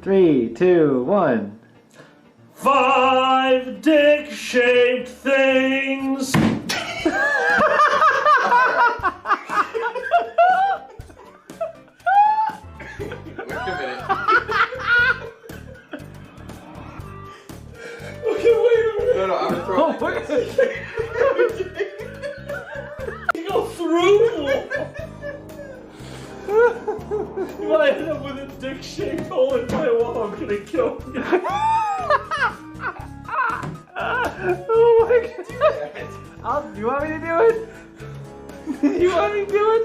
3, 2, 1. 5 dick-shaped things. Wait a minute. Okay, wait a minute. No, I'm gonna throw it like this. You go through. You might end up with a dick-shaped hole in my wall. I'm gonna kill you. Oh my god. You want me to do it? You want me to do it?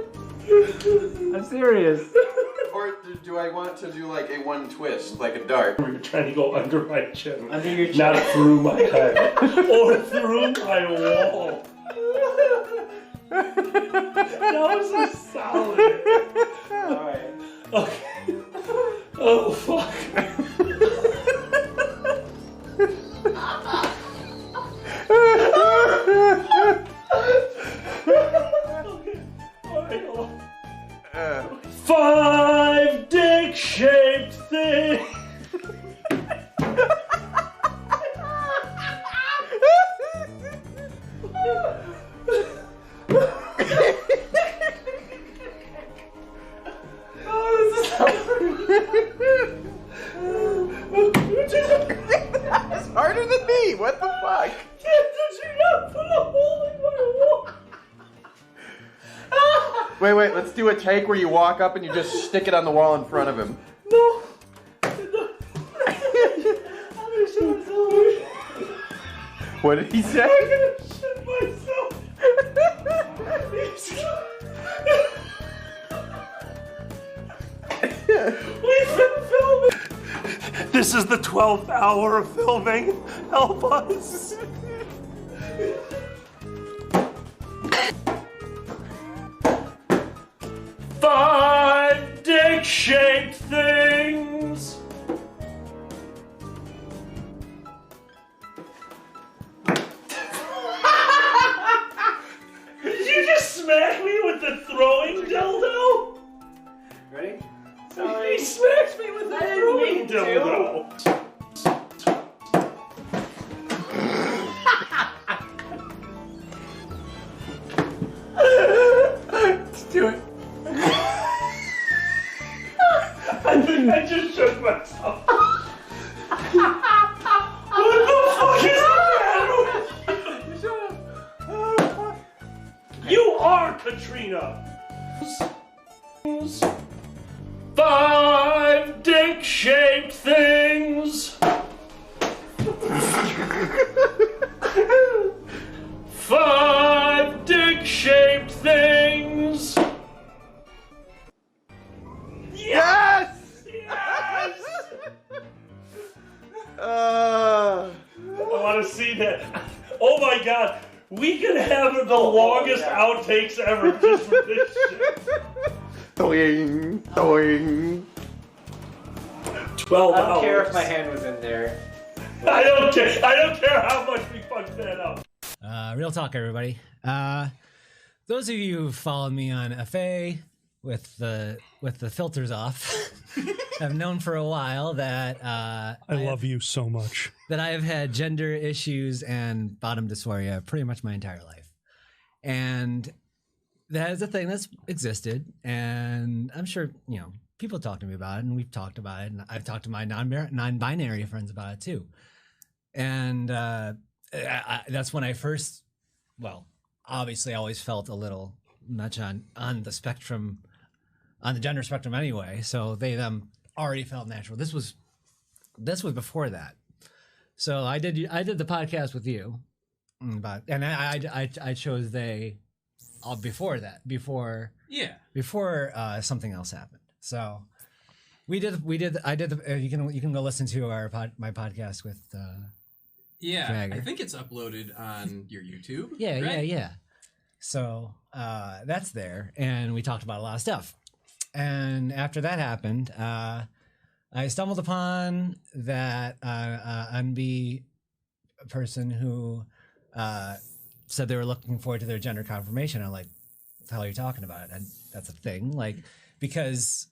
I'm serious. Or do I want to do like a one twist, like a dart? You're trying to go under my chin. Under your chin. Not through my head. Or through my wall. That was so solid. Alright. Okay. Oh, fuck. Okay. Alright, hold on. 5 dick-shaped things. It's harder than me. What the fuck? Did you not put a hole in my wall? Wait. Let's do a take where you walk up and you just stick it on the wall in front of him. No. What did he say? I'm gonna shit myself. We've been filming. This is the 12th hour of filming. Help us. Five dick-shaped things. Did you just smack me with the throwing dildo? Ready? He smacks me with the throwing dildo. Let's do it. I think I just shook myself. What the fuck is that? You are Katrina. 5 dick-shaped things. 5 dick-shaped things. Yes! Yes! I I want to see that. Oh my god, we could have the longest outtakes ever just for this shit. Doing. 12 I don't hours. care if my hand was in there. I don't care. I don't care how much we fucked that up. Real talk, everybody. Those of you who followed me on FA with the filters off have known for a while that I love you so much. that I have had gender issues and bottom dysphoria pretty much my entire life, and that is a thing that's existed. And I'm sure people talk to me about it, and we've talked about it, and I've talked to my non-binary friends about it too. And that's when I first, obviously I always felt a little much on the spectrum, on the gender spectrum anyway. So them already felt natural. This was before that. So I did the podcast with you, and I chose they before that, before something else happened. So I did you can go listen to my podcast with Jagger. I think it's uploaded on your YouTube. Yeah, right? yeah. So that's there, and we talked about a lot of stuff. And after that happened, I stumbled upon that unbe person who said they were looking forward to their gender confirmation. I'm like, what the hell are you talking about? And that's a thing, because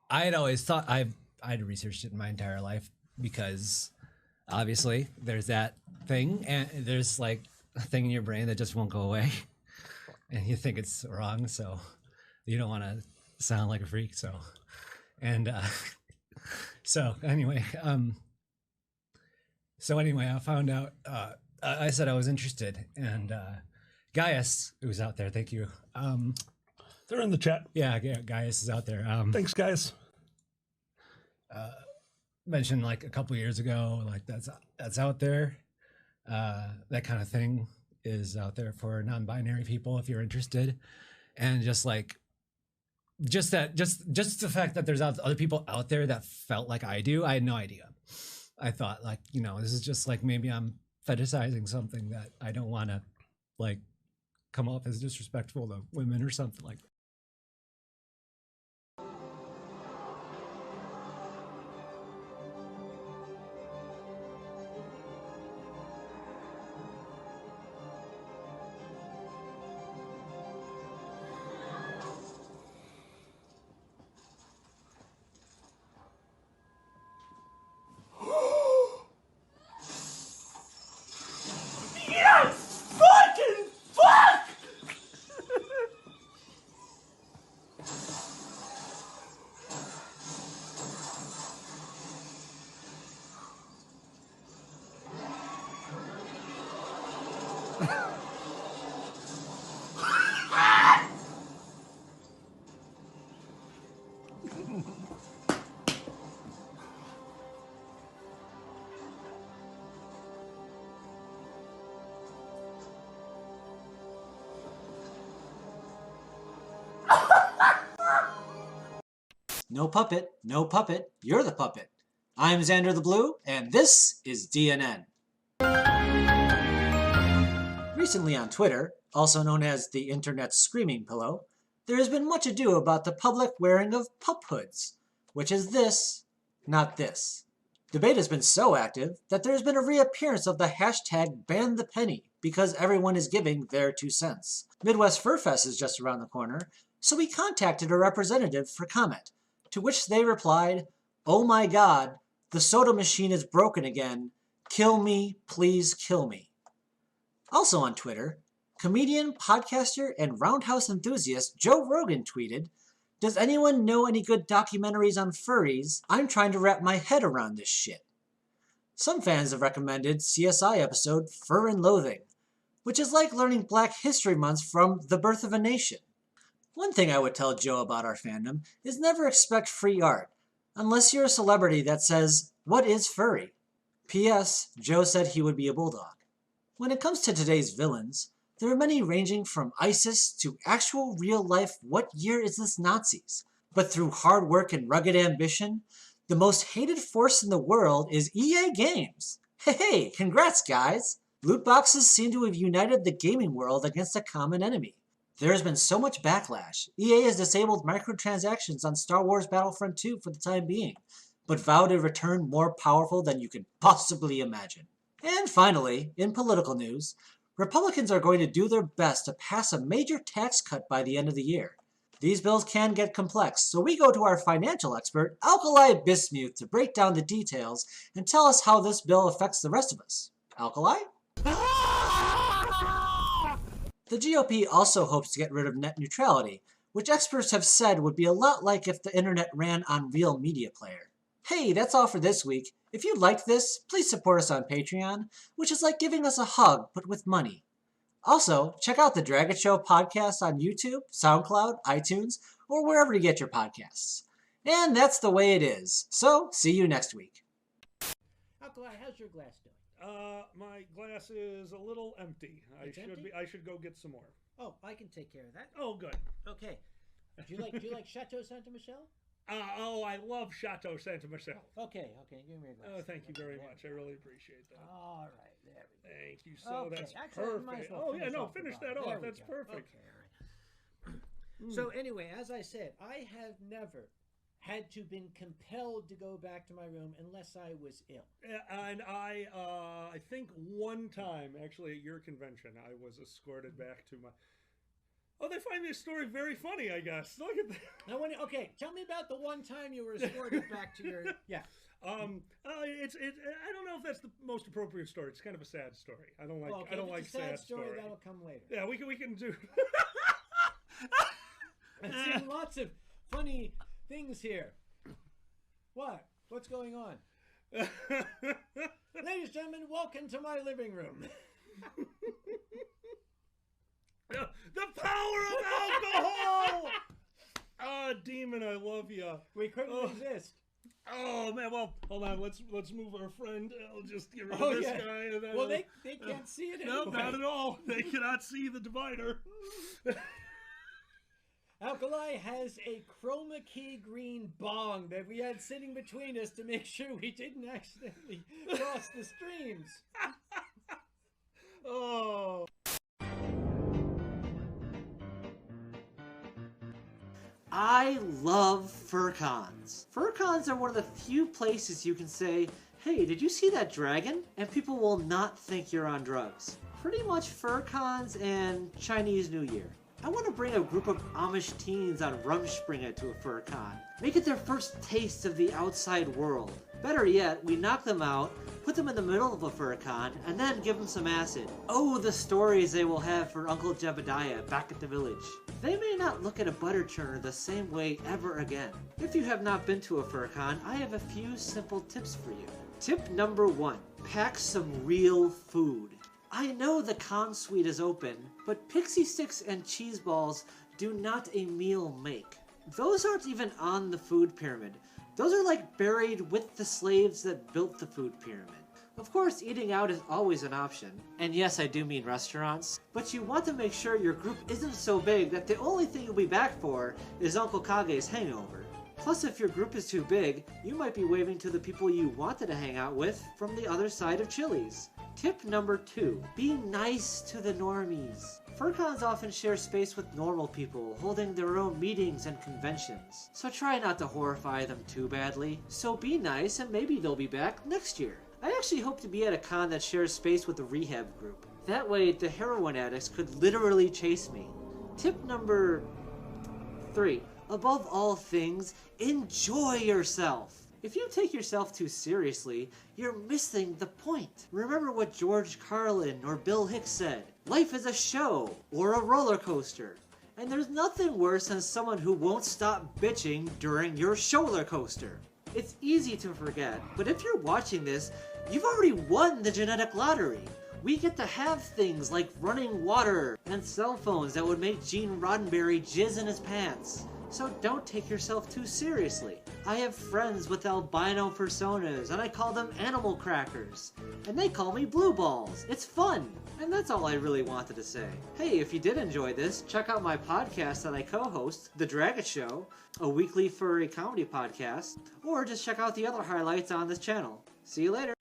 I had always thought I I'd researched it my entire life because obviously there's that thing, and there's like a thing in your brain that just won't go away, and you think it's wrong, so you don't want to sound like a freak. So, and so anyway, I found out. I said I was interested, and Gaius, who's out there, thank you. They're in the chat. Yeah, Gaius is out there. Thanks, guys. Mentioned like a couple years ago, like that's out there. That kind of thing is out there for non-binary people if you're interested, and just the fact that there's other people out there that felt like I do. I had no idea. I thought like, this is just like maybe I'm fetishizing something that I don't want to like come off as disrespectful to women or something like that. No puppet, no puppet, you're the puppet. I'm Xander the Blue, and this is DNN. Recently on Twitter, also known as the Internet's Screaming Pillow, there has been much ado about the public wearing of pup hoods, which is this, not this. Debate has been so active that there has been a reappearance of the hashtag #BanThePenny because everyone is giving their 2 cents. Midwest Fur Fest is just around the corner, so we contacted a representative for comment, to which they replied, "Oh my God, the soda machine is broken again. Kill me, please kill me." Also on Twitter, comedian, podcaster, and roundhouse enthusiast Joe Rogan tweeted, "Does anyone know any good documentaries on furries? I'm trying to wrap my head around this shit." Some fans have recommended CSI episode Fur and Loathing, which is like learning Black History Month from The Birth of a Nation. One thing I would tell Joe about our fandom is never expect free art, unless you're a celebrity that says, "What is furry?" P.S. Joe said he would be a bulldog. When it comes to today's villains, there are many ranging from ISIS to actual real-life "what year is this Nazis?" But through hard work and rugged ambition, the most hated force in the world is EA Games. Hey, congrats guys! Loot boxes seem to have united the gaming world against a common enemy. There has been so much backlash. EA has disabled microtransactions on Star Wars Battlefront 2 for the time being, but vowed to return more powerful than you could possibly imagine. And finally, in political news, Republicans are going to do their best to pass a major tax cut by the end of the year. These bills can get complex, so we go to our financial expert, Alkali Bismuth, to break down the details and tell us how this bill affects the rest of us. Alkali? The GOP also hopes to get rid of net neutrality, which experts have said would be a lot like if the internet ran on Real Media Player. Hey, that's all for this week. If you liked this, please support us on Patreon, which is like giving us a hug, but with money. Also, check out the Dragon Show podcast on YouTube, SoundCloud, iTunes, or wherever you get your podcasts. And that's the way it is. So, see you next week. Alkali, how's your glass doing? My glass is a little empty. I should go get some more. Oh, I can take care of that. Oh, good. Okay. Do you like Chateau Santa Michelle? I love Chateau Santa Michelle. Okay, give me a glass. Oh, thank you very much. I really appreciate that. All right, there we go. Thank you. So okay. that's Actually, perfect. Well Finish that off. That's perfect. Okay, all right. So anyway, as I said, I have never had to been compelled to go back to my room unless I was ill. And I think one time, actually at your convention, I was escorted back to my... Oh, they find this story very funny, I guess. Look at that. Okay, tell me about the one time you were escorted back to your... Yeah. I don't know if that's the most appropriate story. It's kind of a sad story. I don't like it's a sad sad story. That'll come later. Yeah, we can do. I've seen lots of funny things here. What? What's going on? Ladies and gentlemen, welcome to my living room. The power of alcohol! Ah, Demon, I love you. We couldn't resist. Oh man, well, hold on. Let's move our friend. I'll just get rid of this guy. And then well, they can't see it anyway. No, not at all. They cannot see the divider. Alkali has a chroma key green bong that we had sitting between us to make sure we didn't accidentally cross the streams. Oh. I love FurCons. FurCons are one of the few places you can say, hey, did you see that dragon? And people will not think you're on drugs. Pretty much FurCons and Chinese New Year. I want to bring a group of Amish teens on Rumspringa to a FurCon. Make it their first taste of the outside world. Better yet, we knock them out, put them in the middle of a FurCon, and then give them some acid. Oh, the stories they will have for Uncle Jebediah back at the village. They may not look at a butter churner the same way ever again. If you have not been to a FurCon, I have a few simple tips for you. Tip number 1. Pack some real food. I know the con suite is open, but pixie sticks and cheese balls do not a meal make. Those aren't even on the food pyramid. Those are like buried with the slaves that built the food pyramid. Of course, eating out is always an option. And yes, I do mean restaurants. But you want to make sure your group isn't so big that the only thing you'll be back for is Uncle Kage's hangover. Plus, if your group is too big, you might be waving to the people you wanted to hang out with from the other side of Chili's. Tip number 2. Be nice to the normies. FurCons often share space with normal people, holding their own meetings and conventions. So try not to horrify them too badly. So be nice and maybe they'll be back next year. I actually hope to be at a con that shares space with the rehab group. That way, the heroin addicts could literally chase me. Tip number 3. Above all things, enjoy yourself. If you take yourself too seriously, you're missing the point. Remember what George Carlin or Bill Hicks said. Life is a show or a roller coaster. And there's nothing worse than someone who won't stop bitching during your shoulder coaster. It's easy to forget, but if you're watching this, you've already won the genetic lottery. We get to have things like running water and cell phones that would make Gene Roddenberry jizz in his pants. So don't take yourself too seriously. I have friends with albino personas and I call them animal crackers. And they call me blue balls. It's fun. And that's all I really wanted to say. Hey, if you did enjoy this, check out my podcast that I co-host, The Dragon Show, a weekly furry comedy podcast, or just check out the other highlights on this channel. See you later.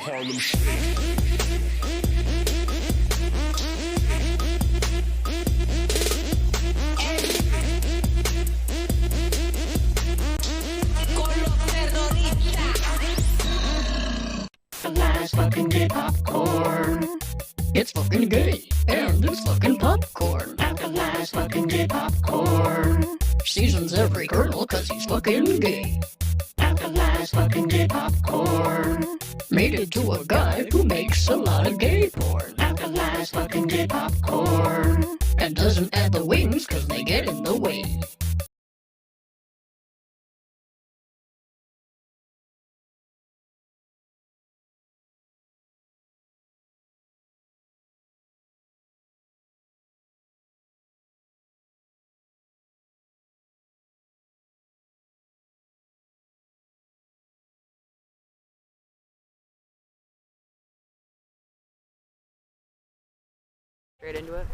Harlem Shake. Last fucking gay popcorn. It's fucking gay, and it's fucking popcorn. Alkali's fucking gay popcorn. Seasons every kernel cause he's fucking gay. Alkali's fucking gay popcorn. Made it to a guy who makes a lot of gay porn. Alkali's fucking gay popcorn. And doesn't add the wings cause they get in the way. Straight into it.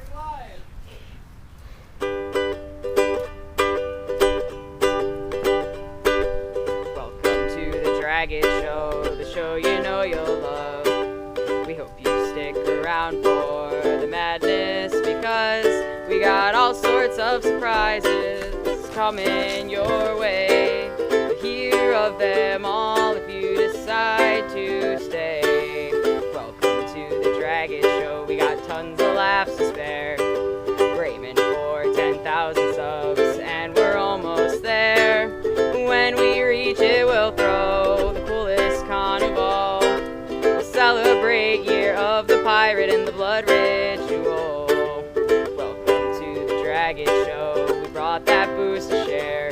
Welcome to the Dragon Show, the show you know you'll love. We hope you stick around for the madness because we got all sorts of surprises coming your way. You'll hear of them all if you decide to stay. Welcome to the Dragon Show, we got tons of laughs to spare. We're aiming for 10,000 subs and we're almost there. When we reach it, we'll throw the coolest carnival. We'll celebrate Year of the Pirate and the Blood Ritual. Welcome to the Dragon Show, we brought that booze to share.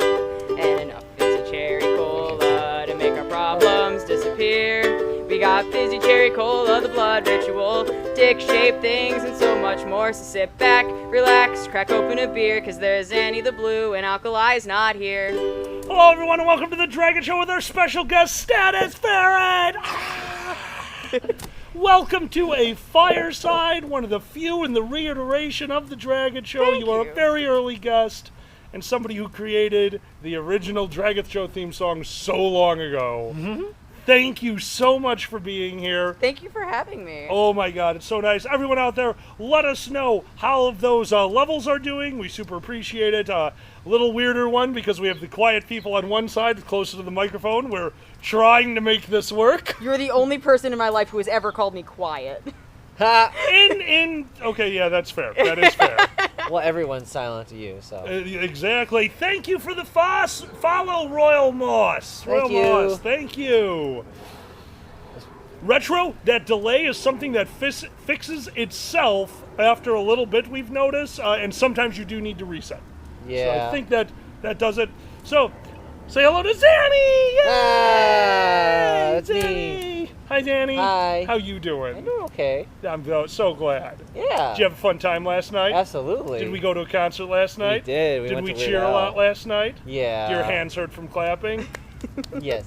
And enough fizzy cherry cola to make our problems disappear. We got fizzy cherry cola, the blood ritual, dick-shaped things, and so much more. So sit back, relax, crack open a beer, cause there's Annie the Blue and Alkali's not here. Hello, everyone, and welcome to the Dragon Show with our special guest, Status Ferret! Welcome to a fireside, one of the few in the reiteration of the Dragon Show. Thank you are you. a very early guest, and somebody who created the original Dragon Show theme song so long ago. Mm-hmm. Thank you so much for being here. Thank you for having me. Oh my god, it's so nice. Everyone out there, let us know how those levels are doing. We super appreciate it. A little weirder one because we have the quiet people on one side closer to the microphone. We're trying to make this work. You're the only person in my life who has ever called me quiet. Okay, yeah, that's fair. That is fair. Well, everyone's silent to you, so. Exactly. Thank you for the follow, Royal Moss. Thank Royal you. Moss, thank you. Retro, that delay is something that fixes itself after a little bit, we've noticed, and sometimes you do need to reset. Yeah. So I think that does it. So, say hello to Zanny! Yay! That's Zanny! me. Hi, Danny. Hi. How you doing? I'm doing okay. I'm so glad. Yeah. Did you have a fun time last night? Absolutely. Did we go to a concert last night? We did. We Did went we to cheer a Weird lot Al. last night? Yeah. Your hands hurt from clapping? Yes.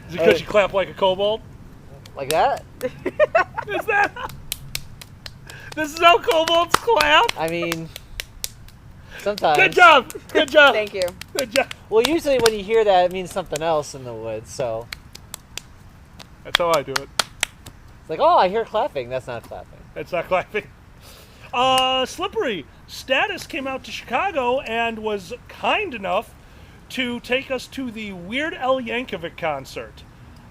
Is it because you clap like a kobold? Like that? Is that? This is how kobolds clap? I mean, sometimes. Good job! Good job! Thank you. Good job! Well, usually when you hear that, it means something else in the woods, so. That's how I do it. It's like, oh, I hear clapping. That's not clapping. That's not clapping. Slippery. Status came out to Chicago and was kind enough to take us to the Weird Al Yankovic concert.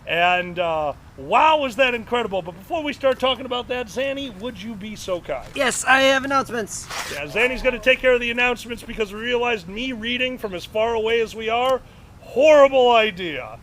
And wow, was that incredible. But before we start talking about that, Zanny, would you be so kind? Yes, I have announcements. Yeah, Zanny's going to take care of the announcements because we realized me reading from as far away as we are, horrible idea.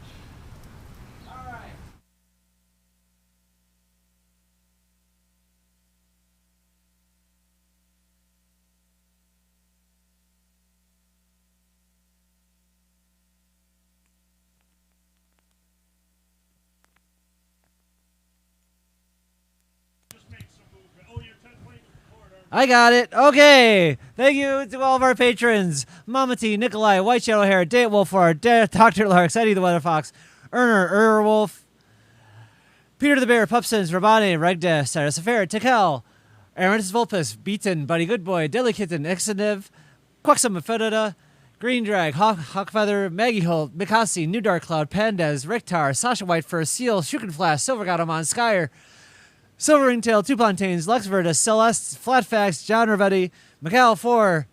I got it. Okay. Thank you to all of our patrons. Mama T, Nikolai, White Shadow Hair, Date Wolfhard, Dr. Larks, Eddie the Weather Fox, Erner, Erwolf, Peter the Bear, Pupsons, Rabane, Regda, Sarah Safar, Tikel, Aramis Vulpus, Beaton, Buddy Goodboy, Dilly Kitten, Exenev, Quaxum, Fedota, Green Drag, Hawkfeather, Maggie Holt, Mikasi, New Dark Cloud, Pandas, Rictar, Sasha Whitefur, Seal, Shukenflash, Silver Godamon, Skyer, Silver Ringtail, Two Plantains, Lex Vertus, Celeste, Flatfax, John Ravetti, Macau 4,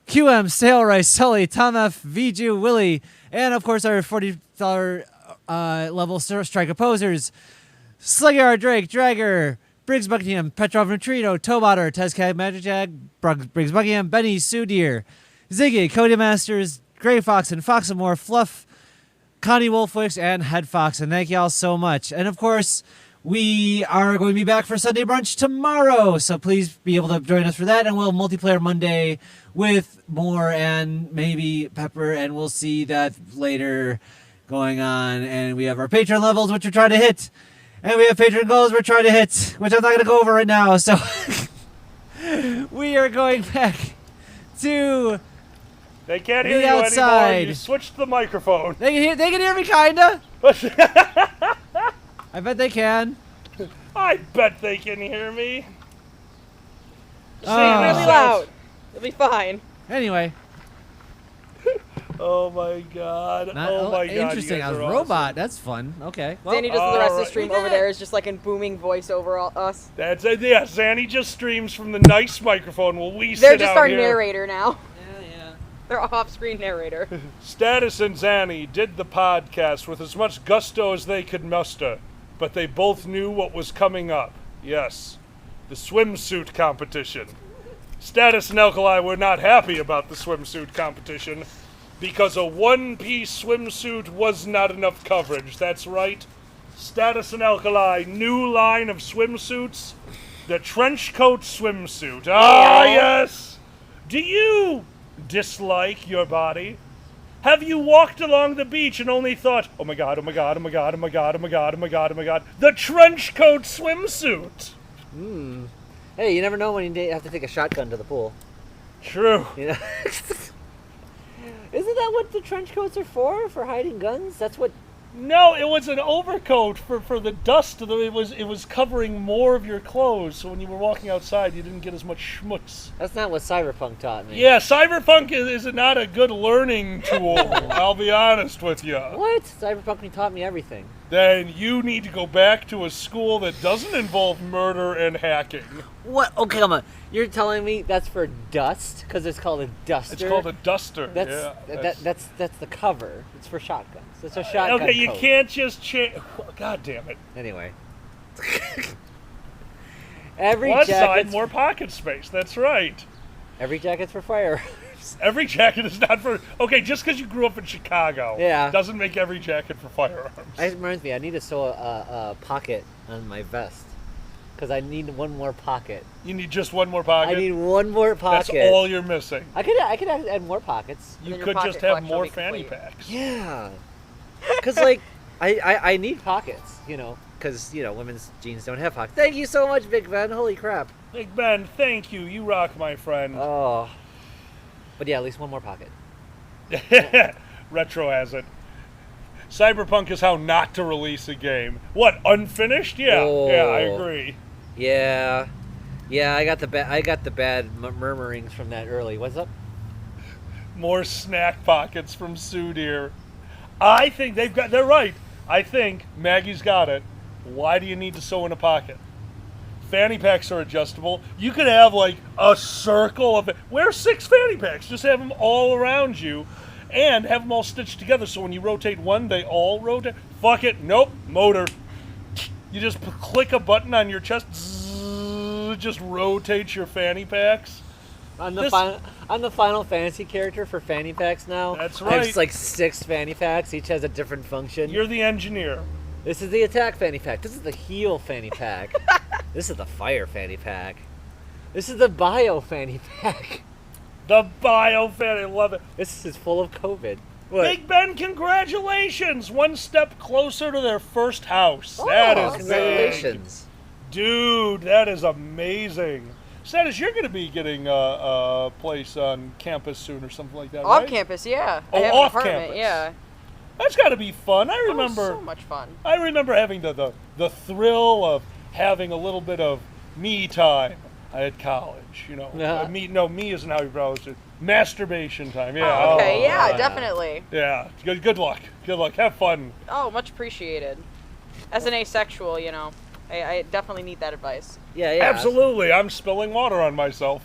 QM, Stale Rice, Sully, Tom F, Viju, Willie, and of course our $40 level strike opposers, Slugyard, Drake, Dragger, Briggs Buckingham, Petrov Neutrino, Tobotter, Tezcag, Magic Jag, Briggs Buckingham, Benny, Sudir, Ziggy, Cody Masters, Grey Fox, and Foxamore, Fluff, Connie Wolfwicks, and Head Fox. And thank y'all so much. And of course, we are going to be back for Sunday brunch tomorrow, so please be able to join us for that. And we'll multiplayer Monday with more and maybe Pepper, and we'll see that later going on. And we have our Patreon levels, which we're trying to hit, and we have Patreon goals we're trying to hit, which I'm not going to go over right now. So we are going back to They can't the hear you outside. anymore. You switched the microphone. They can hear me, kinda. I bet they can. I bet they can hear me. Sing really loud. It'll be fine. Anyway. Oh my god. Oh my god. Interesting. I was robot. That's fun. Okay. Well, Zanny does the rest of the stream over there is just like in booming voice over us. That's it. Yeah, Zanny just streams from the nice microphone while we sit out here. They're just our narrator now. Yeah. They're off-screen narrator. Status and Zanny did the podcast with as much gusto as they could muster, but they both knew what was coming up. Yes, the swimsuit competition. Status and Alkali were not happy about the swimsuit competition because a one-piece swimsuit was not enough coverage. That's right. Status and Alkali, new line of swimsuits, the trench coat swimsuit. Ah, yes! Do you dislike your body? Have you walked along the beach and only thought, oh my god, oh my god, oh my god, oh my god, oh my god, oh my god, oh my god, the trench coat swimsuit? Hey, you never know when you have to take a shotgun to the pool. True. You know? Isn't that what the trench coats are for? For hiding guns? That's what... No, it was an overcoat for the dust. It was covering more of your clothes, so when you were walking outside, you didn't get as much schmutz. That's not what Cyberpunk taught me. Yeah, Cyberpunk is not a good learning tool, I'll be honest with you. What? Cyberpunk taught me everything. Then you need to go back to a school that doesn't involve murder and hacking. What? Okay, come on. You're telling me that's for dust? Because it's called a duster? It's called a duster, That's the cover. It's for shotguns. It's a shotgun Okay, you coat. can't just change... God damn it. Anyway. Every One jacket's... side, more pocket space. That's right. Every jacket's for firearms. Every jacket is not for... Okay, just because you grew up in Chicago doesn't make every jacket for firearms. It reminds me, I need to sew a pocket on my vest. Because I need one more pocket. You need just one more pocket? I need one more pocket. That's all you're missing. I could add more pockets. You could just have more fanny packs. Yeah. Because, like, I need pockets, you know. Because, you know, women's jeans don't have pockets. Thank you so much, Big Ben. Holy crap. Big Ben, thank you. You rock, my friend. Oh. But yeah, at least one more pocket. Retro has it. Cyberpunk is how not to release a game. What, unfinished? Yeah, yeah, I agree. Yeah. Yeah, I got the bad murmurings from that early. What's up? More snack pockets from Sudir. I think they're right. I think Maggie's got it. Why do you need to sew in a pocket? Fanny packs are adjustable. You could have like a circle of it. Wear 6 fanny packs. Just have them all around you and have them all stitched together so when you rotate one, they all rotate. Fuck it. Nope. Motor. You just click a button on your chest. Zzz, just rotates your fanny packs. I'm the Final Fantasy character for fanny packs now. That's right. I have like 6 fanny packs. Each has a different function. You're the engineer. This is the attack fanny pack. This is the heal fanny pack. This is the fire fanny pack. This is the bio fanny pack. The bio fanny, love it. This is full of COVID. What? Big Ben, congratulations! One step closer to their first house. Oh, that is congratulations. Big. Dude, that is amazing. Status, you're going to be getting a place on campus soon or something like that, right? Off campus, yeah. Oh, I have off an apartment, campus. yeah. That's got to be fun. I remember. So much fun. I remember having the thrill of having a little bit of me time at college. You know, me isn't how you pronounce it. Masturbation time. Yeah. Oh, okay. Yeah, definitely. Yeah. Good luck. Good luck. Have fun. Oh, much appreciated. As an asexual, you know, I definitely need that advice. Yeah. Absolutely. I'm spilling water on myself.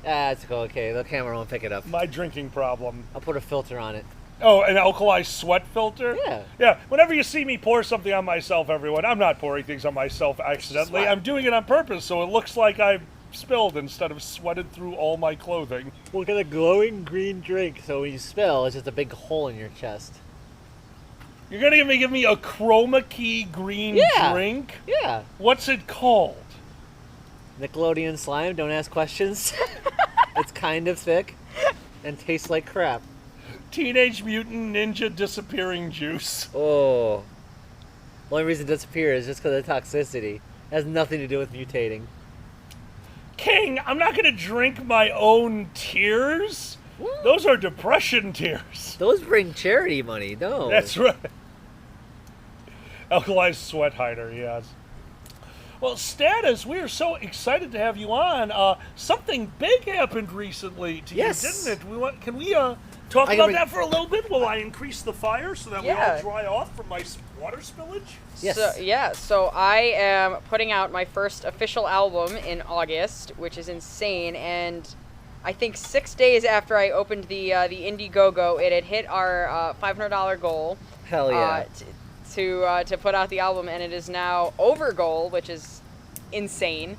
That's okay. The camera won't pick it up. My drinking problem. I'll put a filter on it. Oh, an alkali sweat filter? Yeah. Yeah. Whenever you see me pour something on myself, everyone, I'm not pouring things on myself accidentally. Sweat. I'm doing it on purpose, so it looks like I spilled instead of sweated through all my clothing. We'll get a glowing green drink, so when you spill, it's just a big hole in your chest. You're gonna give me a chroma key green drink? Yeah. What's it called? Nickelodeon slime. Don't ask questions. It's kind of thick and tastes like crap. Teenage Mutant Ninja Disappearing Juice. Oh. The only reason it disappears is just because of toxicity. It has nothing to do with mutating. King, I'm not gonna drink my own tears. What? Those are depression tears. Those bring charity money, no. That's right. Alkali's sweat hider, yes. Well, Status, we are so excited to have you on. Something big happened recently to Yes. you, didn't it? Can we talk about that for a little bit while I increase the fire so that we all dry off from my water spillage? Yes. So I am putting out my first official album in August, which is insane, and I think 6 days after I opened the Indiegogo, it had hit our $500 goal. Hell yeah. To put out the album, and it is now over goal, which is insane.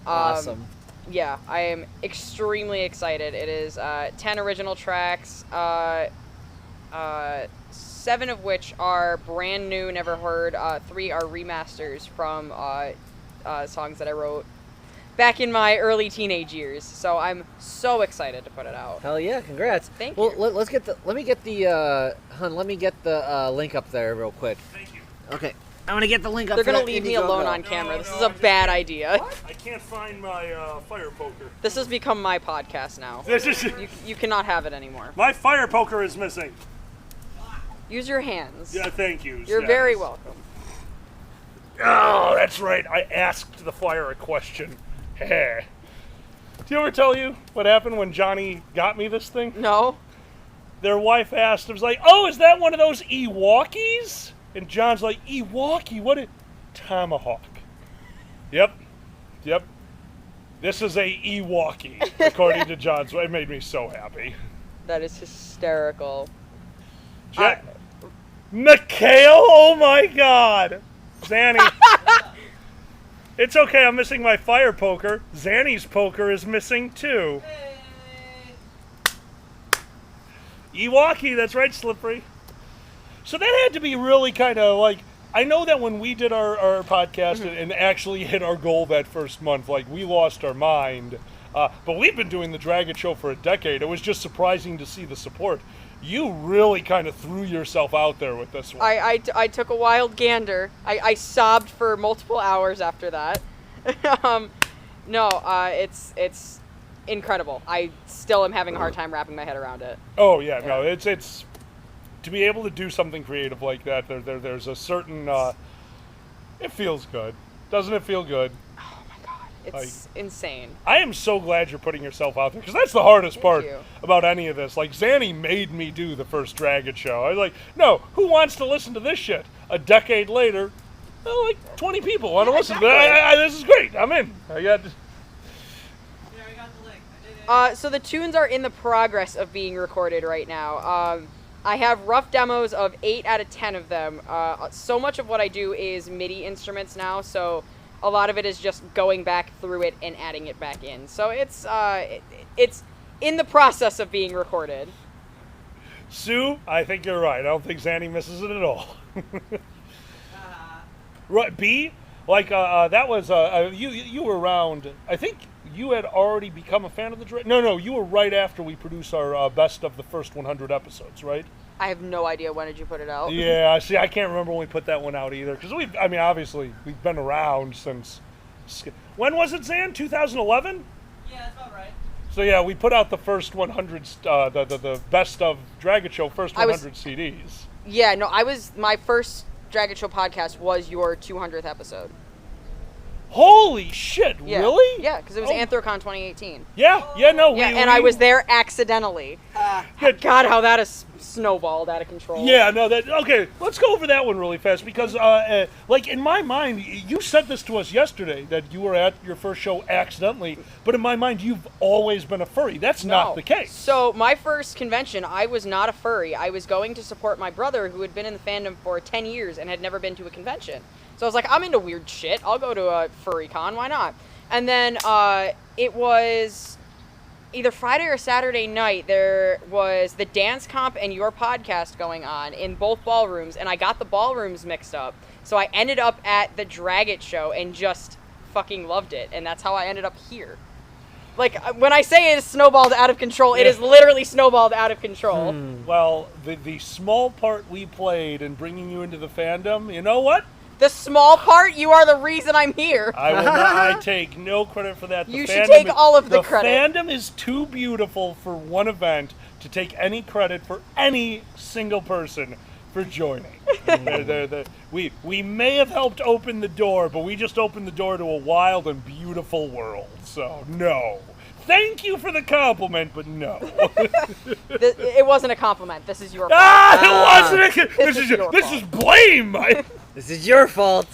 Awesome. Yeah, I am extremely excited. It is 10 original tracks, 7 of which are brand new, never heard. 3 are remasters from songs that I wrote back in my early teenage years. So I'm so excited to put it out. Hell yeah! Congrats. Thank you. you. Let me get the link up there real quick. Thank you. Okay. I'm gonna get the link up. They're for gonna that leave me Indiegogo. alone on camera. This is a bad idea. I can't find my fire poker. This has become my podcast now. You cannot have it anymore. My fire poker is missing. Use your hands. Yeah, thank you. You're very welcome. Oh, that's right. I asked the fire a question. Did you ever tell you what happened when Johnny got me this thing? No. Their wife asked, it was like, oh, is that one of those Ewokis? And John's like, Ewokkie? What is... Tomahawk. Yep. This is a Ewokkie, according to John's. It made me so happy. That is hysterical. Mikhail? Oh my god! Zanny. It's okay, I'm missing my fire poker. Zanny's poker is missing too. Ewokkie, that's right, Slippery. So that had to be really kind of like, I know that when we did our podcast and actually hit our goal that first month, like, we lost our mind. But we've been doing the Dragon Show for a decade. It was just surprising to see the support. You really kind of threw yourself out there with this one. I took a wild gander. I sobbed for multiple hours after that. It's incredible. I still am having a hard time wrapping my head around it. Oh yeah, no, it's to be able to do something creative like that. There's a certain it feels good, doesn't it feel good? Oh my god, it's insane. I am so glad you're putting yourself out there because that's the hardest part you. about any of this. Like, Zanny made me do the first Dragon Show. I was like, no, who wants to listen to this shit? A decade later, like 20 people want to listen to that. This is great. I'm in. I got. So the tunes are in the progress of being recorded right now. I have rough demos of 8 out of 10 of them. So much of what I do is MIDI instruments now, so a lot of it is just going back through it and adding it back in. So it's in the process of being recorded. Sue, I think you're right. I don't think Zanny misses it at all. Right, B, like that was you were around. I think you had already become a fan of the Dragon. No, you were right after we produced our best of the first 100 episodes, right? I have no idea when did you put it out. Yeah, see, I can't remember when we put that one out either, because obviously we've been around since. When was it, Zan? 2011? Yeah, that's about right. So yeah, we put out the first 100, the best of Dragon Show first 100 CDs. Yeah, no, my first Dragon Show podcast was your 200th episode. Holy shit, Yeah. really? Yeah, because it was Anthrocon 2018. And I was there accidentally. God, how that is snowballed out of control. Yeah, no, okay, let's go over that one really fast, because, like, in my mind, you said this to us yesterday, that you were at your first show accidentally, but in my mind, you've always been a furry. That's not the case. So, my first convention, I was not a furry. I was going to support my brother, who had been in the fandom for 10 years and had never been to a convention. So I was like, I'm into weird shit. I'll go to a furry con. Why not? And then it was either Friday or Saturday night. There was the dance comp and your podcast going on in both ballrooms, and I got the ballrooms mixed up. So I ended up at the Drag Show and just fucking loved it. And that's how I ended up here. Like, when I say it is snowballed out of control, it is literally snowballed out of control. Well, the small part we played in bringing you into the fandom, you know what? The small part, you are the reason I'm here. I will not. I take no credit for that. You should take all of the credit. The fandom is too beautiful for one event to take any credit for any single person. for joining. We may have helped open the door, but we just opened the door to a wild and beautiful world. So, no. Thank you for the compliment, but no. It wasn't a compliment. This is your fault. It wasn't. This is blame. This is your fault.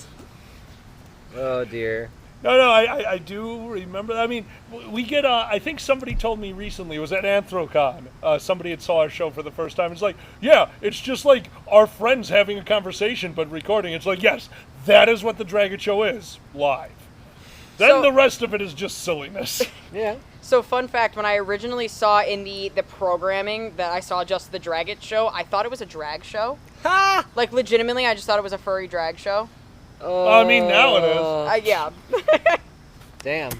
Oh dear. No, I do remember. I mean, we get. I think somebody told me recently. It was at Anthrocon. Somebody had saw our show for the first time. It's like, yeah, it's just like our friends having a conversation but recording. It's like, yes, that is what the Dragon Show is live. Then the rest of it is just silliness. Yeah. So fun fact, when I originally saw in the programming that I saw just the Drag show, I thought it was a drag show. Ha! Like legitimately, I just thought it was a furry drag show. I mean, now it is. Yeah. Damn.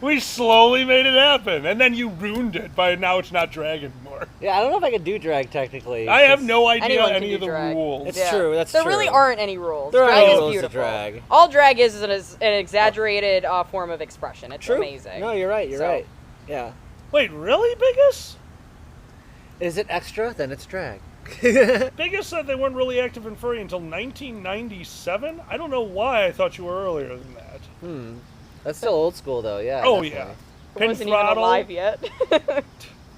we slowly made it happen, and then you ruined it by now it's not drag anymore. Yeah, I don't know if I can do drag technically. I have no idea Anyone any can of do the drag. rules. It's true. That's there true. There really aren't any rules. There Drag are is rules to beautiful. drag. All drag is an exaggerated form of expression. It's amazing. No, you're right. You're right. Yeah. Wait, really, Biggest? Is it extra? Then it's drag. Biggest said they weren't really active in furry until 1997. I don't know why I thought you were earlier than that. That's still old school, though. Yeah. Oh, definitely. I wasn't even alive yet.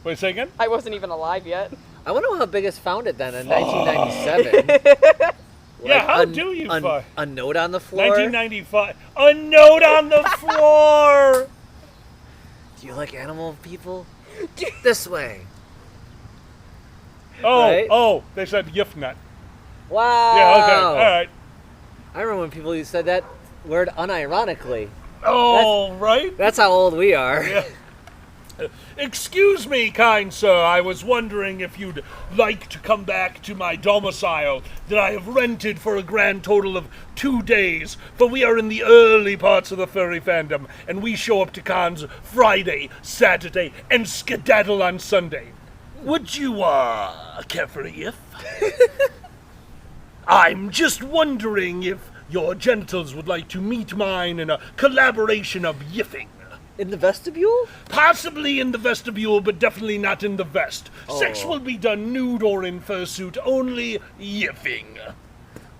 Wait, say again? I wasn't even alive yet. I wonder how Biggest found it then in 1997. Yeah, how do you find a note on the floor? 1995. A note on the floor. Do you like animal people? This way. Oh, right? They said yif nut. Wow. Yeah, okay, all right. I remember when people said that word unironically. Oh, right? That's how old we are. Yeah. Excuse me, kind sir, I was wondering if you'd like to come back to my domicile that I have rented for a grand total of 2 days, for we are in the early parts of the furry fandom, and we show up to cons Friday, Saturday, and skedaddle on Sunday. Would you, care for a yiff? I'm just wondering if your genitals would like to meet mine in a collaboration of yiffing. In the vestibule? Possibly in the vestibule, but definitely not in the vest. Sex will be done nude or in fursuit, only yiffing.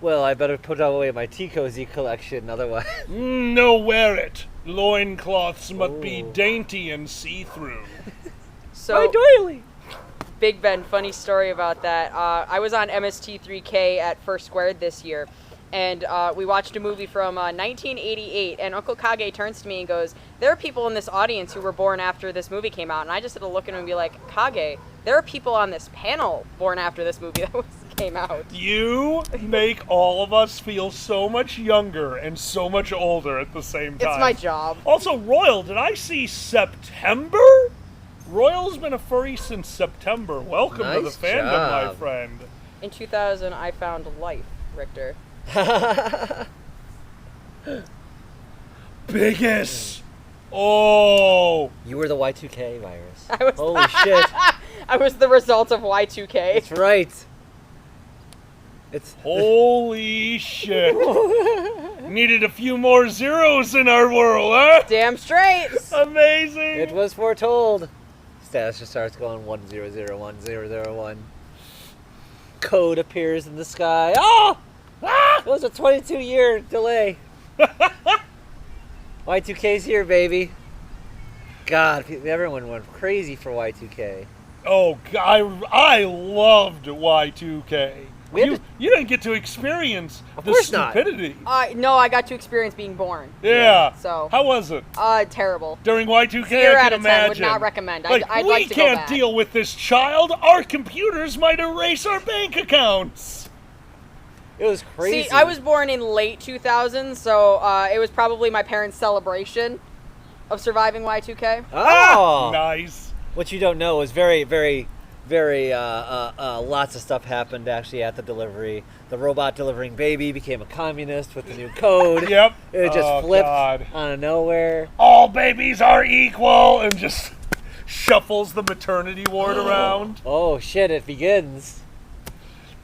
Well, I better put away my tea cozy collection, otherwise. No, wear it. Loincloths must be dainty and see-through. So, my doily! Big Ben, funny story about that. I was on MST3K at First Squared this year, and we watched a movie from 1988, and Uncle Kage turns to me and goes, there are people in this audience who were born after this movie came out, and I just had to look at him and be like, Kage, there are people on this panel born after this movie that came out. You make all of us feel so much younger and so much older at the same time. It's my job. Also, Royal, did I see September? Royal's been a furry since September. Welcome to the fandom, my friend. In 2000, I found life, Richter. Biggest. Oh. You were the Y2K virus. I was Holy shit. I was the result of Y2K. That's right. It's holy shit. Needed a few more zeros in our world, huh? Damn straight. Amazing. It was foretold. Status just starts going 1001. Code appears in the sky. Oh! It was a 22-year delay. Y2K's here, baby. God, everyone went crazy for Y2K. Oh, God, I loved Y2K. You didn't get to experience the stupidity. No, I got to experience being born. Yeah. So. How was it? Terrible. During Y2K, 0 I out can of 10 imagine. would not recommend. Like, I'd like to go we back. can't deal with this child. Our computers might erase our bank accounts. It was crazy. See, I was born in late 2000, so it was probably my parents' celebration of surviving Y2K. Oh, nice. What you don't know is very lots of stuff happened actually at the delivery. The robot delivering baby became a communist with the new code. Yep. It just flipped out of nowhere. All babies are equal, and just shuffles the maternity ward around. Oh shit! It begins.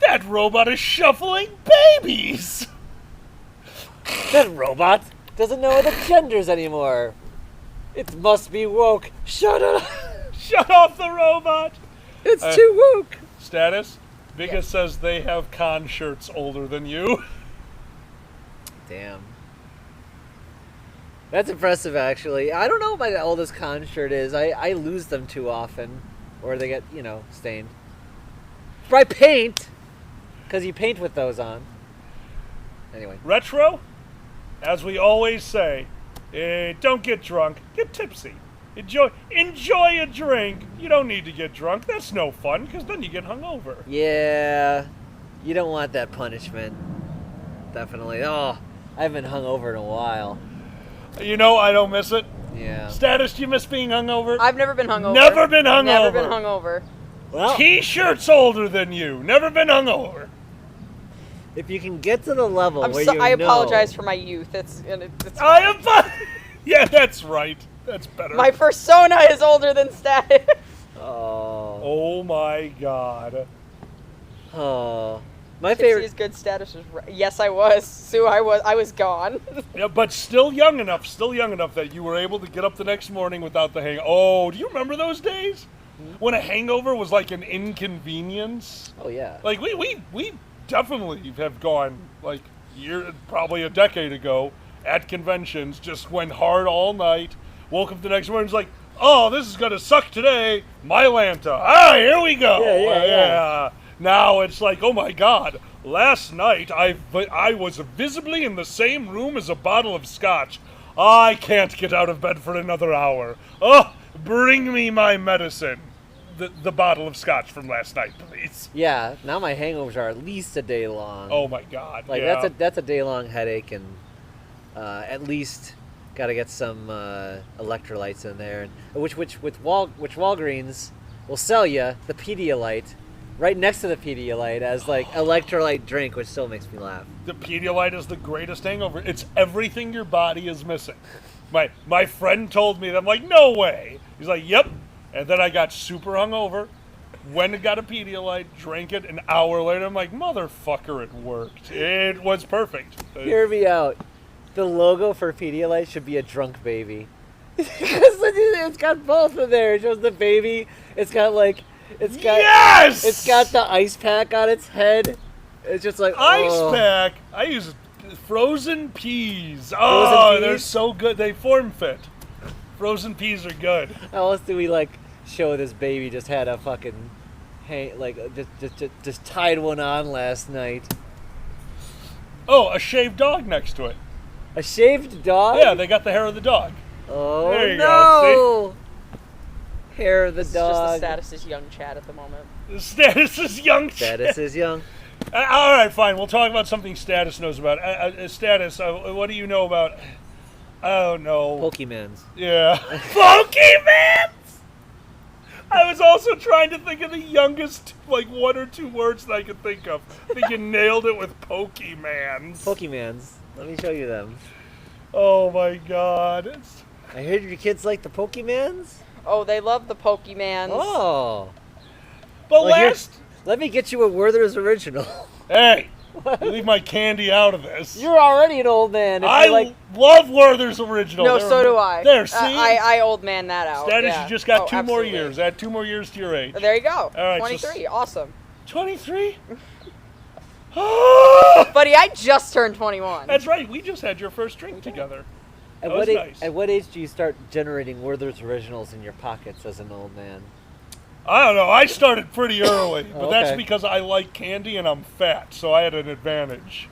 That robot is shuffling babies. That robot doesn't know the genders anymore. It must be woke. Shut it up. Shut off the robot. It's too woke. Status? Vika says they have con shirts older than you. Damn. That's impressive, actually. I don't know what my oldest con shirt is. I lose them too often. Or they get, stained. But I paint! Because you paint with those on. Anyway. Retro? As we always say, don't get drunk, get tipsy. Enjoy a drink. You don't need to get drunk. That's no fun, because then you get hungover. Yeah. You don't want that punishment. Definitely. Oh, I haven't been hungover in a while. I don't miss it. Yeah. Status, do you miss being hungover? I've never been hungover. Never been hungover. Never been hungover. Well, T-shirt's older than you. Never been hungover. if you can get to the level where I apologize for my youth. Yeah, that's right. That's better. My persona is older than Status. Oh my God. Oh. My Tipsy favorite is good. Status was right. Yes, I was. Sue, I was gone. Yeah, but still young enough that you were able to get up the next morning without the hang. Oh, do you remember those days? When a hangover was like an inconvenience? Oh, yeah. Like, we definitely have gone, like, probably a decade ago, at conventions, just went hard all night, woke up the next morning, was like, oh, this is gonna suck today, Mylanta. Ah, here we go. Yeah. Now it's like, oh my God, last night I was visibly in the same room as a bottle of scotch. I can't get out of bed for another hour. Oh, bring me my medicine. The bottle of scotch from last night, please. Yeah, now my hangovers are at least a day long. Oh my God. Like, yeah. that's a day long headache, and at least got to get some electrolytes in there, which Walgreens will sell you the Pedialyte right next to the Pedialyte as like electrolyte drink, which still makes me laugh. The Pedialyte is the greatest hangover. It's everything your body is missing. My friend told me that. I'm like, no way. He's like, yep. And then I got super hungover, went and got a Pedialyte, drank it. An hour later, I'm like, motherfucker, it worked. It was perfect. Hear me out. The logo for Pedialyte should be a drunk baby. Because it's got both in there. It shows the baby. It's got yes! It's got the ice pack on its head. It's just like ice pack. I use frozen peas. Oh, they're so good. They form fit. Frozen peas are good. How else do we show this baby just had a fucking just tied one on last night? Oh, a shaved dog next to it. A shaved dog? Yeah, they got the hair of the dog. Oh, there you no! Go, see? Hair of the It's dog. just the Status is young chat at the moment. The Status is young. Status is young. All right, fine. We'll talk about something Status knows about. Status, what do you know about? I don't know. Pokemans. Yeah. Pokemans! I was also trying to think of the youngest, one or two words that I could think of. I think you nailed it with Pokemans. Pokemans. Let me show you them. Oh my God. I heard your kids like the Pokemans? Oh, they love the Pokemans. Oh. But let me get you a Werther's original. Hey, leave my candy out of this. You're already an old man. I love Werther's original. No, so do I. There, see? I old man that out. Status, yeah. you just got 2 more absolutely. years. Add 2 more years to your age. There you go. All right, 23. Awesome. 23? Buddy, I just turned 21. That's right. We just had your first drink together. At what age do you start generating Werther's originals in your pockets as an old man? I don't know. I started pretty early, but that's Okay. because I like candy and I'm fat, so I had an advantage.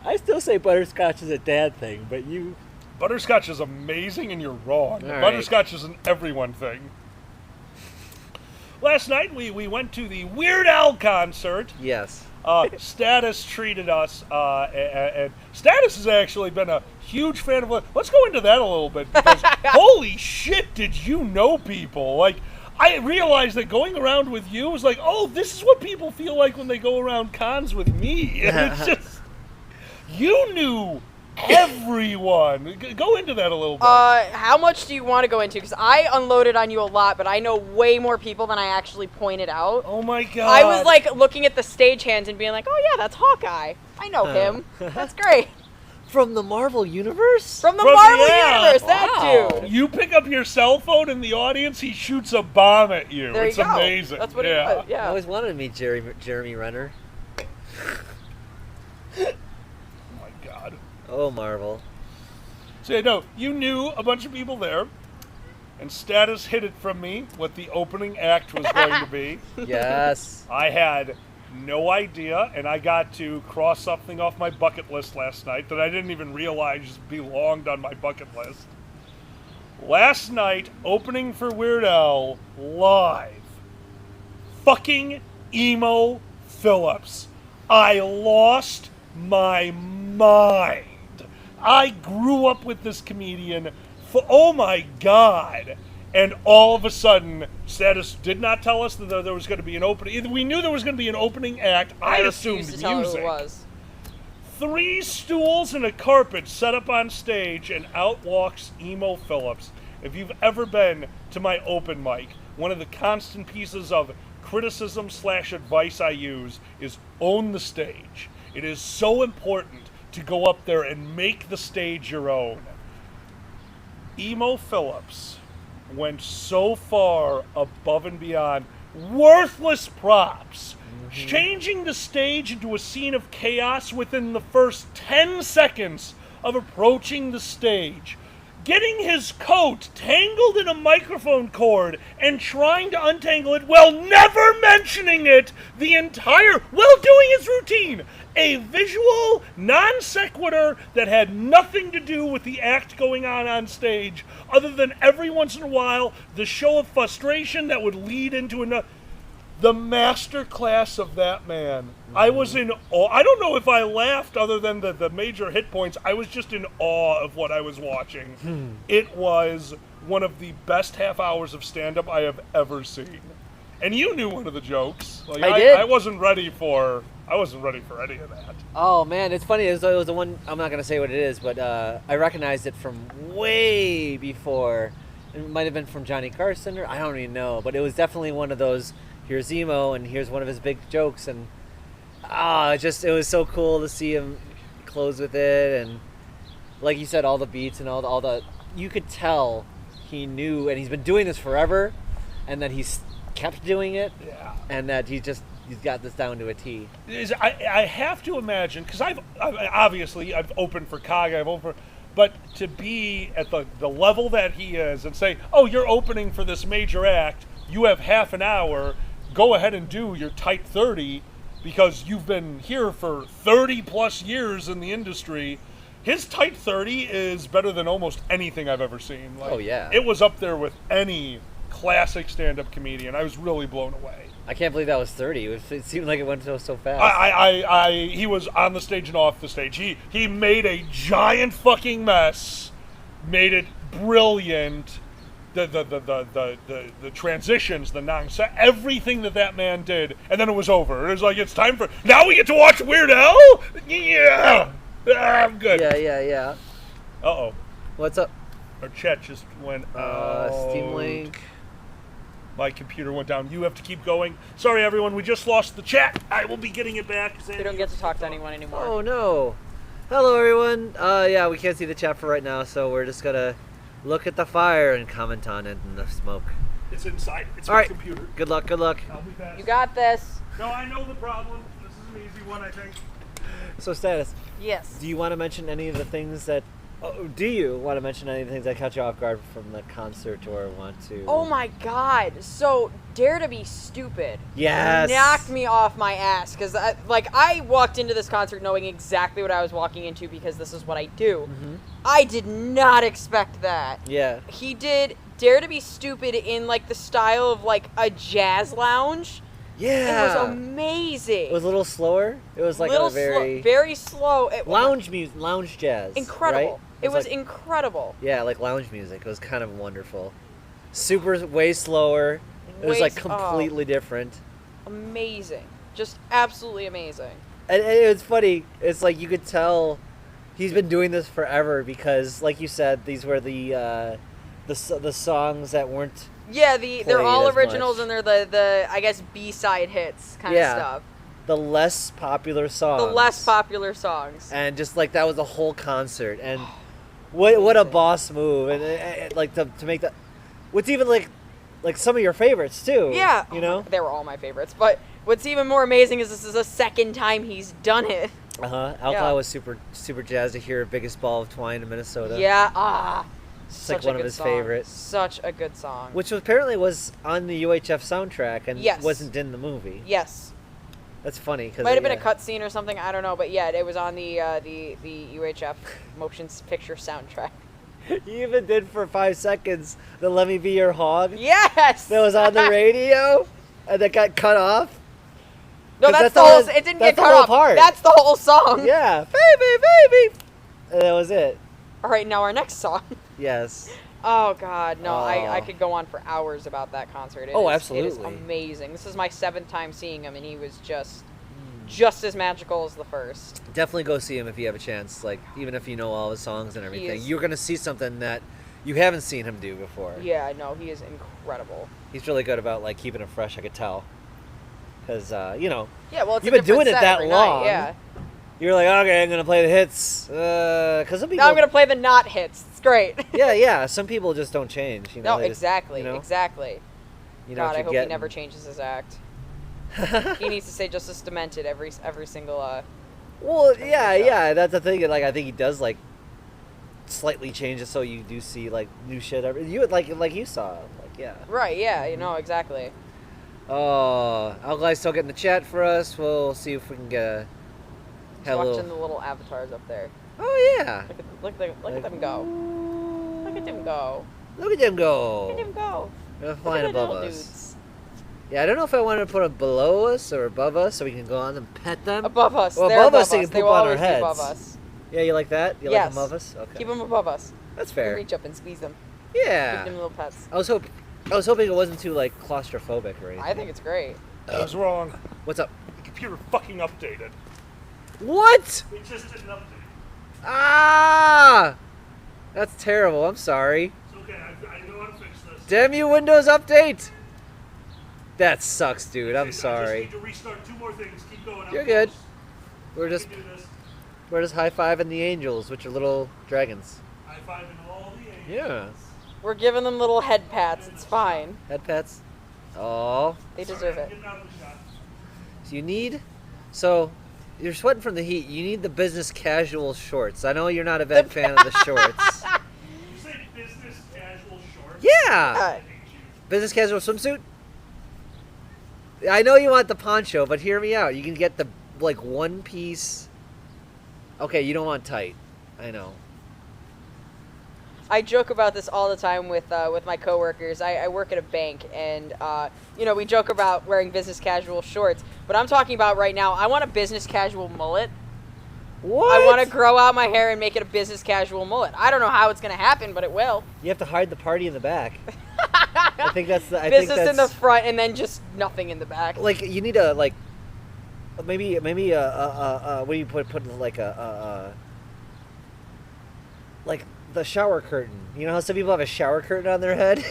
I still say butterscotch is a dad thing, but you... Butterscotch is amazing and you're wrong. All right. Butterscotch is an everyone thing. Last night we went to the Weird Al concert. Yes. Status treated us, and Status has actually been a huge fan of... Let's go into that a little bit, because holy shit, did you know people? I realized that going around with you was like, oh, this is what people feel like when they go around cons with me. And it's just... You knew everyone. Go into that a little bit. How much do you want to go into? Because I unloaded on you a lot, but I know way more people than I actually pointed out. Oh my God. I was looking at the stagehands and being like, oh yeah, that's Hawkeye. I know him. That's great. From the Marvel Universe? From the Marvel Universe, Wow. that dude. You pick up your cell phone in the audience, he shoots a bomb at you. There It's you go. amazing. That's what he yeah. was. I Yeah. always wanted to meet Jeremy Renner. Oh my God. Oh, Marvel. So no, you knew a bunch of people there, and Status hid it from me what the opening act was going to be. Yes. I had no idea, and I got to cross something off my bucket list last night that I didn't even realize belonged on my bucket list. Last night, opening for Weird Al live. Fucking Emo Phillips. I lost my mind. I grew up with this comedian for, oh my God. And all of a sudden, Status did not tell us that there was going to be an opening. We knew there was going to be an opening act. I assumed refused to tell music. who it was. 3 stools and a carpet set up on stage, and out walks Emo Phillips. If you've ever been to my open mic, one of the constant pieces of criticism / advice I use is own the stage. It is so important to go up there and make the stage your own. Emo Phillips went so far above and beyond. Worthless props. Changing the stage into a scene of chaos within the first 10 seconds of approaching the stage. Getting his coat tangled in a microphone cord and trying to untangle it while never mentioning it the entire, while doing his routine. A visual non sequitur that had nothing to do with the act going on stage, other than every once in a while the show of frustration that would lead into another. The master class of that man. I was in awe. I don't know if I laughed other than the major hit points. I was just in awe of what I was watching. It was one of the best half hours of stand-up I have ever seen. And you knew one of the jokes. Like, I did. I wasn't ready for any of that. Oh man, it's funny. It was the one. I'm not gonna say what it is, but I recognized it from way before. It might have been from Johnny Carson, or I don't even know. But it was definitely one of those. Here's Emo, and here's one of his big jokes, and it was so cool to see him close with it, and like you said, all the beats and all the you could tell he knew, and he's been doing this forever, and that he's kept doing it, and that he's got this down to a T. I have to imagine, because I've opened for Kaga, but to be at the level that he is and say, oh, you're opening for this major act, you have half an hour, go ahead and do your tight 30 because you've been here for 30 plus years in the industry. His tight 30 is better than almost anything I've ever seen. Like, oh yeah. It was up there with any classic stand-up comedian. I was really blown away. I can't believe that was 30. It seemed like it went so fast. He was on the stage and off the stage. He made a giant fucking mess, made it brilliant. The transitions, the nonsense, everything that man did, and then it was over. It was like, it's time for, now we get to watch Weird Al? Yeah! I'm good. Yeah. Uh-oh. What's up? Our chat just went out. Steam Link. My computer went down. You have to keep going. Sorry, everyone, we just lost the chat. I will be getting it back. We don't get to talk to anyone anymore. Oh, no. Hello, everyone. Yeah, we can't see the chat for right now, so we're just gonna look at the fire and comment on it and the smoke. It's inside. It's All my right. computer. Good luck. I'll be fast. You got this. No, I know the problem. This is an easy one, I think. So, Status. Yes. Do you want to mention any of the things that... do you want to mention any of the things that caught you off guard from the concert, or want to... Oh my God. So, Dare to Be Stupid. Yes. Knocked me off my ass. Because, I walked into this concert knowing exactly what I was walking into because this is what I do. Mm-hmm. I did not expect that. Yeah. He did Dare to Be Stupid in, the style of, a jazz lounge. Yeah. It was amazing. It was a little slower. It was like a very... very slow. Lounge music, lounge jazz. Incredible. Right? It was incredible. Yeah, like lounge music. It was kind of wonderful. Way slower. It was completely different. Amazing. Just absolutely amazing. And it's funny. It's like you could tell he's been doing this forever because, like you said, these were the songs that weren't. Yeah, they're all originals much. and they're the I guess B-side hits kind of stuff. the less popular songs. The less popular songs. And just like that was the whole concert. And what a boss move. And like to make that. What's even like some of your favorites too. Yeah. You know? They were all my favorites. But what's even more amazing is this is the second time he's done it. Alkali was super jazzed to hear Biggest Ball of Twine in Minnesota. Yeah. It's like one of his favorites. Such a good song. Which apparently was on the UHF soundtrack and Yes. wasn't in the movie. Yes. That's funny. Cause Might have been a cutscene or something. I don't know. But yeah, it was on the UHF motion picture soundtrack. You even did for 5 seconds the Let Me Be Your Hog. Yes! That was on the radio and that got cut off. No, that's the whole. It didn't get cut off. Part. That's the whole song. Yeah, baby. And that was it. All right, now our next song. Yes. Oh God, no! I could go on for hours about that concert. Absolutely. It is amazing. This is my 7th time seeing him, and he was just as magical as the first. Definitely go see him if you have a chance. Like even if you know all his songs and everything, is- you're gonna see something that you haven't seen him do before. Yeah, I know he is incredible. He's really good about like keeping it fresh. I could tell. Because you know. Yeah, well, it's you've a been doing different it set that every long. night, yeah. You're like, okay, I'm gonna play the hits. Because some people. Now I'm gonna play the not hits. It's great. Yeah. Some people just don't change. You know, No, exactly, exactly. You know God, what I you hope get he never changes his act. He needs to stay just as demented every single. Well, yeah. That's the thing. Like, I think he does like slightly change it so you do see like new shit. You would like you saw. Like, yeah. Right. Yeah. You know exactly. Oh, Alkali's still getting the chat for us. We'll see if we can get Just watching the little avatars up there. Oh yeah. Look at them go. Look at them go. Look at them go. Look at them go. They're flying Look at the above little us. dudes. Yeah, I don't know if I wanted to put them below us or above us so we can go on and pet them. Above us. Well, They're above us, they can They poop will on our always be heads. above us. Yeah, you like that? You like Yes. them above us? Okay. Keep them above us. That's You fair. reach up and squeeze them. Yeah. Give them little pets. I was hoping it wasn't too like claustrophobic or anything. I think it's great. I was wrong. What's up? The computer fucking updated. What? It just didn't update. Ah! That's terrible. I'm sorry. It's okay. I know how to fix this. Damn you, Windows Update! That sucks, dude. I'm I just sorry. need to restart 2 more things. Keep going. You're good. We We're just can do this. high-fiving the angels, which are little dragons. High-fiving all the Yeah. angels. We're giving them little head pats. It's fine. Head pets. Oh. They deserve it. Getting out of the shot. So you're sweating from the heat. You need the business casual shorts. I know you're not a big fan of the shorts. You say business casual shorts? Yeah. Business casual swimsuit? I know you want the poncho, but hear me out. You can get the like one piece. Okay, you don't want tight. I know. I joke about this all the time with my coworkers. I work at a bank, and we joke about wearing business casual shorts. But I'm talking about right now. I want a business casual mullet. What? I want to grow out my hair and make it a business casual mullet. I don't know how it's gonna happen, but it will. You have to hide the party in the back. I think that's the Business in the front, and then just nothing in the back. Like you need a like maybe what do you put like a like the shower curtain. You know how some people have a shower curtain on their head?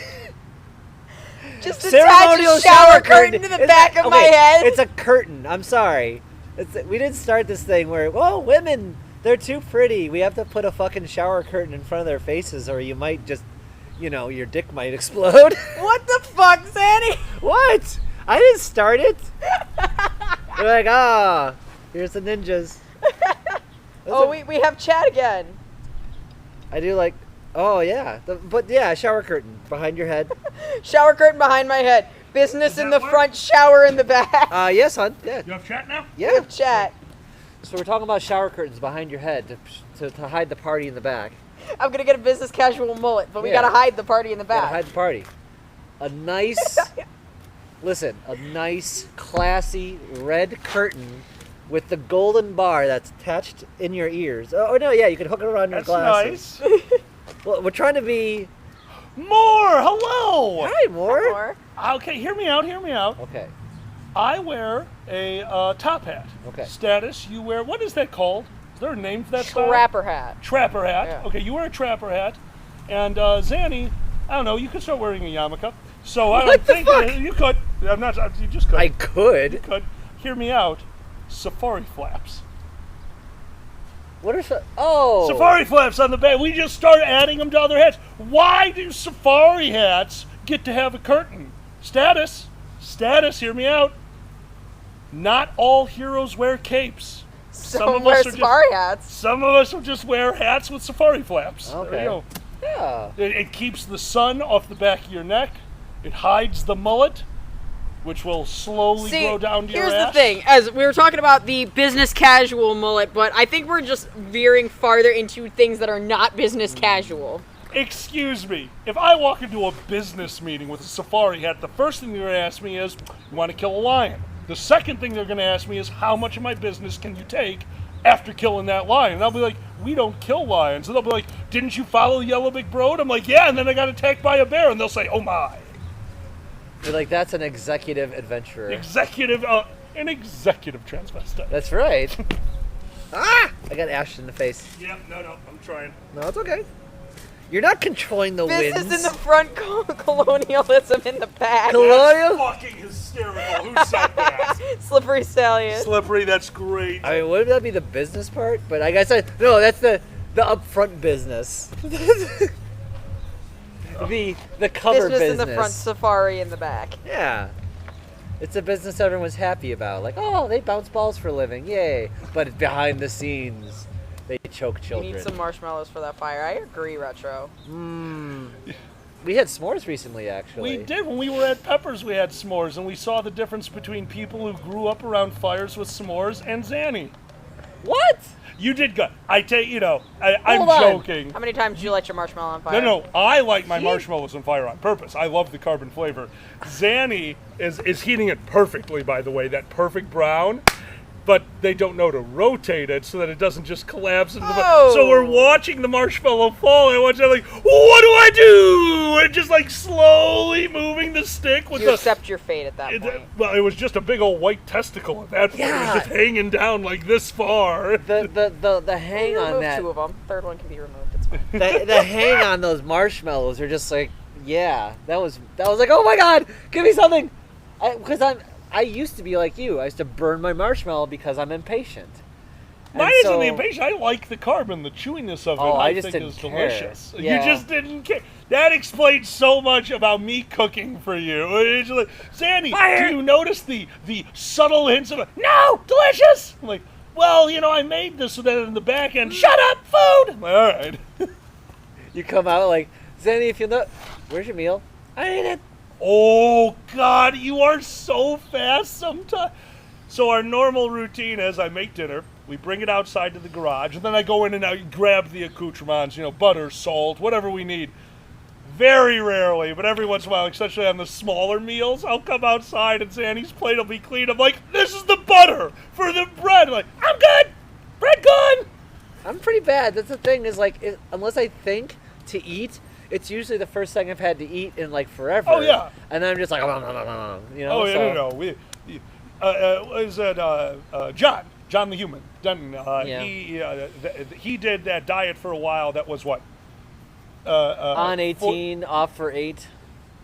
Just attach a shower curtain to the back of my head. It's a curtain. I'm sorry. We didn't start this thing where, women, they're too pretty. We have to put a fucking shower curtain in front of their faces or you might just, your dick might explode. What the fuck, Zanny? What? I didn't start it. They're like, here's the ninjas. We have chat again. I do like, shower curtain behind your head. Shower curtain behind my head. Business in the front, shower in the back. Yes, hon. Yeah. You have chat now? Yeah. We have chat. So we're talking about shower curtains behind your head to hide the party in the back. I'm gonna get a business casual mullet, but we gotta hide the party in the back. Gotta hide the party. A nice, a nice, classy red curtain with the golden bar that's attached in your ears. Oh no, yeah, you can hook it around your glasses. Nice. Well, we're trying to be. More! Hello! Hi, More. Okay, hear me out. Okay. I wear a top hat. Okay. Status, you wear, what is that called? Is there a name for that style? Trapper hat. Trapper hat. Yeah. Okay, you wear a trapper hat. And Zanny, I don't know, you could start wearing a yarmulke. So I don't think you could. I'm not, you just could. I could. You could. Hear me out. safari flaps. What are Safari flaps on the back. We just start adding them to other hats. Why do safari hats get to have a curtain? Status, hear me out. Not all heroes wear capes. Some wear safari hats. Some of us will just wear hats with safari flaps. Okay. There you go. Yeah. It keeps the sun off the back of your neck. It hides the mullet, which will slowly grow down to your ass. Here's the thing. As we were talking about the business casual mullet, but I think we're just veering farther into things that are not business casual. Excuse me. If I walk into a business meeting with a safari hat, the first thing they're going to ask me is, you want to kill a lion? The second thing they're going to ask me is, how much of my business can you take after killing that lion? And I'll be like, we don't kill lions. And they'll be like, didn't you follow Yellow Big Bro? I'm like, yeah, and then I got attacked by a bear. And they'll say, oh my. You're like, that's an executive adventurer. An executive transvestite. That's right. I got ashed in the face. Yeah, no, I'm trying. No, it's okay. You're not controlling the winds. Business in the front, colonialism in the back. That's fucking hysterical. Who said that? Slippery Stallion. Slippery, that's great. I mean, wouldn't that be the business part? But like I said, no, that's the upfront business. the cover business. In the front, safari in the back. Yeah. It's a business everyone's happy about. Like, oh, they bounce balls for a living. Yay. But behind the scenes, they choke children. You need some marshmallows for that fire. I agree, Retro. We had s'mores recently, actually. We did. When we were at Pepper's, we had s'mores, and we saw the difference between people who grew up around fires with s'mores and Zanny. What? You did good. I'm joking. How many times did you light your marshmallow on fire? No, I light my marshmallows on fire on purpose. I love the carbon flavor. Zanny is heating it perfectly, by the way, that perfect brown. But they don't know to rotate it so that it doesn't just collapse into the... So we're watching the marshmallow fall, and I'm like, what do I do? And just like slowly moving the stick with you accept your fate at that point. Well, it was just a big old white testicle at that point. Yeah. It was just hanging down like this far. The hang on that... Two of them. Third one can be removed. It's fine. the hang on those marshmallows are just like, yeah, that was like, oh my god, give me something, because I used to be like you. I used to burn my marshmallow because I'm impatient. Mine isn't the impatient. I like the carbon, the chewiness of it. I just think didn't is care. delicious. Yeah. You just didn't care. That explains so much about me cooking for you. It's like, Sandy, do you notice the subtle hints of it? No, delicious. I'm like, well, I made this so that in the back end. Shut up, food. I'm like, all right. You come out like, Zanny, if you know, where's your meal? I ate it. Oh, God, you are so fast sometimes. So our normal routine is I make dinner, we bring it outside to the garage, and then I go in and I grab the accoutrements, butter, salt, whatever we need. Very rarely, but every once in a while, especially on the smaller meals, I'll come outside and Zanny's plate will be clean. I'm like, this is the butter for the bread. I'm like, I'm good. Bread gone. I'm pretty bad. That's the thing is like, unless I think to eat, it's usually the first thing I've had to eat in like forever. Oh yeah. And then I'm just like, Oh yeah, no. Is that John the Human? He did that diet for a while. That was what? On 18, off for 8.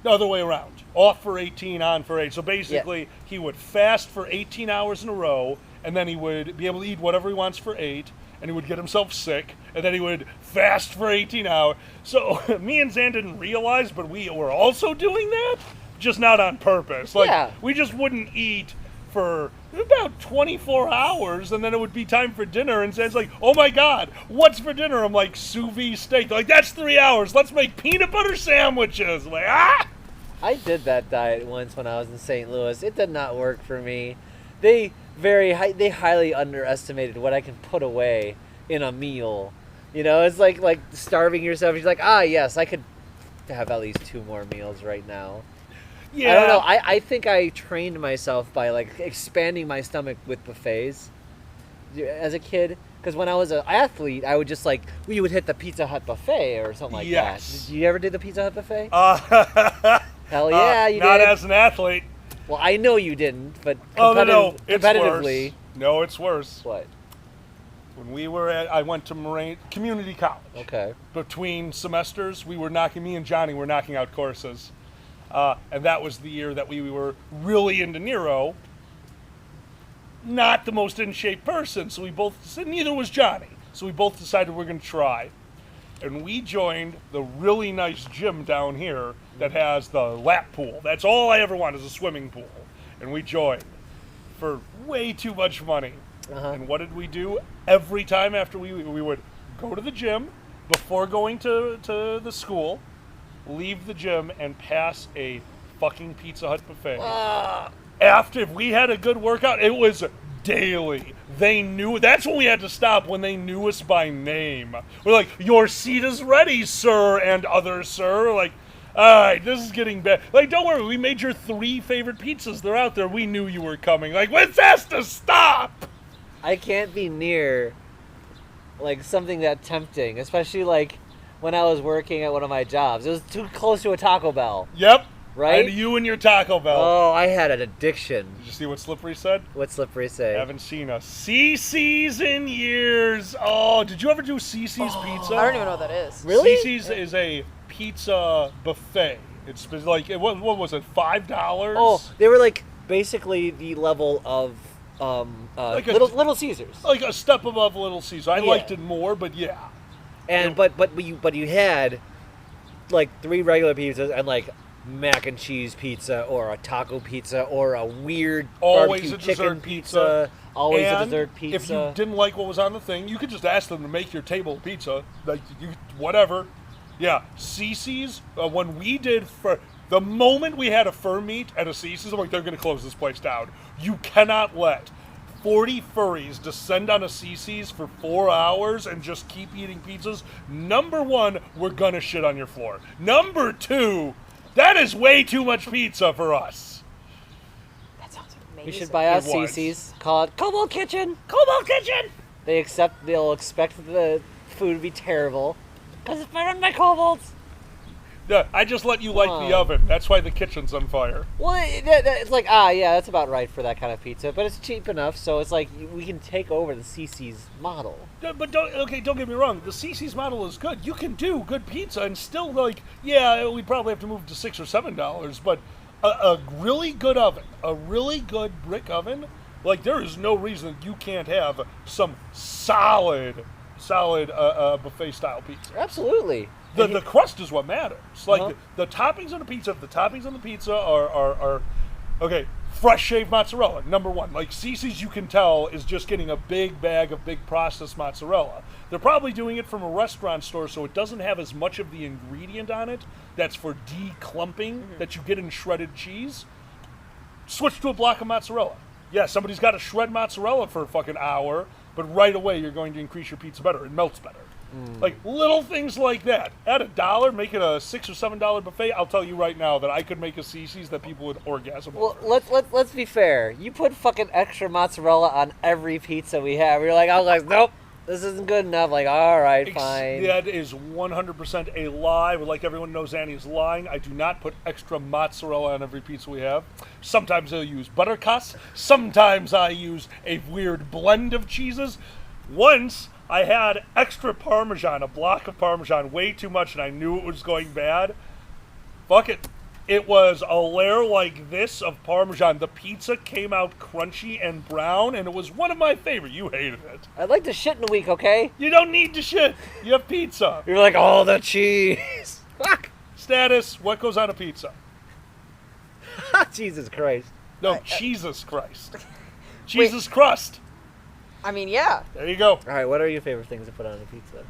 The other way around. Off for 18, on for 8. So basically, he would fast for 18 hours in a row, and then he would be able to eat whatever he wants for 8. And he would get himself sick, and then he would fast for 18 hours. So me and Zan didn't realize, but we were also doing that, just not on purpose. We just wouldn't eat for about 24 hours, and then it would be time for dinner, and Zan's like, oh my God, what's for dinner? I'm like, sous vide steak. They're like, that's 3 hours. Let's make peanut butter sandwiches. I'm like, ah! I did that diet once when I was in St. Louis. It did not work for me. They highly underestimated what I can put away in a meal. It's like starving yourself. You're like, yes, I could have at least 2 more meals right now. Yeah. I don't know. I think I trained myself by like expanding my stomach with buffets as a kid. Because when I was an athlete, I would just we would hit the Pizza Hut buffet or something like that. Did you ever do the Pizza Hut buffet? Hell yeah, you did. Not as an athlete. Well, I know you didn't, but competitively. No, it's worse. What? When I went to Moraine Community College. Okay. Between semesters, me and Johnny were knocking out courses. And that was the year that we were really into Nero. not the most in shape person, so we both, neither was Johnny, so we both decided we're going to try. And we joined the really nice gym down here that has the lap pool. That's all I ever want is a swimming pool. And we joined for way too much money. And what did we do? Every time after we would go to the gym, before going to the school, leave the gym and pass a fucking Pizza Hut buffet. After, if we had a good workout, it was daily. They knew, that's when we had to stop, when they knew us by name. We're like, your seat is ready, sir, and other sir. Like, all right, this is getting bad. Like, don't worry, we made your 3 favorite pizzas. They're out there. We knew you were coming. Like, this has to stop. I can't be near, like, something that tempting, especially, like, when I was working at one of my jobs. It was too close to a Taco Bell. Yep. Right? And you and your Taco Bell. Oh, I had an addiction. Did you see what Slippery said? What's Slippery say? Haven't seen a CC's in years. Oh, did you ever do CC's pizza? I don't even know what that is. Really? CC's is a pizza buffet. It's like, what was it, $5? Oh, they were like basically the level of Like a- Little Caesars. Like a step above Little Caesar. I Yeah. liked it more, but yeah. And but you had like 3 regular pizzas and like mac and cheese pizza or a taco pizza or a weird Always barbecue a chicken dessert pizza. always And a dessert pizza. if you didn't like what was on the thing, you could just ask them to make your table pizza. Like, whatever. Yeah, CC's, when we did, for the moment we had a fur meat at a CC's, I'm like, they're going to close this place down. You cannot let 40 furries descend on a CC's for 4 hours and just keep eating pizzas. Number 1, we're going to shit on your floor. Number 2, that is way too much pizza for us. That sounds amazing. We should buy out It was. CC's. Call it Cobalt Kitchen. Cobalt Kitchen! They'll expect the food to be terrible because it's better than my Cobalts. Yeah, I just let you light the oven. That's why the kitchen's on fire. Well, it's like, yeah, that's about right for that kind of pizza, but it's cheap enough, so it's like we can take over the CC's model. But don't get me wrong. The CC's model is good. You can do good pizza and still, like, yeah, we'd probably have to move to $6 or $7, but a really good oven, a really good brick oven, like, there is no reason you can't have some solid buffet style pizza. Absolutely. The crust is what matters. Like, the toppings on the pizza, if the toppings on the pizza are okay, fresh shaved mozzarella, number 1. Like, CC's, you can tell, is just getting a big bag of big processed mozzarella. They're probably doing it from a restaurant store, so it doesn't have as much of the ingredient on it that's for declumping that you get in shredded cheese. Switch to a block of mozzarella. Yeah, somebody's got to shred mozzarella for a fucking hour, but right away you're going to increase your pizza better. It melts better. Like, little things like that. At $1, make it a $6 or $7 buffet. I'll tell you right now that I could make a CC's that people would orgasm Well, over. let's be fair. You put fucking extra mozzarella on every pizza we have. You're like, I was like, nope, this isn't good enough. Like, all right, fine. That is 100% a lie. But like everyone knows, Annie is lying. I do not put extra mozzarella on every pizza we have. Sometimes I'll use buttercuts. Sometimes I use a weird blend of cheeses. Once I had extra Parmesan, a block of Parmesan, way too much, and I knew it was going bad. Fuck it. It was a layer like this of Parmesan. The pizza came out crunchy and brown, and it was one of my favorite. You hated it. I'd like to shit in a week, okay? You don't need to shit. You have pizza. You're like, oh, the cheese. Fuck. Status, what goes on a pizza? Jesus Christ. No, Jesus Christ. Jesus crust. I mean, yeah. There you go. All right, what are your favorite things to put on a pizza?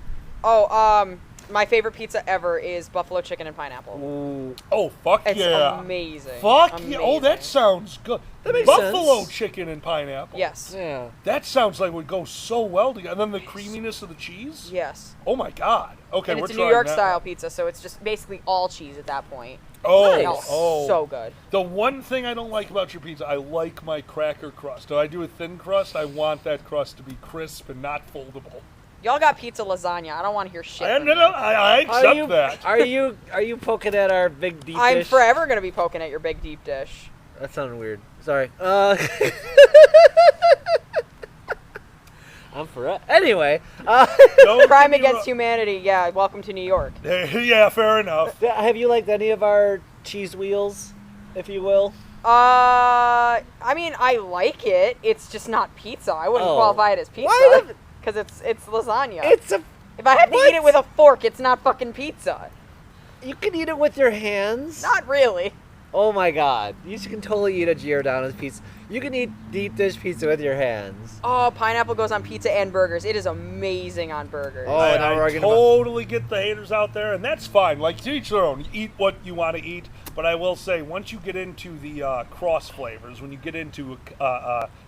Oh, my favorite pizza ever is buffalo chicken and pineapple. Ooh. Oh, fuck It's yeah. amazing. Fuck amazing. yeah. Oh, that sounds good. That makes Buffalo sense. chicken and pineapple. Yes. Yeah. That sounds like it would go so well together. And then the creaminess of the cheese. Yes. Oh my God. Okay, And we're it's a trying New York that style one. pizza, so it's just basically all cheese at that point. Oh, Nice. oh. So good. The one thing I don't like about your pizza, I like my cracker crust. If I do a thin crust, I want that crust to be crisp and not foldable. Y'all got pizza lasagna. I don't want to hear shit. I, from no, you. no, I accept that. Are you poking at our big deep I'm dish? forever gonna be poking at your big deep dish. That sounded weird. Sorry. I'm forever. Anyway. Don't Crime get me against humanity. Yeah. Welcome to New York. wrong. Yeah, fair enough. Have you liked any of our cheese wheels, if you will? I mean, I like it. It's just not pizza. I wouldn't Oh. qualify it as pizza. Why the- Because it's lasagna. It's a. If I have to What? eat it with a fork, it's not fucking pizza. You can eat it with your hands. Not really. Oh my god. You can totally eat a Giordano's pizza. You can eat deep dish pizza with your hands. Oh, pineapple goes on pizza and burgers. It is amazing on burgers. Oh, I now we're arguing about. totally get the haters out there, and that's fine. Like, to each their own. You eat what you want to eat. But I will say, once you get into the cross flavors, when you get into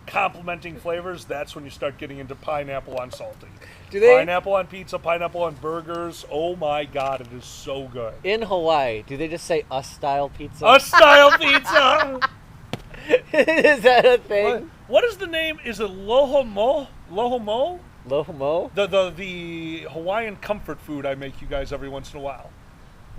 complementing flavors, that's when you start getting into pineapple on salty. Do they? Pineapple on pizza, pineapple on burgers. Oh my god, it is so good. In Hawaii, do they just say us style pizza? A style pizza! Is that a thing? What is the name? Is it Lohomo? Lohomo? Lohomo? The Hawaiian comfort food I make you guys every once in a while.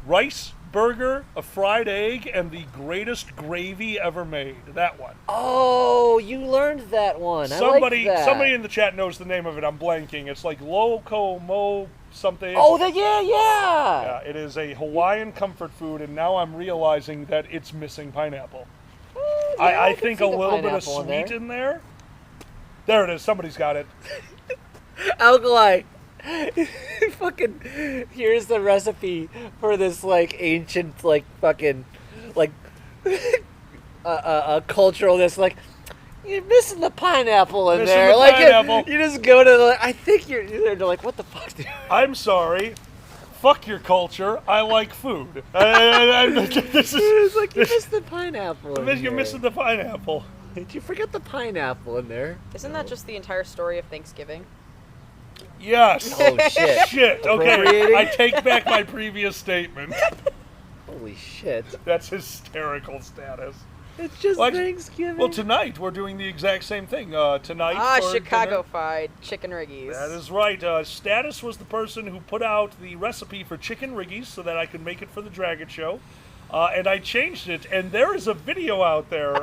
Rice, burger, a fried egg, and the greatest gravy ever made. That one. Oh, you learned that one. Somebody I like that. somebody in the chat knows the name of it. I'm blanking. It's like Locomo something. Oh, yeah. Yeah, it is a Hawaiian comfort food, and now I'm realizing that it's missing pineapple. I can think see a the little bit of pineapple in sweet in there. There it is. Somebody's got it. Alkali. Fucking. Here's the recipe for this like ancient like fucking like culturalness. Like you're missing the pineapple in Missing there. the Like pineapple. you just go to the. I think you're there. They're like, what the fuck, dude? I'm sorry. Fuck your culture. I like food. This is, It's like you missed the pineapple. in you're there. missing the pineapple. Did you forget the pineapple in there? Isn't that just the entire story of Thanksgiving? Yes. Oh shit! Shit. Okay. Appropriating? I take back my previous statement. Holy shit! That's hysterical status. It's just Like- Thanksgiving. Well, tonight we're doing the exact same thing. Tonight. for Chicago dinner- fried chicken riggies. That is right. Status was the person who put out the recipe for chicken riggies so that I could make it for the Dragon Show. And I changed it. And there is a video out there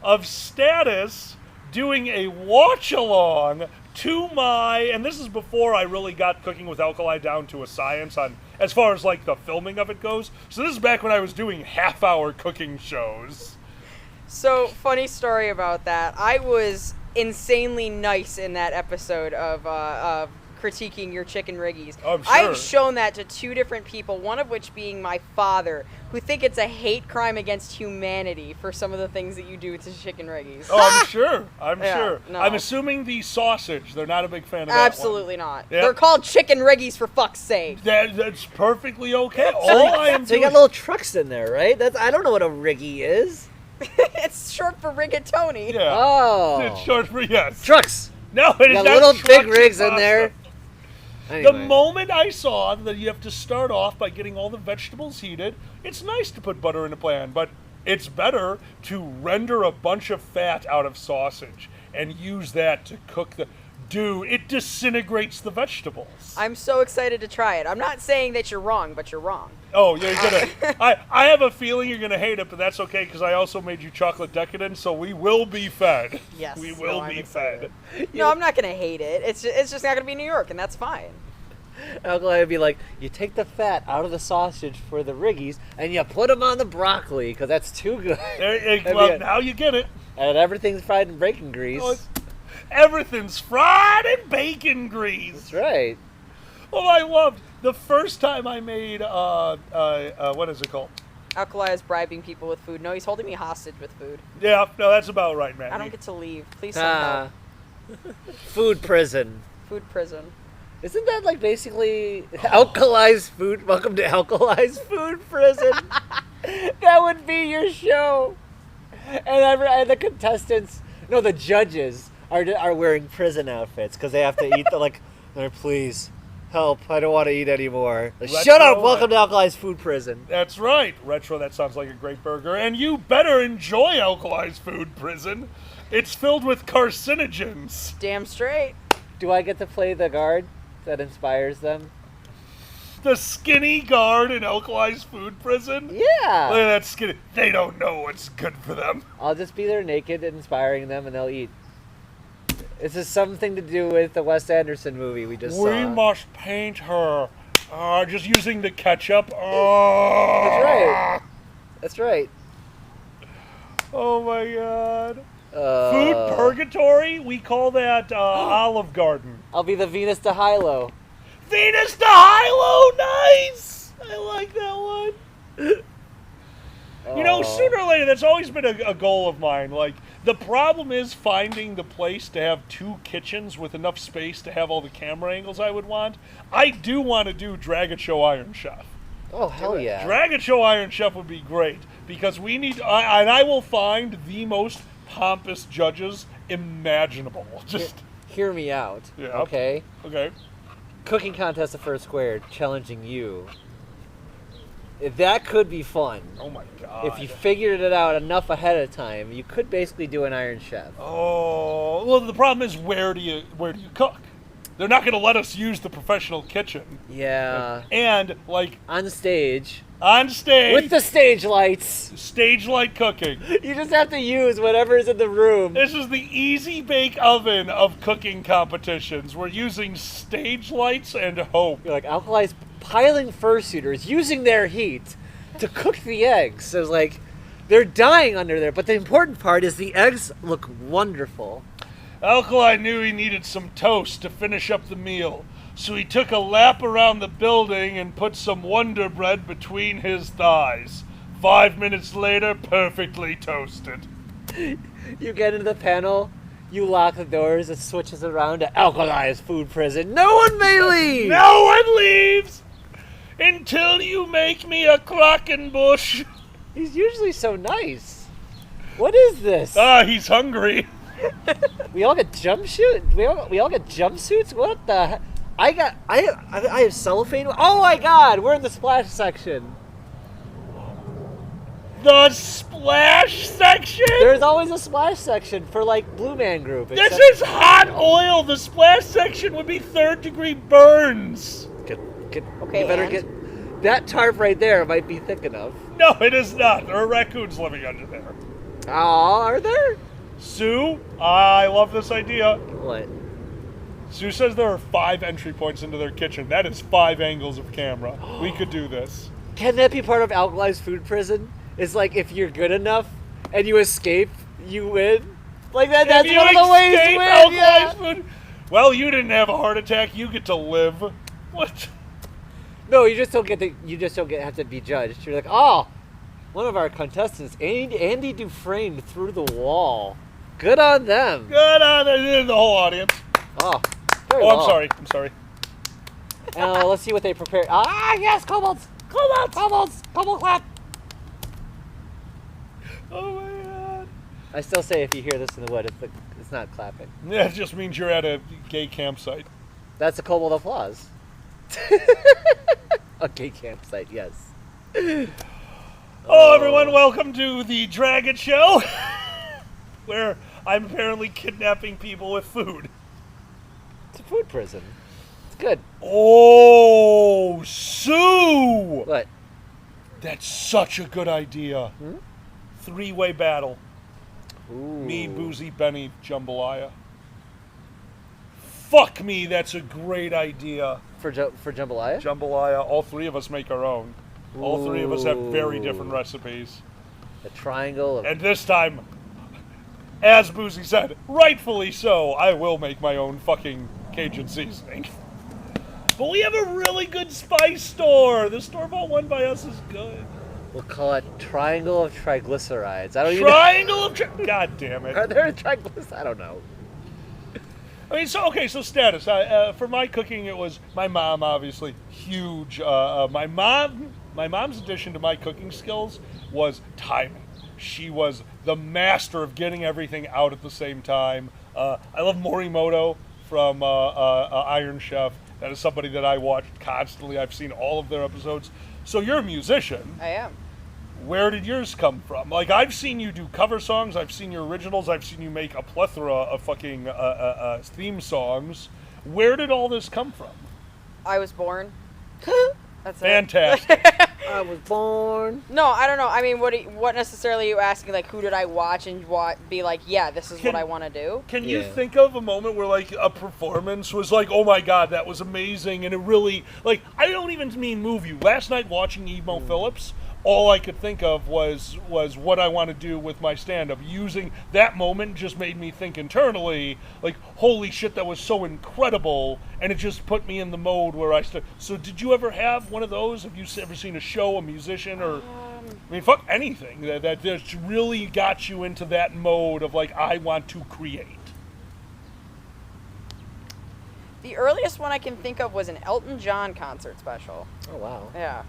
of Status doing a watch-along to my... And this is before I really got Cooking with Alkali down to a science on as far as, like, the filming of it goes. So this is back when I was doing half-hour cooking shows. So, funny story about that. I was insanely nice in that episode of critiquing your chicken riggies. I'm sure. I've shown that to 2 different people, one of which being my father, who think it's a hate crime against humanity for some of the things that you do to chicken riggies. Oh, I'm sure. I'm Yeah, sure. no. I'm assuming the sausage. They're not a big fan of that one. Absolutely not. Yep. They're called chicken riggies for fuck's sake. That's perfectly okay. All I am So you doing... got little trucks in there, right? That's I don't know what a riggy is. It's short for rigatoni. Yeah. Oh, It's short for yes. trucks. No, it is You got not little trucks big and rigs in pasta. there. The Anyway. moment I saw that you have to start off by getting all the vegetables heated, it's nice to put butter in a pan, but it's better to render a bunch of fat out of sausage and use that to cook the... Dude, it disintegrates the vegetables. I'm so excited to try it. I'm not saying that you're wrong, but you're wrong. Oh, you're gonna... I have a feeling you're gonna hate it, but that's okay, because I also made you chocolate decadent, so we will be fed. Yes, We no, will I'm be excited. fed. No, I'm not gonna hate it. It's just not gonna be New York, and that's fine. Alkali would be like, you take the fat out of the sausage for the riggies, and you put them on the broccoli, because that's too good. Well, now you get it. And everything's fried in bacon grease. Oh, everything's fried in bacon grease. That's right. Oh, I loved the first time I made what is it called? Alkali is bribing people with food. No, he's holding me hostage with food. Yeah, no, that's about right, man. I don't get to leave. Please send help. Food prison. Food prison. Isn't that like basically Alkali's food? Welcome to Alkali's food prison. That would be your show. And the contestants, no, the judges are wearing prison outfits because they have to eat. They're please help. I don't want to eat anymore. Like, shut up. Welcome to Alkali's food prison. That's right, Retro. That sounds like a great burger, and you better enjoy Alkali's food prison. It's filled with carcinogens. Damn straight. Do I get to play the guard that inspires them? The skinny guard in Alkali's food prison? Yeah. Look at that skinny. They don't know what's good for them. I'll just be there naked, inspiring them, and they'll eat. This is something to do with the Wes Anderson movie we just saw. We must paint her. Just using the ketchup. That's right. That's right. Oh my god. Food purgatory? We call that Olive Garden. I'll be the Venus de Hilo. Venus de Hilo! Nice! I like that one. You know, sooner or later, that's always been a goal of mine. Like, the problem is finding the place to have 2 kitchens with enough space to have all the camera angles I would want. I do want to do Dragon Show Iron Chef. Oh, hell yeah. Dragon Show Iron Chef would be great, because we need, and I will find the most pompous judges imaginable. Just hear me out. Yeah. Okay. Okay. Cooking contest of First Squared, challenging you. That could be fun. Oh my god. If you figured it out enough ahead of time, you could basically do an Iron Chef. Oh, well, the problem is where do you cook? They're not going to let us use the professional kitchen. Yeah. And like on stage. On stage. With the stage lights. Stage light cooking. You just have to use whatever's in the room. This is the easy bake oven of cooking competitions. We're using stage lights and hope. You're like Alkali's piling fursuiters, using their heat to cook the eggs. So it's like they're dying under there, but the important part is the eggs look wonderful. Alkali knew he needed some toast to finish up the meal, so he took a lap around the building and put some Wonder Bread between his thighs. 5 minutes later, perfectly toasted. You get into the panel, you lock the doors, it switches around to Alkali's food prison. No one may leave! No one leaves! Until you make me a Krakenbush. He's usually so nice. What is this? He's hungry. We all get jumpsuit. We all get jumpsuits. What the? I have cellophane. Oh my God! We're in the splash section. The splash section. There's always a splash section for like Blue Man Group. This is hot oil. The splash section would be 3rd-degree burns. Okay, you better get that tarp right there. Might be thick enough. No, it is not. There are raccoons living under there. Oh, are there? Sue, I love this idea. What? Sue says there are 5 entry points into their kitchen. That is 5 angles of camera. We could do this. Can that be part of Alkali's food prison? It's like if you're good enough and you escape, you win. Like that. That's one of the ways to win. Yeah. Food. Well, you didn't have a heart attack. You get to live. What? No, you just don't get to. You just don't have to be judged. You're like, oh, one of our contestants, Andy Dufresne, through the wall. Good on them. Good on the whole audience. Oh, I'm sorry. I'm sorry. Let's see what they prepared. Ah, yes, kobolds. Kobold clap. Oh my God. I still say if you hear this in the wood, it's not clapping. Yeah, it just means you're at a gay campsite. That's a kobold applause. A gay campsite, yes. Oh, everyone, welcome to the Dragon Show, where I'm apparently kidnapping people with food. It's a food prison. It's good. Oh, Sue! What? That's such a good idea. 3-way battle. Ooh. Me, Boozy, Benny, Jambalaya. Fuck me, that's a great idea. For jambalaya? Jambalaya. All 3 of us make our own. All 3 of us have very different recipes. A triangle of... And this time, as Boozy said, rightfully so, I will make my own fucking Cajun seasoning. But we have a really good spice store. The store-bought one by us is good. We'll call it Triangle of Triglycerides. I don't even know. God damn it. Are there triglycerides? I don't know. I mean, so status. For my cooking, it was my mom, obviously, huge. My mom's addition to my cooking skills was timing. She was the master of getting everything out at the same time. I love Morimoto from Iron Chef. That is somebody that I watch constantly. I've seen all of their episodes. So you're a musician. I am. Where did yours come from? Like, I've seen you do cover songs, I've seen your originals, I've seen you make a plethora of fucking theme songs. Where did all this come from? I was born. That's Fantastic. I was born. No, I don't know. I mean, what necessarily are you asking? Like, who did I watch and be like, yeah, this is what I want to do? Can you think of a moment where, like, a performance was like, oh my God, that was amazing, and it really, like, I don't even mean move you. Last night watching Emo Phillips, all I could think of was what I want to do with my stand-up. Using that moment just made me think internally, like, holy shit, that was so incredible, and it just put me in the mode where So did you ever have one of those? Have you ever seen a show, a musician, or I mean, fuck anything that just really got you into that mode of like, I want to create? The earliest one I can think of was an Elton John concert special. Oh wow. Yeah.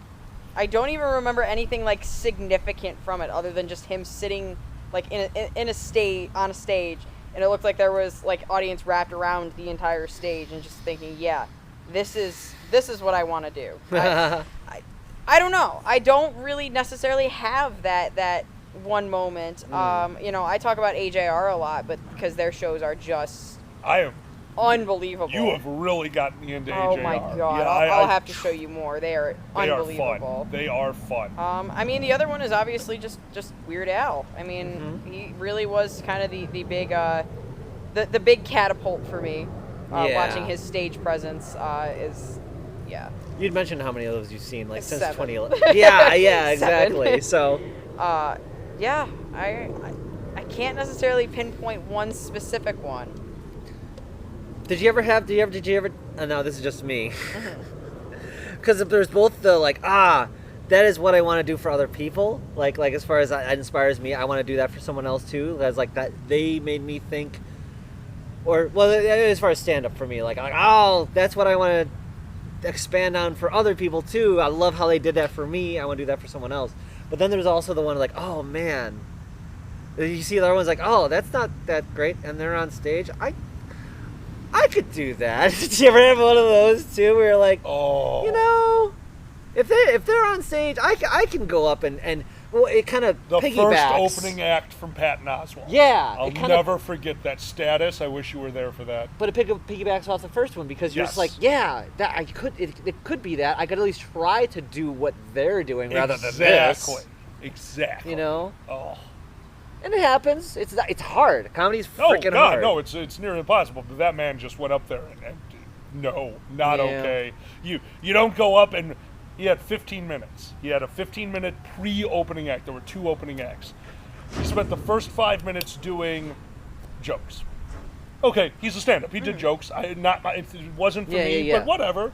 I don't even remember anything like significant from it other than just him sitting like on a stage, and it looked like there was like audience wrapped around the entire stage, and just thinking, yeah, this is what I want to do. I don't know. I don't really necessarily have that one moment. You know, I talk about AJR a lot, but because their shows are just unbelievable. You have really gotten me into AJR. Oh my god! Yeah, I'll have to show you more. They are unbelievable. They are fun. I mean, the other one is obviously just Weird Al. I mean, he really was kind of the big the big catapult for me. Watching his stage presence is, yeah. You'd mentioned how many of those you've seen, like since 7. 2011. Yeah, exactly. So, yeah, I can't necessarily pinpoint one specific one. Did you ever? Oh, no, this is just me. Because there's both the like, that is what I want to do for other people. Like as far as that inspires me, I want to do that for someone else too. As like that, they made me think. Or well, as far as stand up for me, like oh, that's what I want to expand on for other people too. I love how they did that for me. I want to do that for someone else. But then there's also the one like, oh man, you see the other one's like, oh, that's not that great, and they're on stage. I could do that. Did you ever have one of those too, where you're like, oh, you know, if they're on stage, I can go up and well, it kind of the piggybacks. first opening act from Patton Oswalt. Yeah, I'll never forget that. Status. I wish you were there for that. But it piggybacks off the first one because you're just like, yeah, that it could be that I could at least try to do what they're doing rather than this. Exactly. You know. Oh. And it happens. It's hard. Comedy's freaking hard. No, it's near impossible. But that man just went up there and no, not okay. You don't go up and he had 15 minutes. He had a 15-minute pre-opening act. There were 2 opening acts. He spent the first 5 minutes doing jokes. Okay, he's a stand-up. He did jokes. It wasn't for me, but whatever.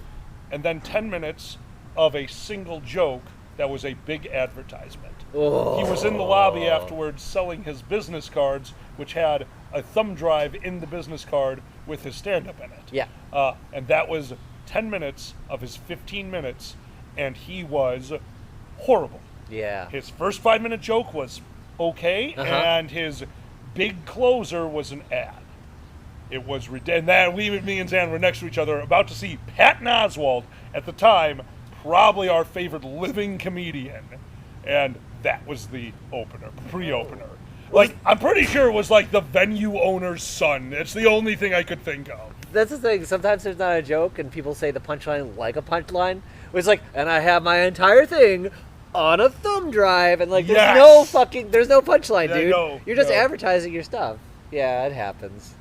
And then 10 minutes of a single joke that was a big advertisement. Oh. He was in the lobby afterwards selling his business cards, which had a thumb drive in the business card with his stand-up in it. Yeah. And that was 10 minutes of his 15 minutes, and he was horrible. Yeah. His first 5-minute joke was okay, and his big closer was an ad. It was ridiculous. And me and Zan were next to each other, about to see Patton Oswalt, at the time, probably our favorite living comedian. And that was the opener, pre-opener. Like, I'm pretty sure it was like the venue owner's son. It's the only thing I could think of. That's the thing. Sometimes there's not a joke, and people say the punchline like a punchline. It's like, and I have my entire thing on a thumb drive, and like, there's no punchline, dude. You're just advertising your stuff. Yeah, it happens.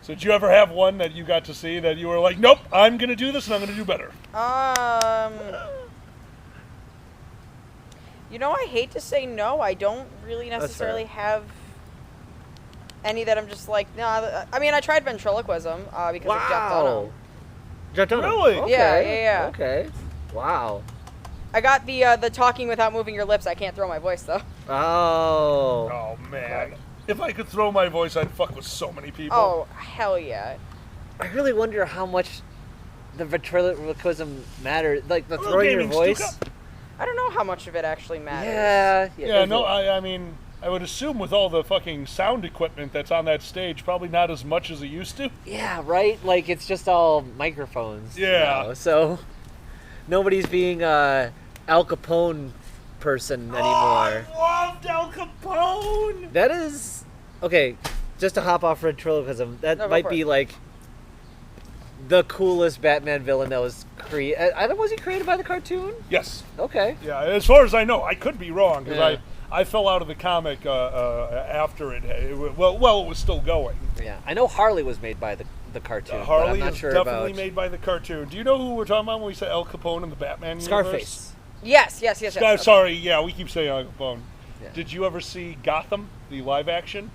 So did you ever have one that you got to see that you were like, nope, I'm gonna do this and I'm gonna do better? You know, I hate to say no. I don't really necessarily have any that I'm just like, no. I mean, I tried ventriloquism because of Jeff Dunham. Jeff Dunham? Really? Okay. Yeah. Okay. Wow. I got the talking without moving your lips. I can't throw my voice, though. Oh. Oh, man. If I could throw my voice, I'd fuck with so many people. Oh, hell yeah. I really wonder how much the ventriloquism matters. Like, the throwing your voice. I don't know how much of it actually matters. Yeah, no, I mean, I would assume with all the fucking sound equipment that's on that stage, probably not as much as it used to. Yeah, right? Like, it's just all microphones. Yeah. Now, so, nobody's being Al Capone person anymore. I loved Al Capone! That is... Okay, just to hop off ventriloquism, that might be, like, the coolest Batman villain that was created. Was he created by the cartoon? Yes. Okay. Yeah, as far as I know. I could be wrong, because I fell out of the comic after it was still going. Yeah, I know Harley was made by the cartoon. Harley but I'm not is sure definitely made by the cartoon. Do you know who we're talking about when we say Al Capone in the Batman universe? Scarface. Yes. I'm sorry, yeah, we keep saying Uncle Bone. Yeah. Did you ever see Gotham, the live action?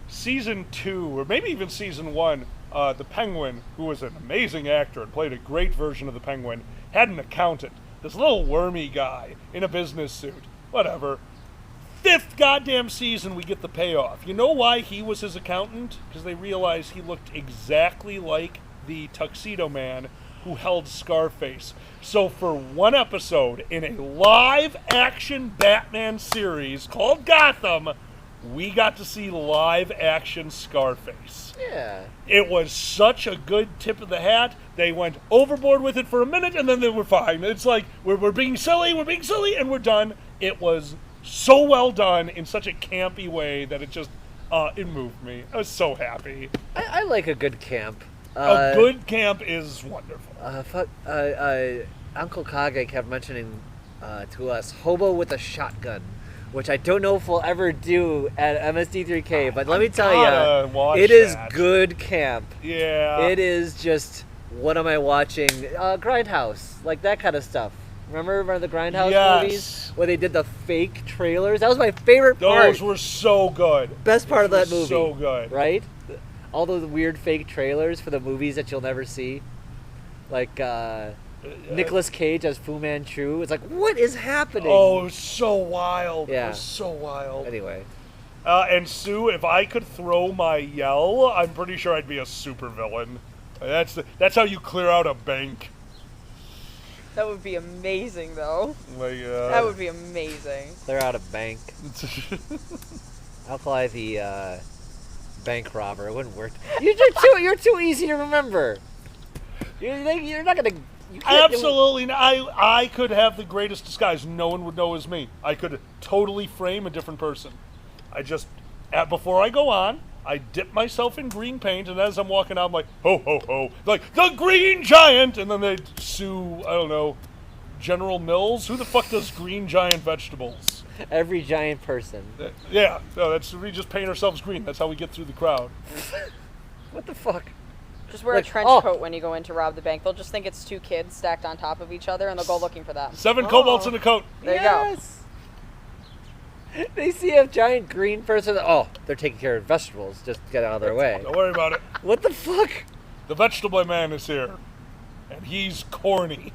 Season 2, or maybe even Season 1, the Penguin, who was an amazing actor and played a great version of the Penguin, had an accountant. This little wormy guy in a business suit. Whatever. 5th goddamn season, we get the payoff. You know why he was his accountant? Because they realized he looked exactly like the Tuxedo Man who held Scarface. So for one episode in a live-action Batman series called Gotham, we got to see live-action Scarface. Yeah. It was such a good tip of the hat. They went overboard with it for a minute, and then they were fine. It's like, we're being silly, and we're done. It was so well done in such a campy way that it just, it moved me. I was so happy. I like a good camp. A good camp is wonderful. Uncle Kage kept mentioning to us Hobo with a Shotgun, which I don't know if we'll ever do at MSD3K, but let me tell you, it is good camp. Yeah. It is just, what am I watching? Grindhouse, like that kind of stuff. Remember the Grindhouse movies? Where they did the fake trailers? That was my favorite part. Those were so good. Best part of that movie. So good. Right? All those weird fake trailers for the movies that you'll never see. Like, Nicolas Cage as Fu Manchu. It's like, what is happening? Oh, it was so wild. Yeah. It was so wild. Anyway. And Sue, if I could throw my yell, I'm pretty sure I'd be a supervillain. That's how you clear out a bank. That would be amazing, though. Like, that would be amazing. Clear out a bank. I'll fly the bank robber. It wouldn't work. You're too easy to remember. You're not gonna. Absolutely not. I could have the greatest disguise. No one would know it was me. I could totally frame a different person. I just, before I go on, I dip myself in green paint, and as I'm walking out, I'm like, ho, ho, ho. Like, the Green Giant! And then they'd sue, I don't know, General Mills? Who the fuck does Green Giant vegetables? Every giant person. Yeah. No, we just paint ourselves green. That's how we get through the crowd. What the fuck? Just wear a trench coat when you go in to rob the bank. They'll just think it's 2 kids stacked on top of each other, and they'll go looking for them. 7 kobolds in a coat. There you go. They see a giant green person. Oh, they're taking care of vegetables. Just get out of their way. Don't worry about it. What the fuck? The vegetable man is here. And he's corny.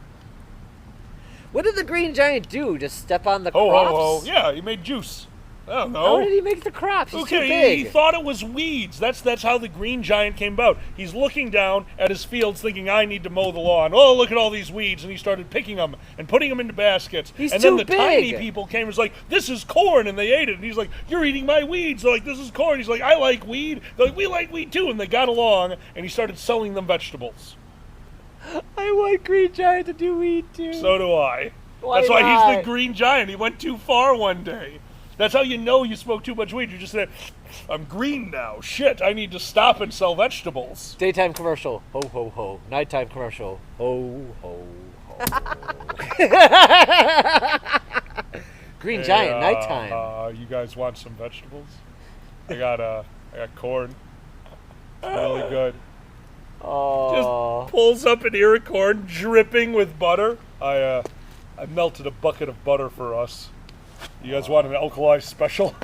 What did the Green Giant do? Just step on the crops? crops? Oh, yeah, he made juice. I don't know. How did he make the crops? He's too big. He thought it was weeds. That's how the Green Giant came about. He's looking down at his fields thinking, I need to mow the lawn. Oh, look at all these weeds. And he started picking them and putting them into baskets. He's and too then the big. tiny people came and was like, this is corn. And they ate it. And he's like, you're eating my weeds. They're like, this is corn. He's like, I like weed. They're like, we like weed too. And they got along and he started selling them vegetables. I want Green Giant to do weed too. So do I. That's why he's the Green Giant. He went too far one day. That's how you know you smoke too much weed. You just say, I'm green now. Shit, I need to stop and sell vegetables. Daytime commercial. Ho, ho, ho. Nighttime commercial. Ho, ho, ho. Green Giant, nighttime. You guys want some vegetables? I got corn. Really good. Oh. Just pulls up an ear of corn dripping with butter. I melted a bucket of butter for us. You guys want an alkali special?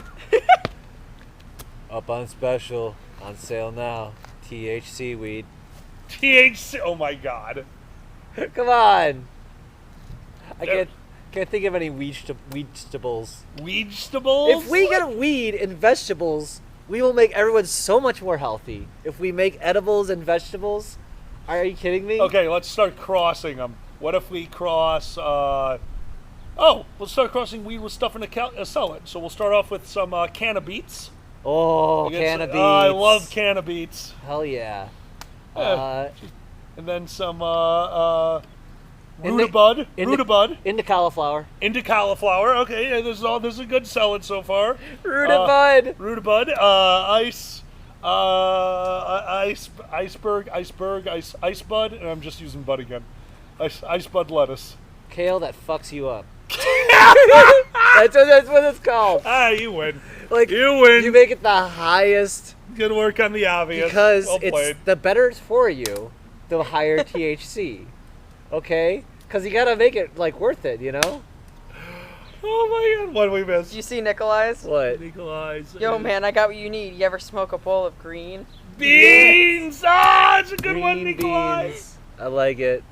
Up on special. On sale now. THC weed. THC? Oh my god. Come on. I can't think of any vegetables. Vegetables? If we get weed and vegetables, we will make everyone so much more healthy. If we make edibles and vegetables, are you kidding me? Okay, let's start crossing them. What if we cross, let's start crossing weed with stuff in a salad. So we'll start off with some can of beets. Oh, can of beets. I love can of beets. Hell yeah. And then some rutabaga. Into cauliflower. Into cauliflower. Okay, yeah, this is a good salad so far. Rutabaga. Icebud, and I'm just using bud again. Icebud lettuce. Kale that fucks you up. that's what it's called. You win. Like, you win. You make it the highest. Good work on the obvious. Because well it's the better it's for you, the higher THC. Okay? Because you gotta make it, like, worth it, you know? Oh my god, what did we miss? Did you see Nikolai's? What? Nikolai's. Yo, man, I got what you need. You ever smoke a bowl of green? Beans! Ah, it's a good one, Green Nikolai. beans. I like it.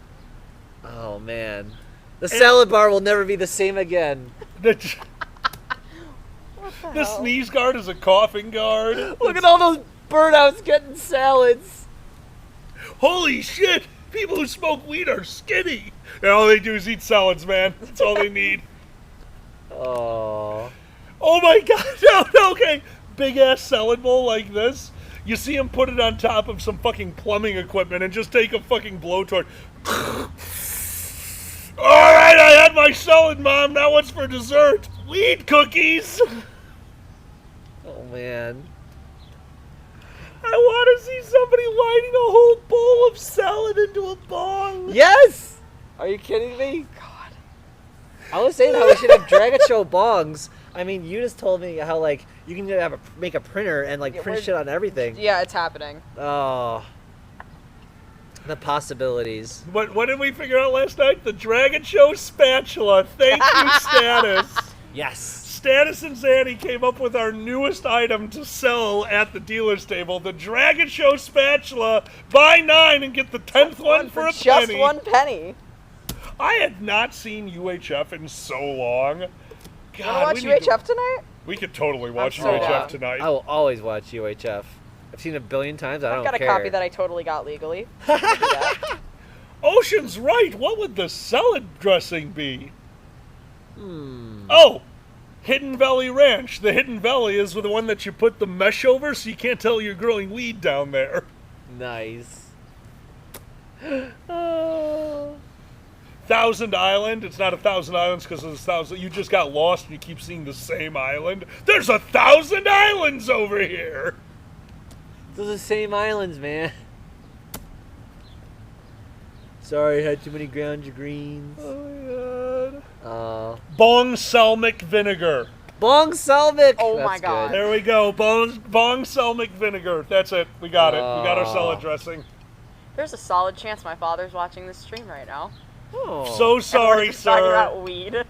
Oh man, the salad bar will never be the same again. The hell? sneeze guard is a coughing guard. Look at all those burnouts getting salads. Holy shit! People who smoke weed are skinny. And all they do is eat salads, man. That's all they need. Oh. Oh my god, no, okay. Big ass salad bowl like this. You see him put it on top of some fucking plumbing equipment and just take a fucking blowtorch. Alright, I had my salad, Mom. Now what's for dessert? Weed cookies. Oh man. I want to see somebody lighting a whole bowl of salad into a bong. Yes! Are you kidding me? God. I was saying how we should have Dragon Show bongs. I mean, you just told me how like you can make a printer and like print shit on everything. Yeah, it's happening. Oh. The possibilities. What did we figure out last night? The Dragon Show spatula. Thank you, Status. Yes. Status and Zanny came up with our newest item to sell at the dealer's table. The Dragon Show spatula. Buy 9 and get the 10th one for a just penny. 1 penny. I had not seen UHF in so long. God, Wanna watch UHF tonight? We could totally watch I'm so UHF down. tonight. I will always watch UHF. I've seen it a billion times. I I've don't got a care. copy that I totally got legally. Ocean's right. What would the salad dressing be? Hmm. Oh, Hidden Valley Ranch. The Hidden Valley is the one that you put the mesh over so you can't tell you're growing weed down there. Nice. Thousand Island. It's not 1,000 islands because there's 1,000. You just got lost and you keep seeing the same island. There's 1,000 islands over here. Those are the same islands, man. Sorry, I had too many ground greens. Oh my god. Oh. Balsamic vinegar. Balsamic. Oh That's my god. good. There we go. Balsamic vinegar. That's it. We got it. We got our salad dressing. There's a solid chance my father's watching this stream right now. Oh. So sorry, And we're just talking sir. about weed.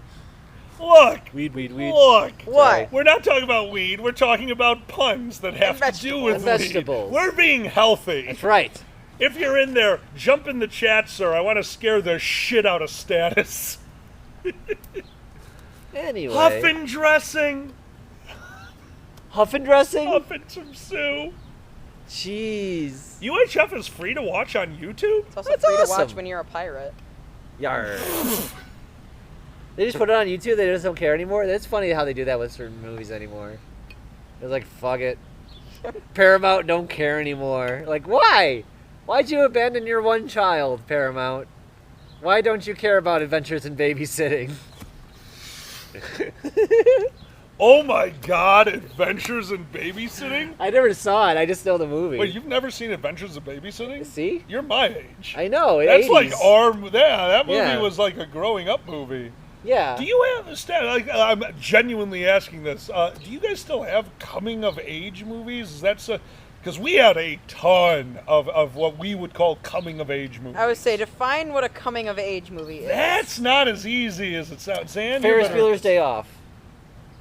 Look. Weed. Look. What? We're not talking about weed. We're talking about puns that have to do with And weed. vegetables. We're being healthy. That's right. If you're in there, jump in the chat, sir. I want to scare the shit out of Status. Anyway. Huffin dressing. Huffin dressing? Huffin some Sue. Jeez. UHF is free to watch on YouTube? It's also That's free to awesome. watch when you're a pirate. Yar. They just put it on YouTube. They just don't care anymore. It's funny how they do that with certain movies anymore. It's like, fuck it. Paramount don't care anymore. Like, why? Why'd you abandon your one child, Paramount? Why don't you care about Adventures in Babysitting? Oh my god, Adventures in Babysitting? I never saw it. I just know the movie. Wait, you've never seen Adventures in Babysitting? See? You're my age. I know. That's 80s. like that movie Yeah. was like a growing up movie. Yeah. Do you understand? Like, I'm genuinely asking this. Do you guys still have coming of age movies? Is that so? Because we had a ton of what we would call coming of age movies. I would say define what a coming of age movie is. That's not as easy as it sounds. Zan, Ferris Bueller's Day Off.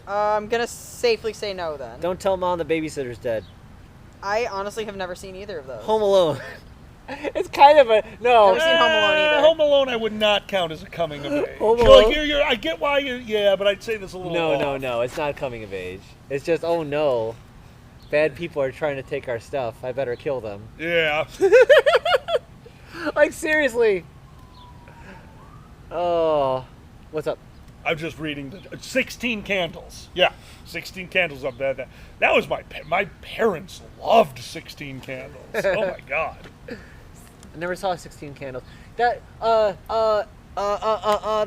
I'm gonna safely say no then. Don't tell Mom the babysitter's dead. I honestly have never seen either of those. Home Alone. It's kind of a no. Never seen Home Alone either. Home Alone, I would not count as a coming of age. Home You're Alone? like, I get why you. Yeah, but I'd say this a little. off. No. It's not coming of age. It's just, oh no, bad people are trying to take our stuff. I better kill them. Yeah. Like seriously. Oh, what's up? I'm just reading the 16 Candles. Yeah, 16 Candles up there. That was my parents loved 16 Candles. Oh my god. I never saw 16 Candles. That the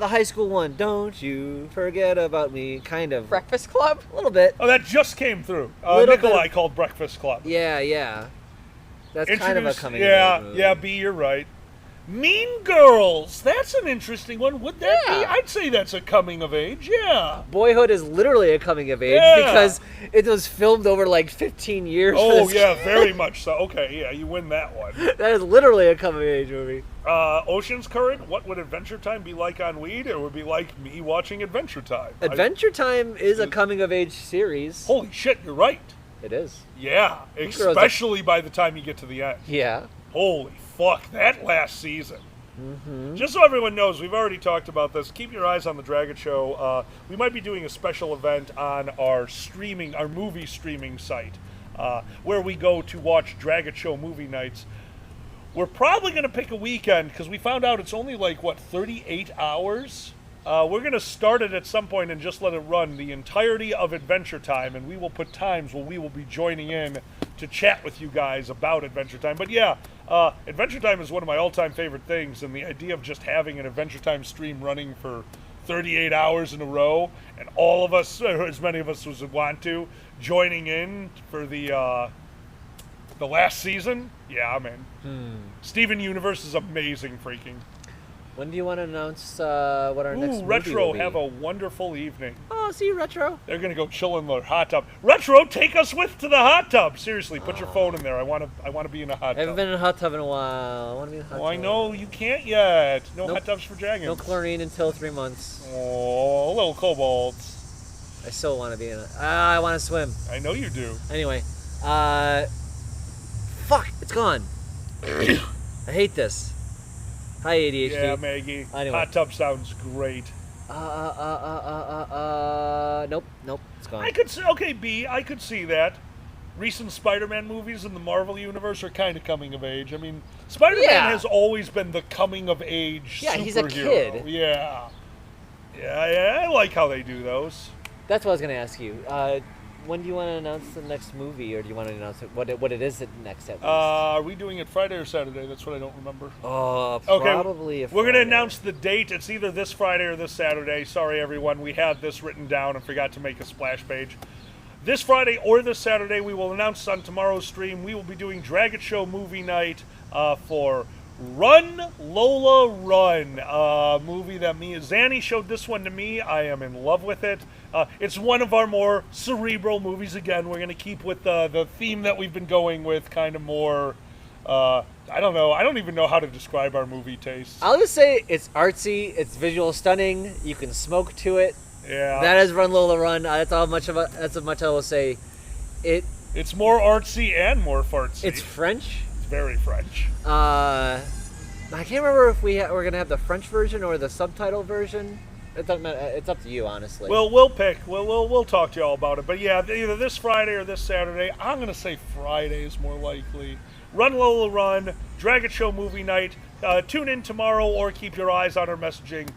high school one. Don't you forget about me. Kind of. Breakfast Club? A little bit. Oh, that just came through. Little Nikolai bit. called Breakfast Club. Yeah. That's kind of a coming of age movie. Yeah, B, you're right. Mean Girls. That's an interesting one. Would that be? Yeah. I'd say that's a coming of age. Yeah. Boyhood is literally a coming of age Yeah. because it was filmed over like 15 years. for Oh this yeah, kid. very much so. Okay, yeah, you win that one. That is literally a coming of age movie. Ocean's Current. What would Adventure Time be like on weed? It would be like me watching Adventure Time. Adventure Time is a coming of age series. Holy shit, you're right. It is. Yeah, Mean Girls are- especially by the time you get to the end. Yeah. Holy fuck, that last season. Mm-hmm. Just so everyone knows, we've already talked about this. Keep your eyes on the Dragon Show. We might be doing a special event on our movie streaming site, where we go to watch Dragon Show movie nights. We're probably going to pick a weekend because we found out it's only 38 hours. We're going to start it at some point and just let it run the entirety of Adventure Time, and we will put times where we will be joining in to chat with you guys about Adventure Time. But yeah, Adventure Time is one of my all-time favorite things, and the idea of just having an Adventure Time stream running for 38 hours in a row, and all of us, or as many of us as would want to, joining in for the last season. Yeah, I'm in. Steven Universe is amazing freaking. When do you want to announce what our next movie Retro, will be? have a wonderful evening. Oh, see you, Retro. They're gonna go chill in the hot tub. Retro, take us to the hot tub. Seriously, put your phone in there. I want to be in a hot I haven't tub. been in a hot tub in a while. I want to be in a hot tub. I know you can't yet. No Nope. hot tubs for dragons. No chlorine until 3 months. Oh, little kobolds. I still want to be in it. I want to swim. I know you do. Anyway, fuck, it's gone. I hate this. Hi, ADHD. Yeah, Maggie. Anyway. Hot tub sounds great. Nope, it's gone. I could see that. Recent Spider-Man movies in the Marvel universe are kind of coming of age. I mean, Spider-Man Yeah. has always been the coming of age Yeah, superhero. he's a kid. Yeah, I like how they do those. That's what I was going to ask you. When do you want to announce the next movie, or do you want to announce what it is next at least? Are we doing it Friday or Saturday? That's what I don't remember. Probably. We're going to announce the date. It's either this Friday or this Saturday. Sorry, everyone. We had this written down and forgot to make a splash page. This Friday or this Saturday, we will announce on tomorrow's stream. We will be doing Dragon Show movie night for Run Lola Run, movie that Zanny showed this one to me. I am in love with it. It's one of our more cerebral movies. Again, we're going to keep with the theme that we've been going with, kind of more, I don't know. I don't even know how to describe our movie tastes. I'll just say it's artsy, it's visual stunning, you can smoke to it. Yeah. That is Run Lola Run. That's as much I will say. It's more artsy and more fartsy. It's French. It's very French. I can't remember if we're gonna have the French version or the subtitle version. It doesn't matter. It's up to you, honestly. Well, we'll pick. We'll talk to y'all about it. But yeah, either this Friday or this Saturday. I'm gonna say Friday is more likely. Run Lola Run, Dragon Show movie night. Tune in tomorrow or keep your eyes on our messaging.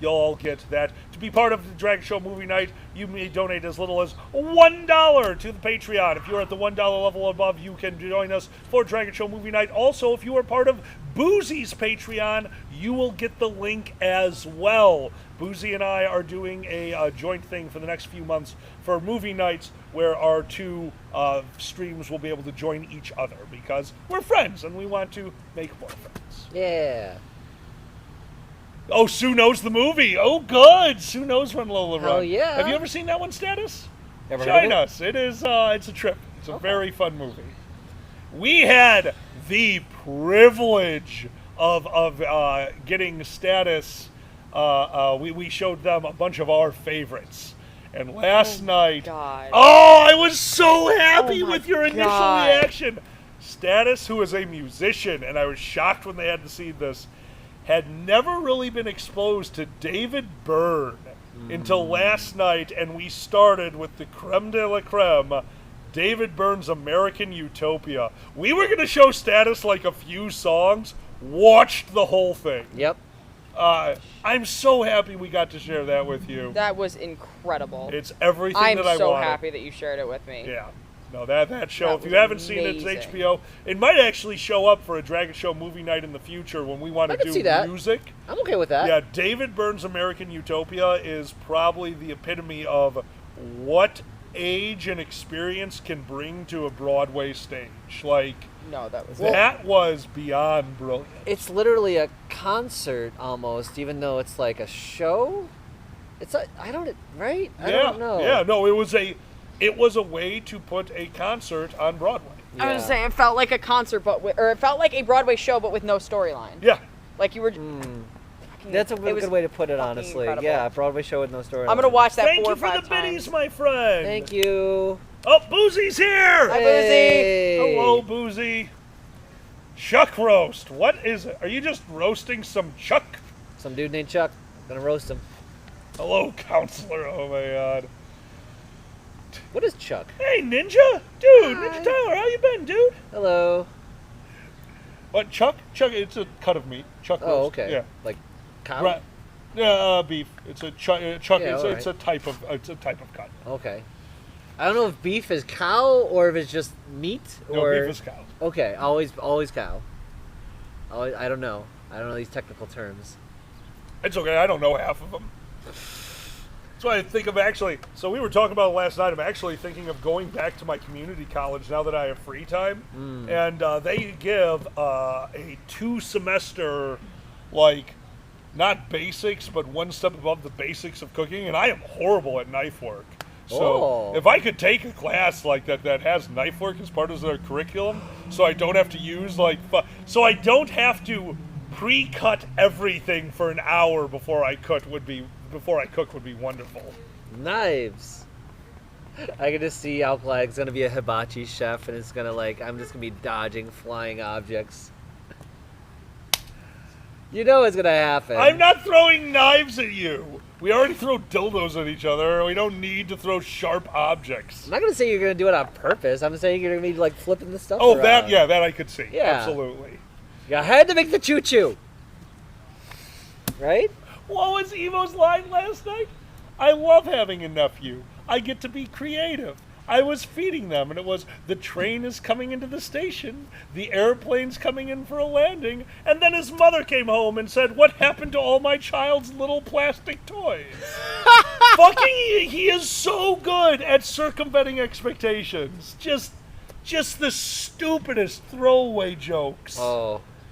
You'll all get that. To be part of the Dragon Show movie night, you may donate as little as $1 to the Patreon. If you're at the $1 level above, you can join us for Dragon Show movie night. Also, if you are part of Boozy's Patreon, you will get the link as well. Boozy and I are doing a joint thing for the next few months for movie nights where our two streams will be able to join each other because we're friends and we want to make more friends. Yeah. Oh, Sue knows the movie. Oh, good. Sue knows Run Lola Run. Oh, yeah. Have you ever seen that one, Status? Ever heard of Join it? us. It is. It's a trip. It's a very fun movie. We had the privilege of getting Status. We showed them a bunch of our favorites. And last night, God. oh, I was so happy Oh my with your initial God. reaction. Status, who is a musician, and I was shocked when they had to see this, had never really been exposed to David Byrne until last night, and we started with the creme de la creme, David Byrne's American Utopia. We were going to show Status like a few songs, watched the whole thing. Yep. I'm so happy we got to share that with you. That was incredible. It's everything I'm that I so wanted. happy that you shared it with me. Yeah. No, that show, That if you was haven't seen it, it's amazing. HBO. It might actually show up for a Dragon Show movie night in the future when we want I to can do see that. music. I'm okay with that. Yeah, David Byrne's American Utopia is probably the epitome of what age and experience can bring to a Broadway stage. Like, No, that was that was beyond brilliant. It's literally a concert almost, even though it's like a show. It's a, I don't right? I don't know. Yeah, no, it was a way to put a concert on Broadway. I was gonna say it felt like a concert, or it felt like a Broadway show, but with no storyline. Yeah. Like you were. That's a good way to put it, honestly. incredible. Yeah, Broadway show with no storyline. I'm gonna watch that Thank 4 you or for 5 the times. biddies, my friend. Thank you. Oh, Boozy's here. Hi, Hey. Boozy. Hello, Boozy. Chuck roast. What is it? Are you just roasting some Chuck? Some dude named Chuck. Gonna roast him. Hello, counselor. Oh my God. What is Chuck? Hey, Ninja. Dude, Ninja Tyler, how you been, dude? Hello. What, Chuck? Chuck, it's a cut of meat. Chuck roast. Oh, okay. Yeah. Like cow? Right. Yeah, beef. It's a Chuck. Chuck. Yeah, It's a type of cut. Okay. I don't know if beef is cow or if it's just meat No, or beef is cow. Okay, always cow. I don't know. I don't know these technical terms. It's okay. I don't know half of them. That's why I think of actually. So we were talking about it last night. I'm actually thinking of going back to my community college now that I have free time, and they give a 2-semester, like, not basics, but one step above the basics of cooking, and I am horrible at knife work. So if I could take a class like that has knife work as part of their curriculum, so I don't have to use so I don't have to pre-cut everything for an hour before I cook would be wonderful. Knives. I can just see Alclag's gonna be a hibachi chef, and it's gonna I'm just gonna be dodging flying objects. You know it's gonna happen. I'm not throwing knives at you. We already throw dildos at each other. We don't need to throw sharp objects. I'm not gonna say you're gonna do it on purpose. I'm saying you're gonna be flipping the stuff Oh, around. that I could see. Yeah. Absolutely. You had to make the choo-choo. Right? What was Evo's line last night? I love having a nephew. I get to be creative. I was feeding them, and it was, the train is coming into the station, the airplane's coming in for a landing, and then his mother came home and said, what happened to all my child's little plastic toys? He is so good at circumventing expectations. Just the stupidest throwaway jokes.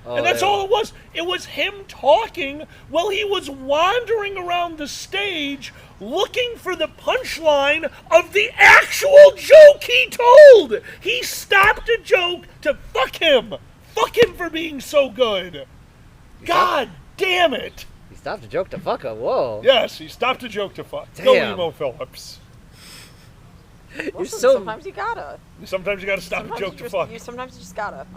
And that's all it was. It was him talking while he was wandering around the stage looking for the punchline of the actual joke he told. He stopped a joke to fuck him. Fuck him for being so good. God damn it. He stopped a joke to fuck him. Whoa. Yes, he stopped a joke to fuck. Damn. Go Emo Phillips. Sometimes you gotta. Sometimes you gotta stop a joke to fuck. Sometimes you just gotta.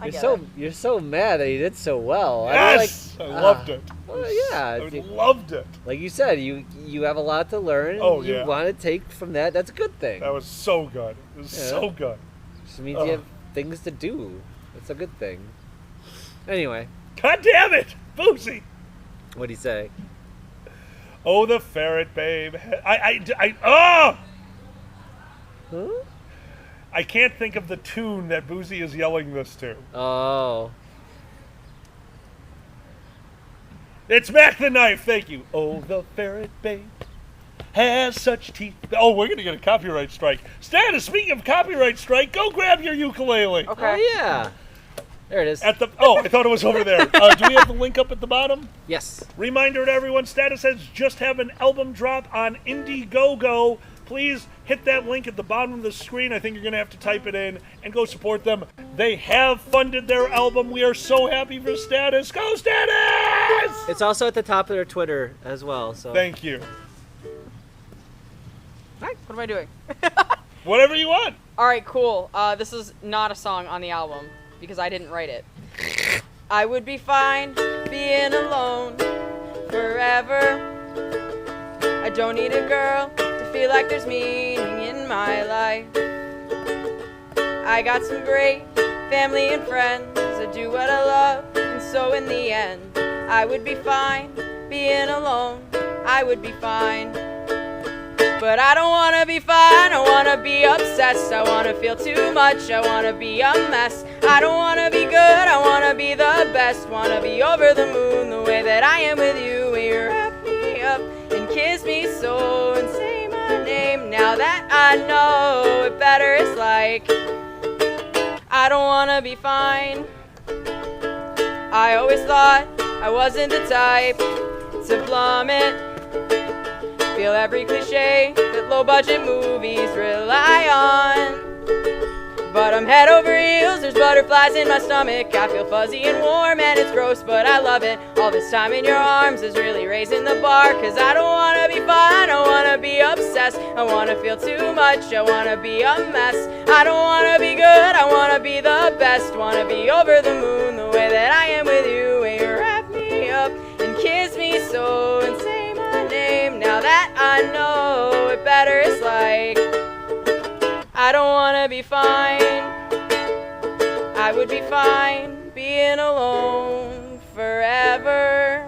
You're so mad that he did so well. Yes, I loved it. Well, yeah, I loved it. Like you said, you have a lot to learn. And you want to take from that. That's a good thing. That was so good. It was so good. Just means you have things to do. That's a good thing. Anyway. God damn it, Boozy. What'd he say? Oh, the ferret, babe. Huh? I can't think of the tune that Boozy is yelling this to. Oh. It's Mac the Knife, thank you. Oh, the ferret, babe, has such teeth. Oh, we're going to get a copyright strike. Status, speaking of copyright strike, go grab your ukulele. Okay. Oh, yeah. There it is. I thought it was over there. Do we have the link up at the bottom? Yes. Reminder to everyone, Status has just have an album drop on Indiegogo. Please hit that link at the bottom of the screen. I think you're going to have to type it in and go support them. They have funded their album. We are so happy for Status. Go Status! It's also at the top of their Twitter as well. So thank you. Alright, what am I doing? Whatever you want. Alright, cool. This is not a song on the album because I didn't write it. I would be fine being alone forever. I don't need a girl to feel like there's meaning in my life. I got some great family and friends. I do what I love, and so in the end, I would be fine being alone. I would be fine. But I don't wanna be fine, I wanna be obsessed. I wanna feel too much, I wanna be a mess. I don't wanna be good, I wanna be the best. Wanna be over the moon the way that I am with you. When you wrap me up and kiss me so and say my name. Now Now that I know what better is like, I don't wanna be fine. I always thought I wasn't the type to plummet. Feel every cliche that low-budget movies rely on. But I'm head over heels, there's butterflies in my stomach. I feel fuzzy and warm and it's gross, but I love it. All this time in your arms is really raising the bar. Cause I don't wanna be fun, I wanna be obsessed. I wanna feel too much, I wanna be a mess. I don't wanna be good, I wanna be the best. Wanna be over the moon the way that I am with you. When you wrap me up and kiss me so and say my name. Now that I know what better is like, I don't wanna be fine. I would be fine being alone forever.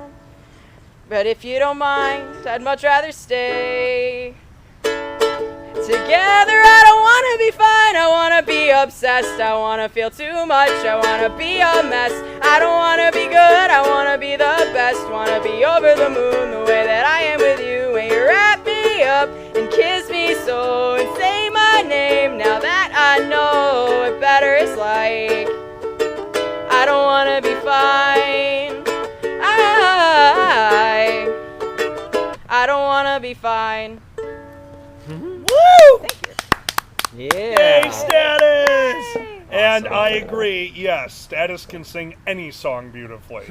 But if you don't mind, I'd much rather stay together. I don't wanna be fine, I wanna be obsessed. I wanna feel too much, I wanna be a mess. I don't wanna be good, I wanna be the best. Wanna be over the moon the way that I am with you. When you wrap me up and kiss me so and say my name. Now that I know what better is like, I don't wanna be fine. I don't wanna be fine. Woo! Thank you. Yeah. Yay, Status! Yay. And I agree, yes, Status can sing any song beautifully.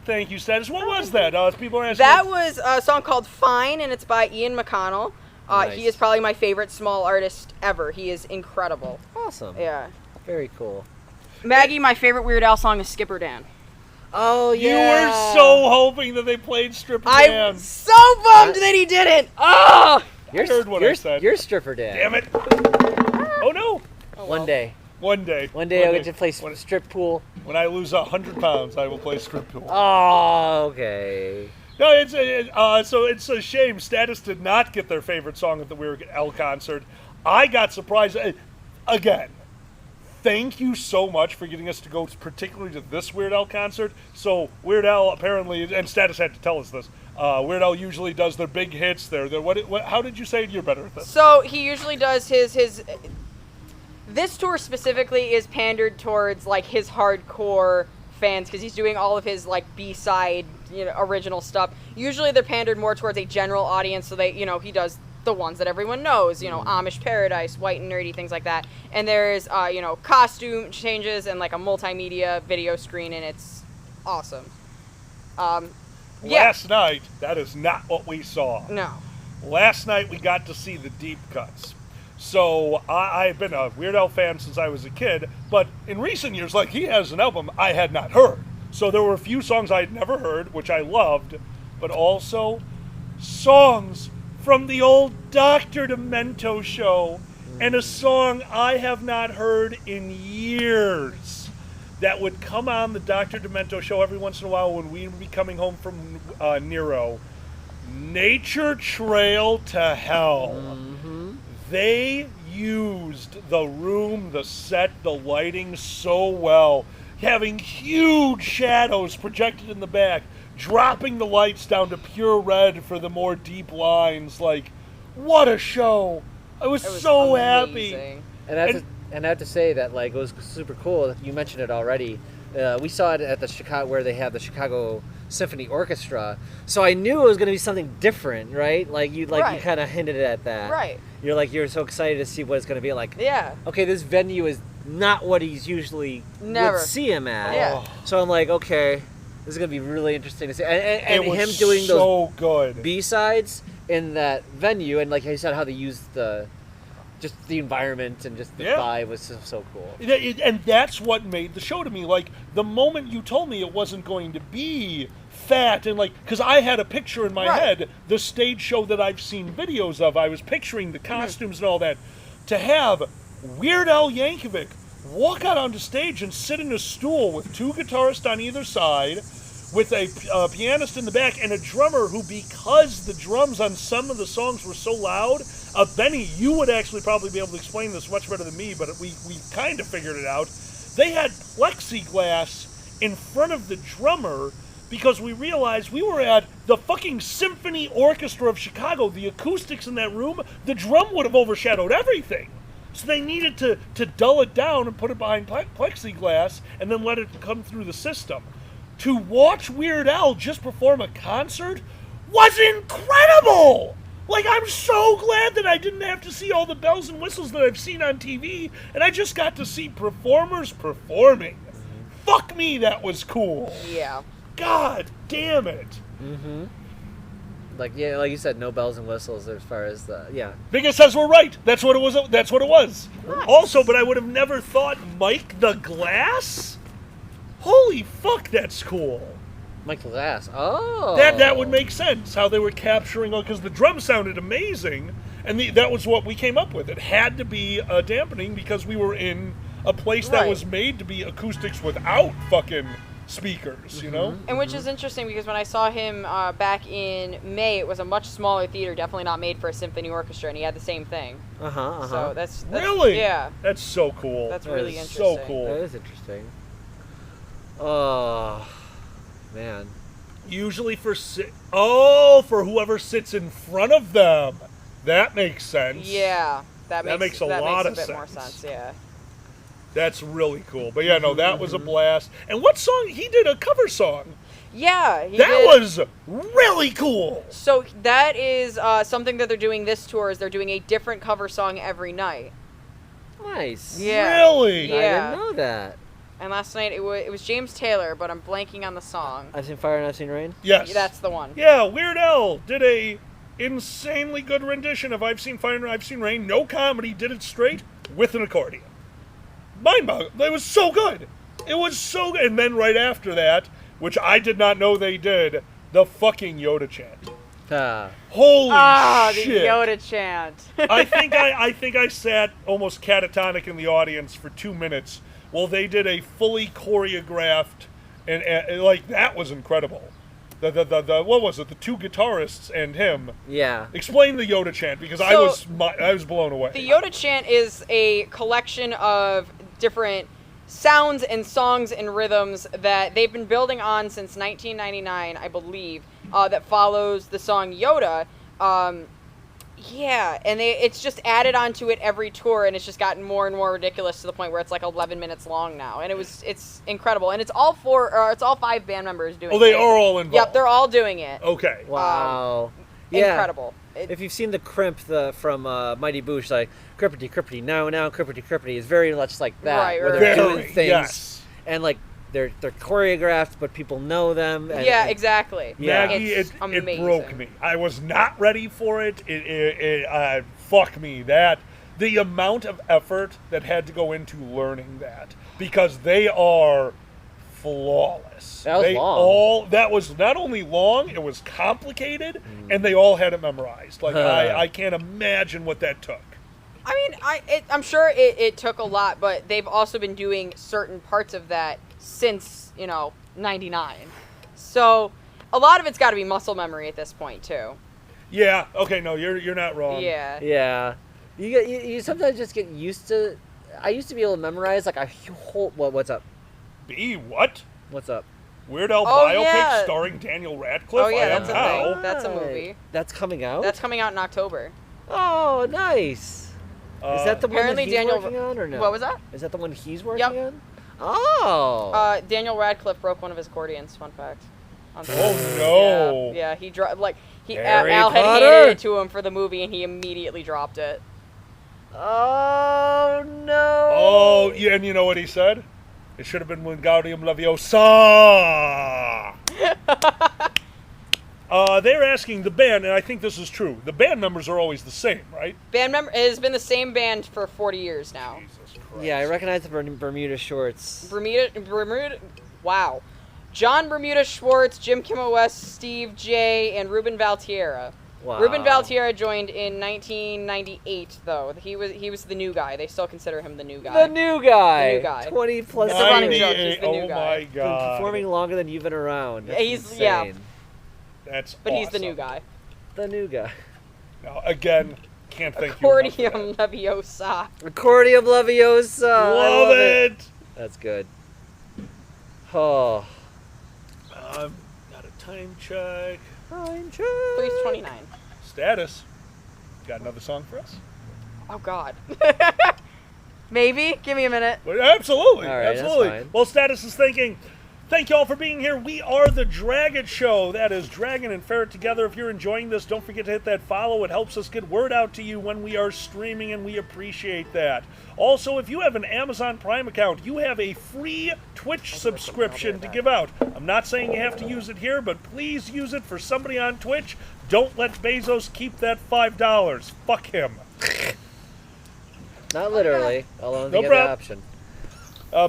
Thank you, Status. What was that? People are asking. That was a song called Fine, and it's by Ian McConnell. Nice. He is probably my favorite small artist ever. He is incredible. Awesome. Yeah. Very cool. Maggie, my favorite Weird Al song is Skipper Dan. Oh, You yeah. were so hoping that they played Stripper Dan. I'm so bummed that he didn't. Oh! I heard what I said. You're Stripper Dan. Damn it. Oh, no. One day. One day. One day I'll get to play strip pool. When I lose 100 pounds, I will play strip pool. Oh, okay. No, so it's a shame. Status did not get their favorite song at the Weird Al concert. I got surprised. Again, thank you so much for getting us to go particularly to this Weird Al concert. So Weird Al apparently, and Status had to tell us this, Weird Al usually does their big hits. How did you say you're better at this? So he usually does his this tour specifically is pandered towards like his hardcore fans because he's doing all of his like B-side, original stuff. Usually they're pandered more towards a general audience, so he does the ones that everyone knows, Amish Paradise, White and Nerdy, things like that. And there's costume changes and like a multimedia video screen, and it's awesome. Last night, that is not what we saw. No. Last night we got to see the deep cuts. So I've been a Weird Al fan since I was a kid, but in recent years, like he has an album I had not heard. So there were a few songs I had never heard, which I loved, but also songs from the old Dr. Demento show, and a song I have not heard in years that would come on the Dr. Demento show every once in a while when we would be coming home from Nero. Nature Trail to Hell. Mm-hmm. They used the room, the set, the lighting so well, having huge shadows projected in the back, dropping the lights down to pure red for the more deep lines. Like, what a show! I was so amazing. happy. And I have to say that like it was super cool. You mentioned it already. We saw it at the Chicago, where they have the Chicago Symphony Orchestra. So I knew it was going to be something different, right? You kind of hinted at that. Right. You're so excited to see what it's going to be like. Yeah. Okay, this venue is not what he's usually would see him at. Yeah. So I'm like, okay, this is going to be really interesting to see. And it was him doing so those good B-sides in that venue, and like you said, how they used the environment and just the vibe was so cool. And that's what made the show to me. Like, the moment you told me it wasn't going to be fat and because I had a picture in my head, the stage show that I've seen videos of, I was picturing the costumes and all that. To have Weird Al Yankovic walk out onto stage and sit in a stool with two guitarists on either side, with a pianist in the back and a drummer who, because the drums on some of the songs were so loud, Benny, you would actually probably be able to explain this much better than me, but we kind of figured it out. They had plexiglass in front of the drummer because we realized we were at the fucking Symphony Orchestra of Chicago. The acoustics in that room, the drum would have overshadowed everything. So they needed to dull it down and put it behind plexiglass and then let it come through the system. To watch Weird Al just perform a concert was incredible! Like, I'm so glad that I didn't have to see all the bells and whistles that I've seen on TV, and I just got to see performers performing. Fuck me, that was cool. Yeah. God damn it. Mm-hmm. Like you said, no bells and whistles as far as the Biggest says we're right. That's what it was. That's what it was. Nice. Also, but I would have never thought Mike the Glass. Holy fuck, that's cool. Mike the Glass. Oh. That would make sense. How they were capturing, because the drum sounded amazing, and that was what we came up with. It had to be dampening because we were in a place that was made to be acoustics without fucking speakers, you know? And which is interesting because when I saw him back in May, it was a much smaller theater, definitely not made for a symphony orchestra, and he had the same thing. So that's really? Yeah. That's so cool. That's really interesting. So cool. That is interesting. Oh, man. Usually for whoever sits in front of them. That makes sense. Yeah. That makes a lot of bit sense. more sense, yeah. That's really cool. But yeah, no, that was a blast. And what song? He did a cover song. Yeah. That was really cool. So that is something that they're doing this tour, is they're doing a different cover song every night. Nice. Yeah. Really? Yeah. I didn't know that. And last night it was James Taylor, but I'm blanking on the song. I've Seen Fire and I've Seen Rain? Yes. That's the one. Yeah, Weird Al did a insanely good rendition of I've Seen Fire and I've Seen Rain. No comedy, did it straight with an accordion. Mind-boggling. It was so good. It was so good. And then right after that, which I did not know they did, the fucking Yoda chant. Holy shit. The Yoda chant. I think I sat almost catatonic in the audience for 2 minutes while they did a fully choreographed and like that was incredible. The what was it? The two guitarists and him. Yeah. Explain the Yoda chant because I was blown away. The Yoda chant is a collection of different sounds and songs and rhythms that they've been building on since 1999, I believe, that follows the song Yoda. Yeah, and it's just added onto it every tour, and it's just gotten more and more ridiculous to the point where it's like 11 minutes long now, and it's incredible, and it's all 5 band members doing it. Oh, they are all involved. Yep, they're all doing it. Okay. Wow. Incredible. If you've seen the Crimp from Mighty Boosh, like Cryptid, Cryptid, now, Cryptid, is very much like that, where they're doing things, and like they're choreographed, but people know them. And, yeah, exactly. Yeah, Maggie, it broke me. I was not ready for it. Fuck me. The amount of effort that had to go into learning that, because they are flawless. That was long. That was not only long, it was complicated, and they all had it memorized. Like I can't imagine what that took. I mean, I'm sure it took a lot, but they've also been doing certain parts of that since, 99. So a lot of it's got to be muscle memory at this point, too. Yeah, okay, no, you're not wrong. Yeah. Yeah. You sometimes just get used to... I used to be able to memorize, like, a whole... What's up? What? What's up? Weird Al biopic starring Daniel Radcliffe? Oh, yeah, that's a thing. That's a movie. That's coming out? That's coming out in October. Oh, nice. Is that the one that he's working on, or no? What was that? Is that the one he's working on? Oh. Daniel Radcliffe broke one of his accordions. Fun fact. Oh no. Yeah, he dropped Harry Al had Potter? handed it to him for the movie, and he immediately dropped it. Oh no. Oh yeah, and you know what he said? It should have been Wingardium Leviosa. They're asking the band, and I think this is true. The band members are always the same, right? It has been the same band for 40 years now. Jesus Christ. Yeah, I recognize the Bermuda Shorts. Bermuda. Wow. John Bermuda Schwartz, Jim Kimmel West, Steve J, and Ruben Valtierra. Wow. Ruben Valtierra joined in 1998, though. He was the new guy. They still consider him the new guy. The new guy. The new guy. 20 plus. It's a running joke. He's the new guy. Oh my god. Been performing longer than you've been around. That's He's insane. yeah. That's But awesome. he's the new guy. The new guy. Now, again, can't thank Accordium Leviosa. Accordium Leviosa. Love it. That's good. Oh. Time check. 3:29. Status. Got another song for us? Oh God. Maybe. Give me a minute. Well, absolutely. All right, that's absolutely. fine. Well, Status is thinking, thank you all for being here. We are the Dragon Show. That is Dragon and Ferret together. If you're enjoying this, don't forget to hit that follow. It helps us get word out to you when we are streaming, and we appreciate that. Also, if you have an Amazon Prime account, you have a free Twitch subscription to give out. I'm not saying you have to use it here, but please use it for somebody on Twitch. Don't let Bezos keep that $5. Fuck him. Not literally, although No the problem. option.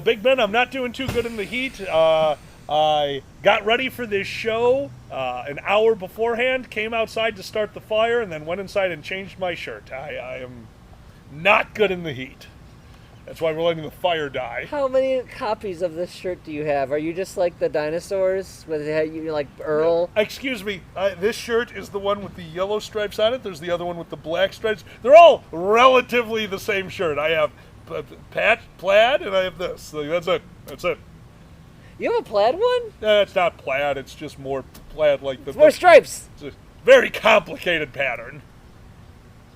Big Ben, I'm not doing too good in the heat. I got ready for this show an hour beforehand, came outside to start the fire, and then went inside and changed my shirt. I am not good in the heat. That's why we're letting the fire die. How many copies of this shirt do you have? Are you just like the dinosaurs with you like Earl? Excuse me, this shirt is the one with the yellow stripes on it. There's the other one with the black stripes. They're all relatively the same shirt. I have plaid, and I have this. So that's it. That's it. You have a plaid one? It's not plaid. It's just more plaid like the. It's more stripes. It's a very complicated pattern.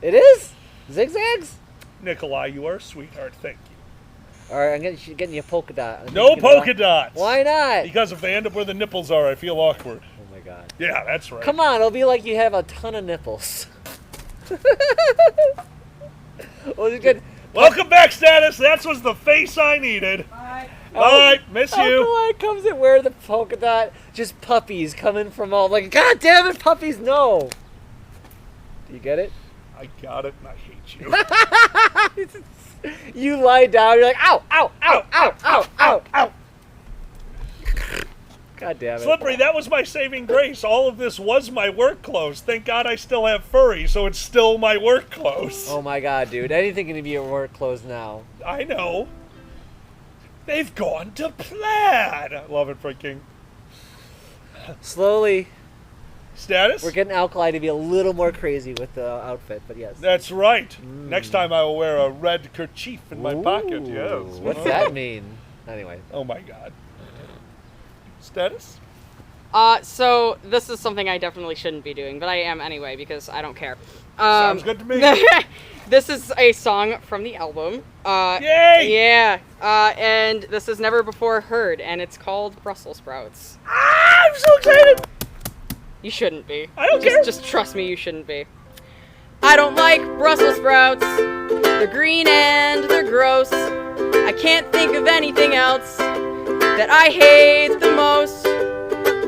It is? Zigzags? Nikolai, you are a sweetheart. Thank you. All right, I'm getting you a polka dot. No polka dots. Why not? Because if they end up where the nipples are, I feel awkward. Oh my God. Yeah, that's right. Come on, it'll be like you have a ton of nipples. Well, it's good. Welcome back, Status. That was the face I needed. Bye. Miss you. Nikolai comes and wear the polka dot. Just puppies coming from all like, God damn it, puppies! No. Do you get it? I got it, and I hate you. You lie down. You're like, ow, ow, ow, ow, ow, ow, ow. God damn it. Slippery, that was my saving grace. All of this was my work clothes. Thank God I still have furry, so it's still my work clothes. Oh my God, dude! Anything can be your work clothes now. I know. They've gone to plaid. I love it, freaking. Slowly. Status? We're getting Alkali to be a little more crazy with the outfit, but yes. That's right. Next time I will wear a red kerchief in my pocket. Yes. What's that mean? Anyway. Oh my God. Status? So this is something I definitely shouldn't be doing, but I am anyway because I don't care. Sounds good to me. This is a song from the album. Yay! Yeah. And this is Never Before Heard, and it's called Brussels Sprouts. Ah, I'm so excited! You shouldn't be. I don't care. Just trust me, you shouldn't be. I don't like Brussels sprouts. They're green and they're gross. I can't think of anything else that I hate the most.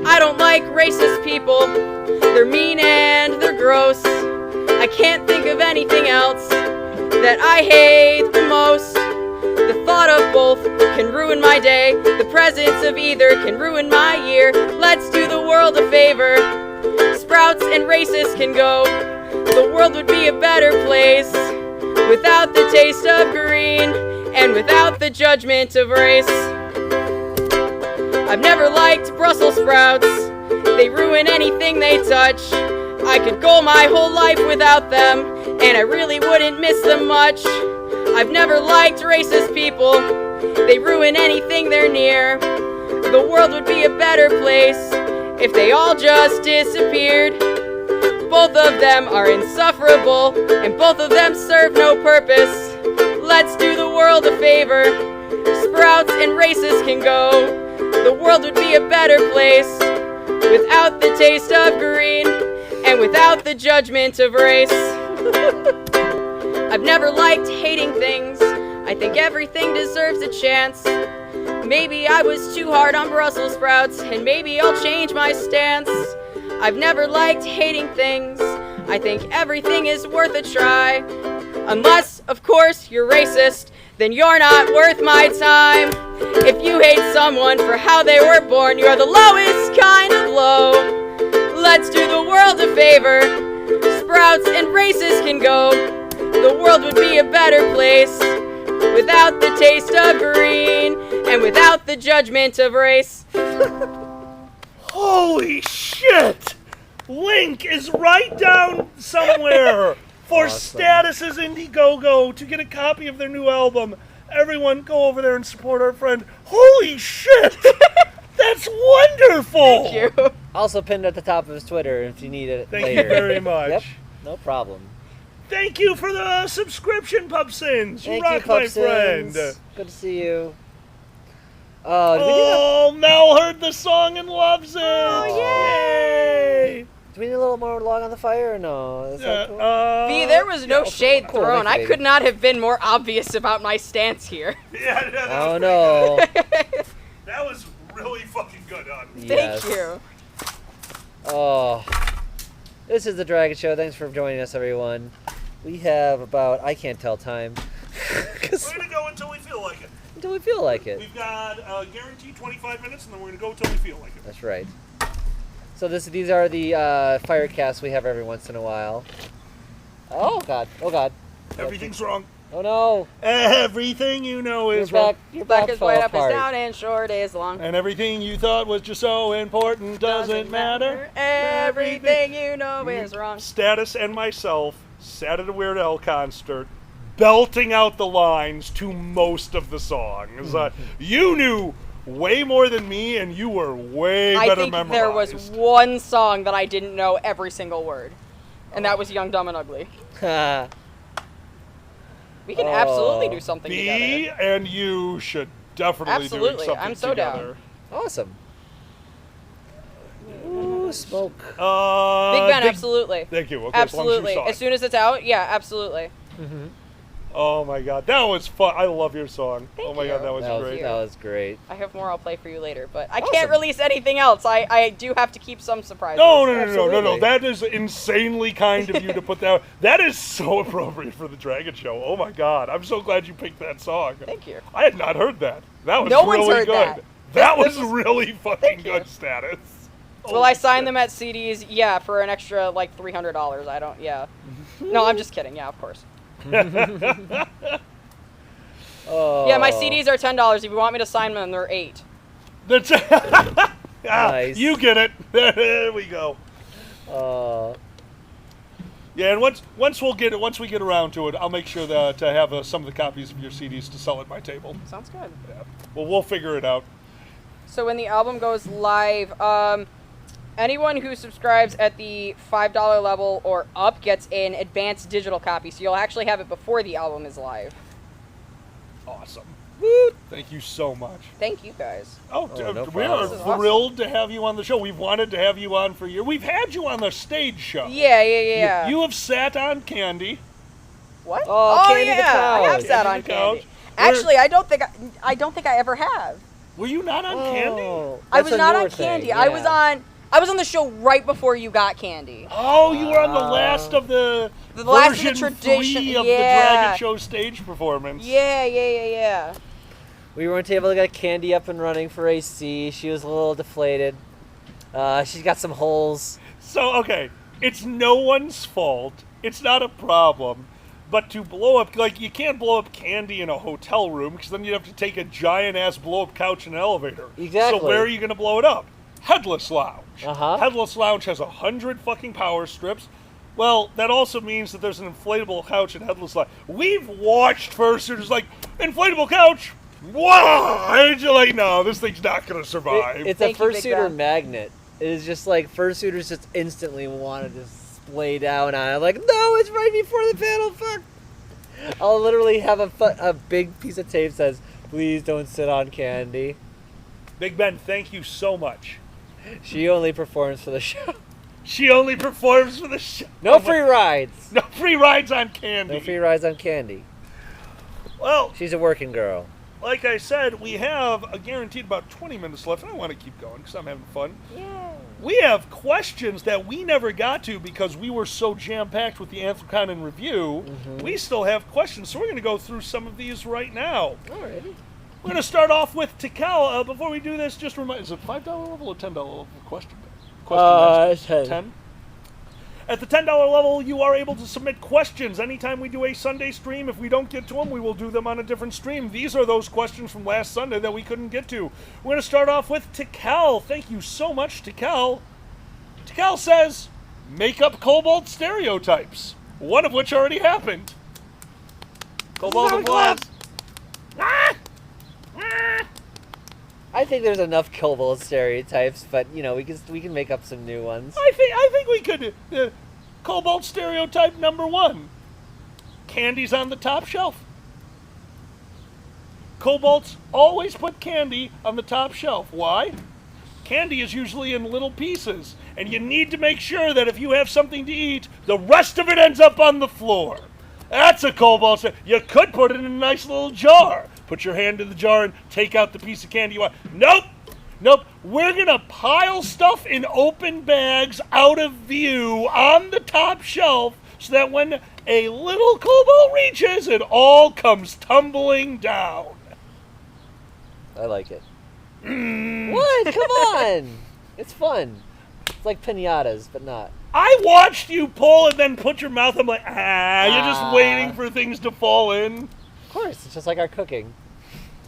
I don't like racist people. They're mean and they're gross. I can't think of anything else that I hate the most. The thought of both can ruin my day. The presence of either can ruin my year. Let's do the world a favor. Sprouts and racists can go. The world would be a better place without the taste of green and without the judgment of race. I've never liked Brussels sprouts. They ruin anything they touch. I could go my whole life without them, and I really wouldn't miss them much. I've never liked racist people. They ruin anything they're near. The world would be a better place if they all just disappeared. Both of them are insufferable, and both of them serve no purpose. Let's do the world a favor. Sprouts and racists can go. The world would be a better place without the taste of green and without the judgment of race. I've never liked hating things. I think everything deserves a chance. Maybe I was too hard on Brussels sprouts, and maybe I'll change my stance. I've never liked hating things. I think everything is worth a try. Unless, of course, you're racist, then you're not worth my time. If you hate someone for how they were born, you're the lowest kind of low. Let's do the world a favor. Sprouts and racists can go. The world would be a better place without the taste of green and without the judgment of race. Holy shit! Link is right down somewhere for Awesome. Status's Indiegogo to get a copy of their new album. Everyone go over there and support our friend. Holy shit! That's That's wonderful. Thank you. Also pinned at the top of his Twitter if you need it Thank later. you very much. Yep, no problem. Thank you for the subscription, Pubsins. You Thank rock, you, my Pubsins. friend. Good to see you. Mel heard the song and loves it. Oh, yay! Do we need a little more log on the fire or no? Is that cool? B, there was no shade Cool, thrown. thank I you, could not have been more obvious about my stance here. Yeah, that Oh was no. That was really fucking good, hon. Yes. Thank you. Oh. This is the Dragon Show. Thanks for joining us, everyone. We have about, I can't tell time. We're going to go until we feel like it. Until we feel like it. We've got guaranteed 25 minutes, and then we're going to go until we feel like it. That's right. So these are the firecasts we have every once in a while. Oh god. Oh god. Everything's wrong. Oh no. Everything you know is wrong. Your Black back is fell white, up is apart. down, and short is long. And everything you thought was just so important doesn't matter. Everything you know is wrong. Status and myself sat at a Weird Al concert, belting out the lines to most of the songs. You knew way more than me, and you were way I better think memorized. there was one song that I didn't know every single word, and that was Young, Dumb, and Ugly. We can absolutely do something together. B and you should definitely do Absolutely, something I'm so together. down. Awesome. Ooh, smoke. Big Ben, absolutely. Thank you. Okay, as long as you absolutely. saw it. As soon as it's out, yeah, absolutely. Oh my god, that was fun. I love your song. Thank oh my you. god, that was That great. was great. I have more I'll play for you later, but I Awesome. can't release anything else. I do have to keep some surprises. No. That is insanely kind of you to put that. That is so appropriate for the Dragon Show. Oh my god, I'm so glad you picked that song. Thank you. I had not heard that. That was No really one's heard good. that. That This was is- really fucking good status. Will I sign them at CDs? Yeah, for an extra like $300. I don't. Yeah. No, I'm just kidding. Yeah, of course. Oh. Yeah, my CDs are $10. If you want me to sign them, they're $8. That's Nice. You get it. There we go. Yeah, and once we get around to it, I'll make sure that to have some of the copies of your CDs to sell at my table. Sounds good. Yeah. Well, we'll figure it out. So when the album goes live, anyone who subscribes at the $5 level or up gets an advanced digital copy, so you'll actually have it before the album is live. Awesome. Woo! Thank you so much. Thank you guys. Oh, no we are problem. This is awesome. thrilled to have you on the show. We've wanted to have you on for years. We've had you on the stage show. Yeah. You have sat on Candy. What? Oh, Candy the yeah, I have Couch. sat Candy on the Couch. Candy. Actually, I don't think I ever have. Were you not on Candy? I was not on Candy. I was on the show right before you got Candy. Oh, you were on the last of the last of the version tradition- 3 of yeah. the Dragon Show stage performance. Yeah. We weren't able to get Candy up and running for AC. She was a little deflated. She's got some holes. So, okay, it's no one's fault. It's not a problem. But to blow up, like, you can't blow up Candy in a hotel room because then you'd have to take a giant-ass blow-up couch in an elevator. Exactly. So where are you going to blow it up? Headless Lounge. Uh-huh. Headless Lounge has 100 fucking power strips. Well, that also means that there's an inflatable couch in Headless Lounge. We've watched fursuiters like, inflatable couch? Wow! And you're like, no, this thing's not going to survive. It's Thank a you, Big fursuiter Ben. magnet. It is just like fursuiters just instantly want to just splay down on it. I'm like, no, it's right before the panel. Fuck. I'll literally have a big piece of tape says, please don't sit on Candy. Big Ben, thank you so much. She only performs for the show. She only performs for the show. No free rides. No free rides on Candy. No free rides on Candy. Well, She's a working girl. like I said, we have a guaranteed about 20 minutes left, and I want to keep going because I'm having fun. Yeah. We have questions that we never got to because we were so jam-packed with the Anthroconin review. We still have questions, so we're going to go through some of these right now. Alrighty. We're going to start off with Tikal. Before we do this, just remind, is it $5 level or $10 level question? It's 10. At the $10 level, you are able to submit questions anytime we do a Sunday stream. If we don't get to them, we will do them on a different stream. These are those questions from last Sunday that we couldn't get to. We're going to start off with Tikal. Thank you so much, Tikal. Tikal says, make up Cobalt stereotypes, one of which already happened. Cobalt applause. I think there's enough kobold stereotypes, but we can make up some new ones. I think we could. Kobold stereotype number 1: candy's on the top shelf. Kobolds always put candy on the top shelf. Why? Candy is usually in little pieces, and you need to make sure that if you have something to eat, the rest of it ends up on the floor. That's a kobold. You could put it in a nice little jar. Put your hand in the jar and take out the piece of candy you want. Nope. We're going to pile stuff in open bags out of view on the top shelf so that when a little kobold reaches, it all comes tumbling down. I like it. What? Come on! It's fun. It's like pinatas, but not. I watched you pull and then put your mouth. I'm like, you're just waiting for things to fall in. Of course, it's just like our cooking.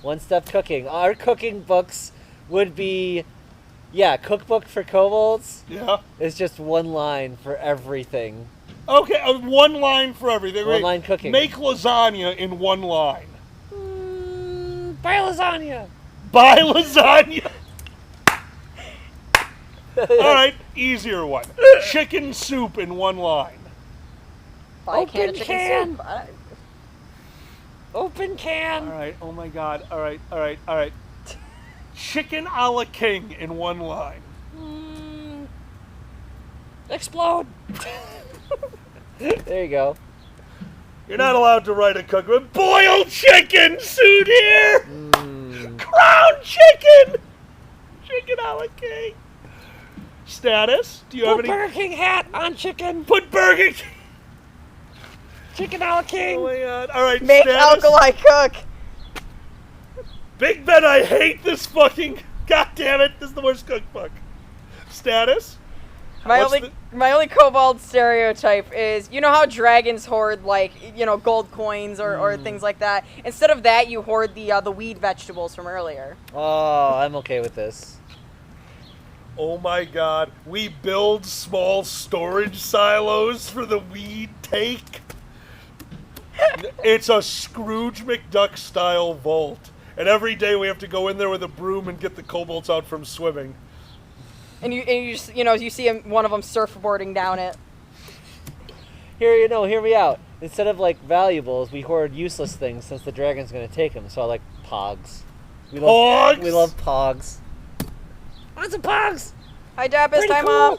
One-step cooking. Our cooking books would be, cookbook for kobolds. Yeah. It's just one line for everything. Okay, one line for everything. One line cooking. Make lasagna in one line. Buy lasagna. Buy lasagna. All right, easier one. Chicken soup in one line. Buy a can of chicken soup. Open can. All right. Oh my God. All right. Chicken a la king in one line. Explode. There you go. You're not allowed to write a cookbook. Boiled chicken, suit here. Crown chicken. Chicken a la king. Status? Do you have any? Burger King hat on chicken. Put Burger King. Chicken a la king. Oh my God. All right. Make status. alkali cook. Big Ben, I hate this fucking. God damn it! This is the worst cookbook. Status? My only kobold stereotype is, you know how dragons hoard gold coins or things like that. Instead of that, you hoard the weed vegetables from earlier. Oh, I'm okay with this. Oh my God! We build small storage silos for the weed take. It's a Scrooge McDuck style vault, and every day we have to go in there with a broom and get the kobolds out from swimming. And you see one of them surfboarding down it. Hear me out. Instead of valuables, we hoard useless things since the dragon's gonna take them. So I like pogs. We love pogs. Want some pogs? Hi, Dappus. Pretty Time cool. up.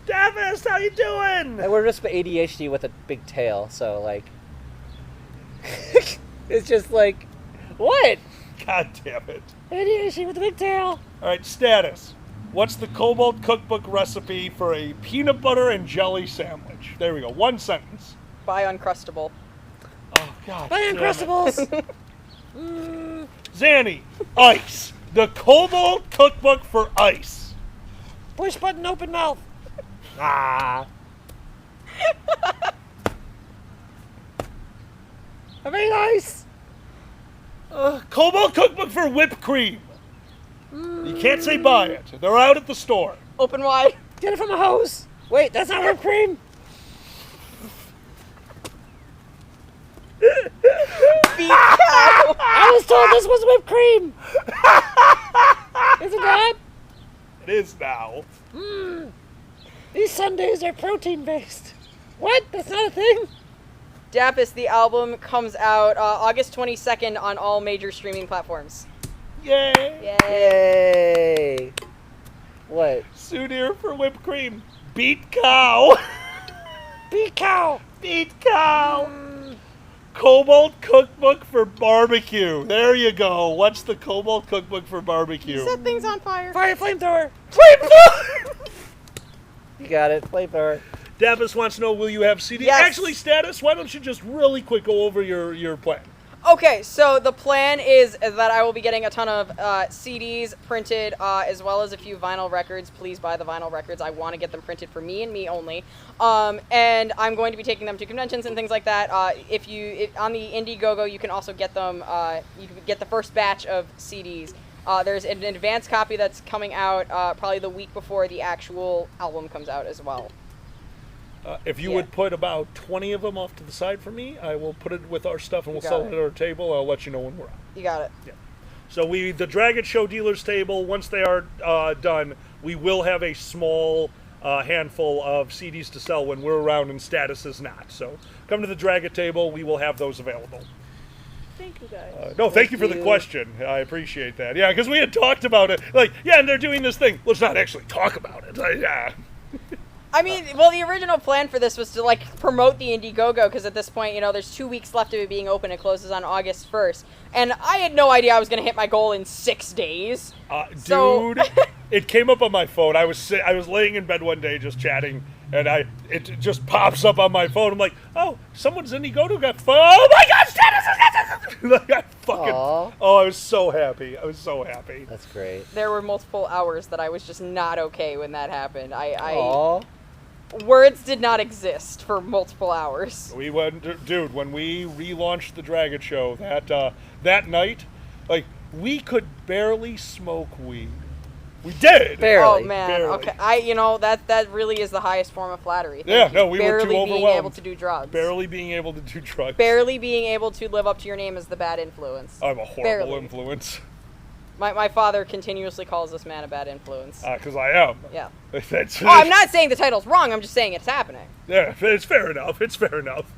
Davis, how you doing? And we're just ADHD with a big tail, so it's just what? God damn it! ADHD with a big tail. All right, status. What's the kobold cookbook recipe for a peanut butter and jelly sandwich? There we go. One sentence. Buy Uncrustable. Oh God. Buy Uncrustables. Zanny, ice. The kobold cookbook for ice. Push button, open mouth. Ah. I made ice. Kobold cookbook for whipped cream. You can't say buy it. They're out at the store. Open wide. Get it from a hose. Wait, that's not whipped cream. Beef cow. I was told this was whipped cream. Is it not? It is now. These sundaes are protein based. What? That's not a thing? Dappus, the album comes out August 22nd on all major streaming platforms. Yay! Yay! What? Souvenir for whipped cream. Beat cow. Beat cow. Beat cow. Kobold cookbook for barbecue. There you go. What's the kobold cookbook for barbecue? Set things on fire. Fire flamethrower. Flamethrower. You got it. Flamethrower. Davis wants to know, will you have CD? Yes. Actually, Status, why don't you just really quick go over your plan? Okay, so the plan is that I will be getting a ton of CDs printed, as well as a few vinyl records. Please buy the vinyl records. I want to get them printed for me and me only. And I'm going to be taking them to conventions and things like that. If on the Indiegogo, you can also get them. You can get the first batch of CDs. There's an advanced copy that's coming out probably the week before the actual album comes out as well. If you would put about 20 of them off to the side for me, I will put it with our stuff and we'll sell it at our table. I'll let you know when we're out. You got it. Yeah. So the Dragon Show dealers table, once they are done, we will have a small handful of CDs to sell when we're around and Status is not. So come to the Dragon table, we will have those available. Thank you, guys. No, thank you for the question. I appreciate that. Yeah, because we had talked about it. Like, yeah, and they're doing this thing. Let's not actually talk about it. Yeah. I mean, well, the original plan for this was to, like, promote the Indiegogo, because at this point, you know, there's 2 weeks left of it being open. It closes on August 1st. And I had no idea I was going to hit my goal in 6 days. Dude, it came up on my phone. I was laying in bed one day just chatting, and it just pops up on my phone. I'm like, oh, someone's Indiegogo got oh my God, Status! Like, I fucking, Aww. oh, I was so happy. I was so happy. That's great. There were multiple hours that I was just not okay when that happened. Aww. Words did not exist for multiple hours. We went, dude, when we relaunched the Dragon Show that night, like, we could barely smoke weed. We did. Barely. Oh man. Barely. Okay. You know that really is the highest form of flattery. Yeah. Thank you. No, we were too Barely overwhelmed. being able to do drugs. Barely being able to do drugs. Barely being able to live up to your name as the bad influence. I'm a horrible Barely. influence. My father continuously calls this man a bad influence. Because I am. Yeah. That's, Oh, I'm not saying the title's wrong. I'm just saying it's happening. Yeah, it's fair enough. It's fair enough.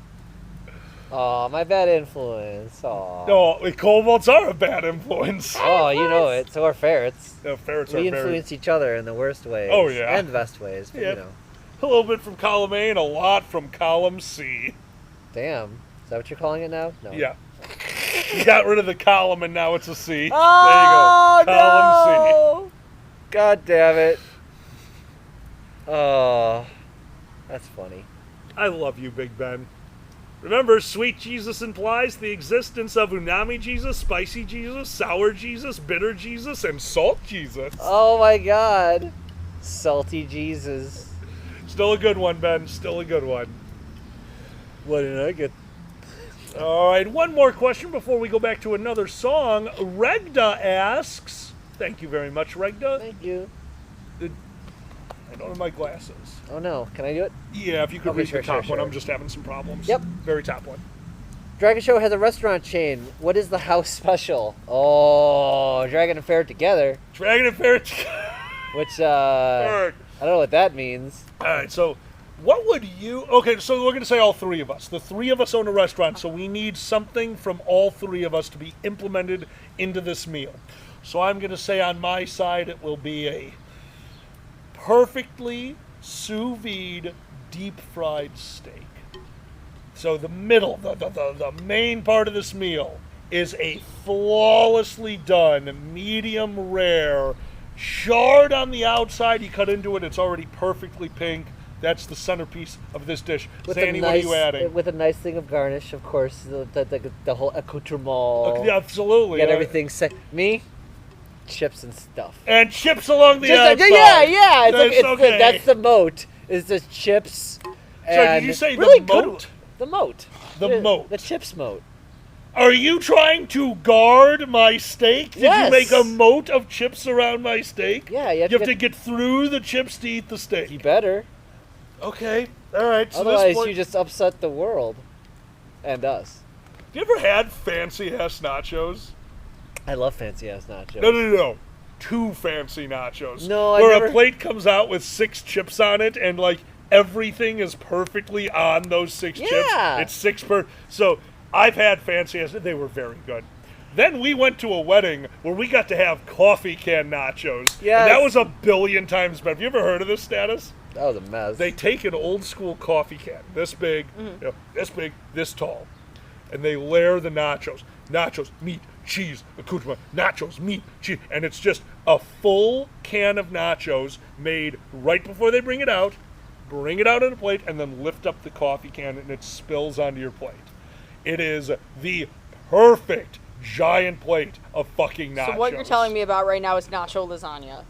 Aw, my bad influence. Aw. No, kobolds are a bad influence. Oh, you know it. So are ferrets. No, ferrets We are very... influence each other in the worst ways. Oh, yeah. And the best ways, but Yep. you know. A little bit from column A and a lot from column C. Damn. Is that what you're calling it now? No. Yeah. You got rid of the column and now it's a C. Oh, there you go. Column no! God damn it. Oh, that's funny. C. I love you, Big Ben. Remember, sweet Jesus implies the existence of umami Jesus, spicy Jesus, sour Jesus, bitter Jesus, and salt Jesus. Oh my God. Salty Jesus. Still a good one, Ben. Still a good one. What did I get? All right, one more question before we go back to another song. Regda asks, thank you very much, Regda. Thank you. I don't have my glasses. Oh no, can I do it? Yeah, if you could Okay, read sure, the top sure, one, sure. I'm just having some problems. Yep. Very top one. Dragon Show has a restaurant chain. What is the house special? Oh, Dragon and Ferret together. Dragon and Ferret. Which, I don't know what that means. All right, so what would you... Okay, so we're going to say all three of us. The three of us own a restaurant, so we need something from all three of us to be implemented into this meal. So I'm going to say on my side it will be a perfectly sous vide deep fried steak. So the middle, the main part of this meal is a flawlessly done, medium rare, charred on the outside. You cut into it, it's already perfectly pink. That's the centerpiece of this dish. Zanny, what are you adding? With a nice thing of garnish, of course, the whole accoutrement. Absolutely. Get everything set. Me? Chips and stuff. And chips along the outside. Yeah. That's okay. That's the moat. Is the chips. Sorry, did you say really the moat? The moat. The moat. The chips moat. Are you trying to guard my steak? Did you make a moat of chips around my steak? Yeah, you have to get through the chips to eat the steak. You better. Okay, all right. So otherwise, you just upset the world and us. Have you ever had fancy-ass nachos? I love fancy-ass nachos. No. Too fancy nachos. No, Where a plate comes out with 6 chips on it and, like, everything is perfectly on those 6 chips. It's 6 per... So, I've had fancy-ass... They were very good. Then we went to a wedding where we got to have coffee can nachos. Yes. And that was 1 billion times better. Have you ever heard of this, Status? That was a mess. They take an old-school coffee can, this big, this big, this tall, and they layer the nachos. Nachos, meat, cheese, accoutrement, nachos, meat, cheese. And it's just a full can of nachos made right before they bring it out on a plate, and then lift up the coffee can, and it spills onto your plate. It is the perfect giant plate of fucking nachos. So what you're telling me about right now is nacho lasagna.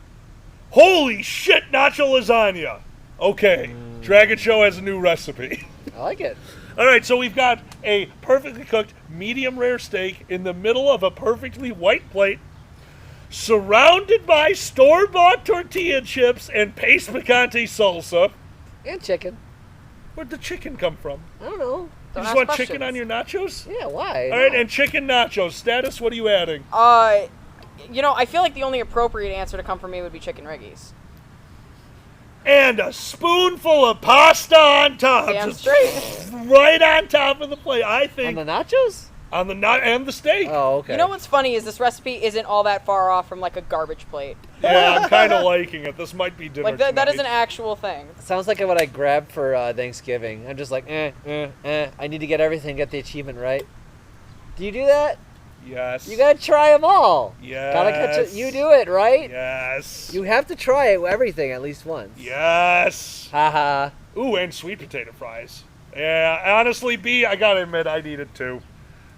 Holy shit, nacho lasagna! Okay, Dragon Show has a new recipe. I like it. All right, so we've got a perfectly cooked medium rare steak in the middle of a perfectly white plate, surrounded by store-bought tortilla chips and paste picante salsa. And chicken. Where'd the chicken come from? I don't know. You just want chicken on your nachos? Yeah, why? All right, and chicken nachos. Status, what are you adding? You know, I feel like the only appropriate answer to come from me would be chicken riggies. And a spoonful of pasta on top. Damn just straight. Right on top of the plate. I think. On the nachos? On the and the steak. Oh, okay. You know what's funny is this recipe isn't all that far off from like a garbage plate. Yeah, I'm kind of liking it. This might be dinner Like that is an tonight. actual thing. Sounds like what I grabbed for Thanksgiving. I'm just like, I need to get everything, get the achievement right. Do you do that? Yes. You gotta try them all. Yes. Gotta catch it. You do it, right? Yes. You have to try everything at least once. Yes. Haha. Ooh, and sweet potato fries. Yeah, honestly, B, I gotta admit, I'd eat it too.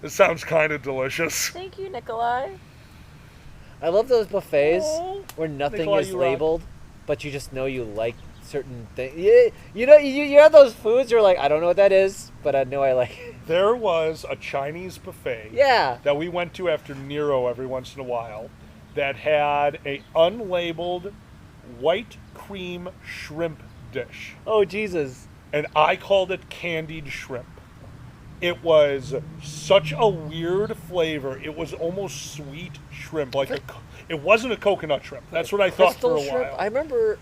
This sounds kind of delicious. Thank you, Nikolai. I love those buffets Oh, where nothing Nikolai, is you rock. labeled, but you just know you like certain things. You know, you have those foods you're like, I don't know what that is, but I know I like it. There was a Chinese buffet Yeah. that we went to after Nero every once in a while that had a unlabeled white cream shrimp dish. Oh, Jesus. And I called it candied shrimp. It was such a weird flavor. It was almost sweet shrimp. It wasn't a coconut shrimp. That's what I thought for a Crystal shrimp? while. I remember.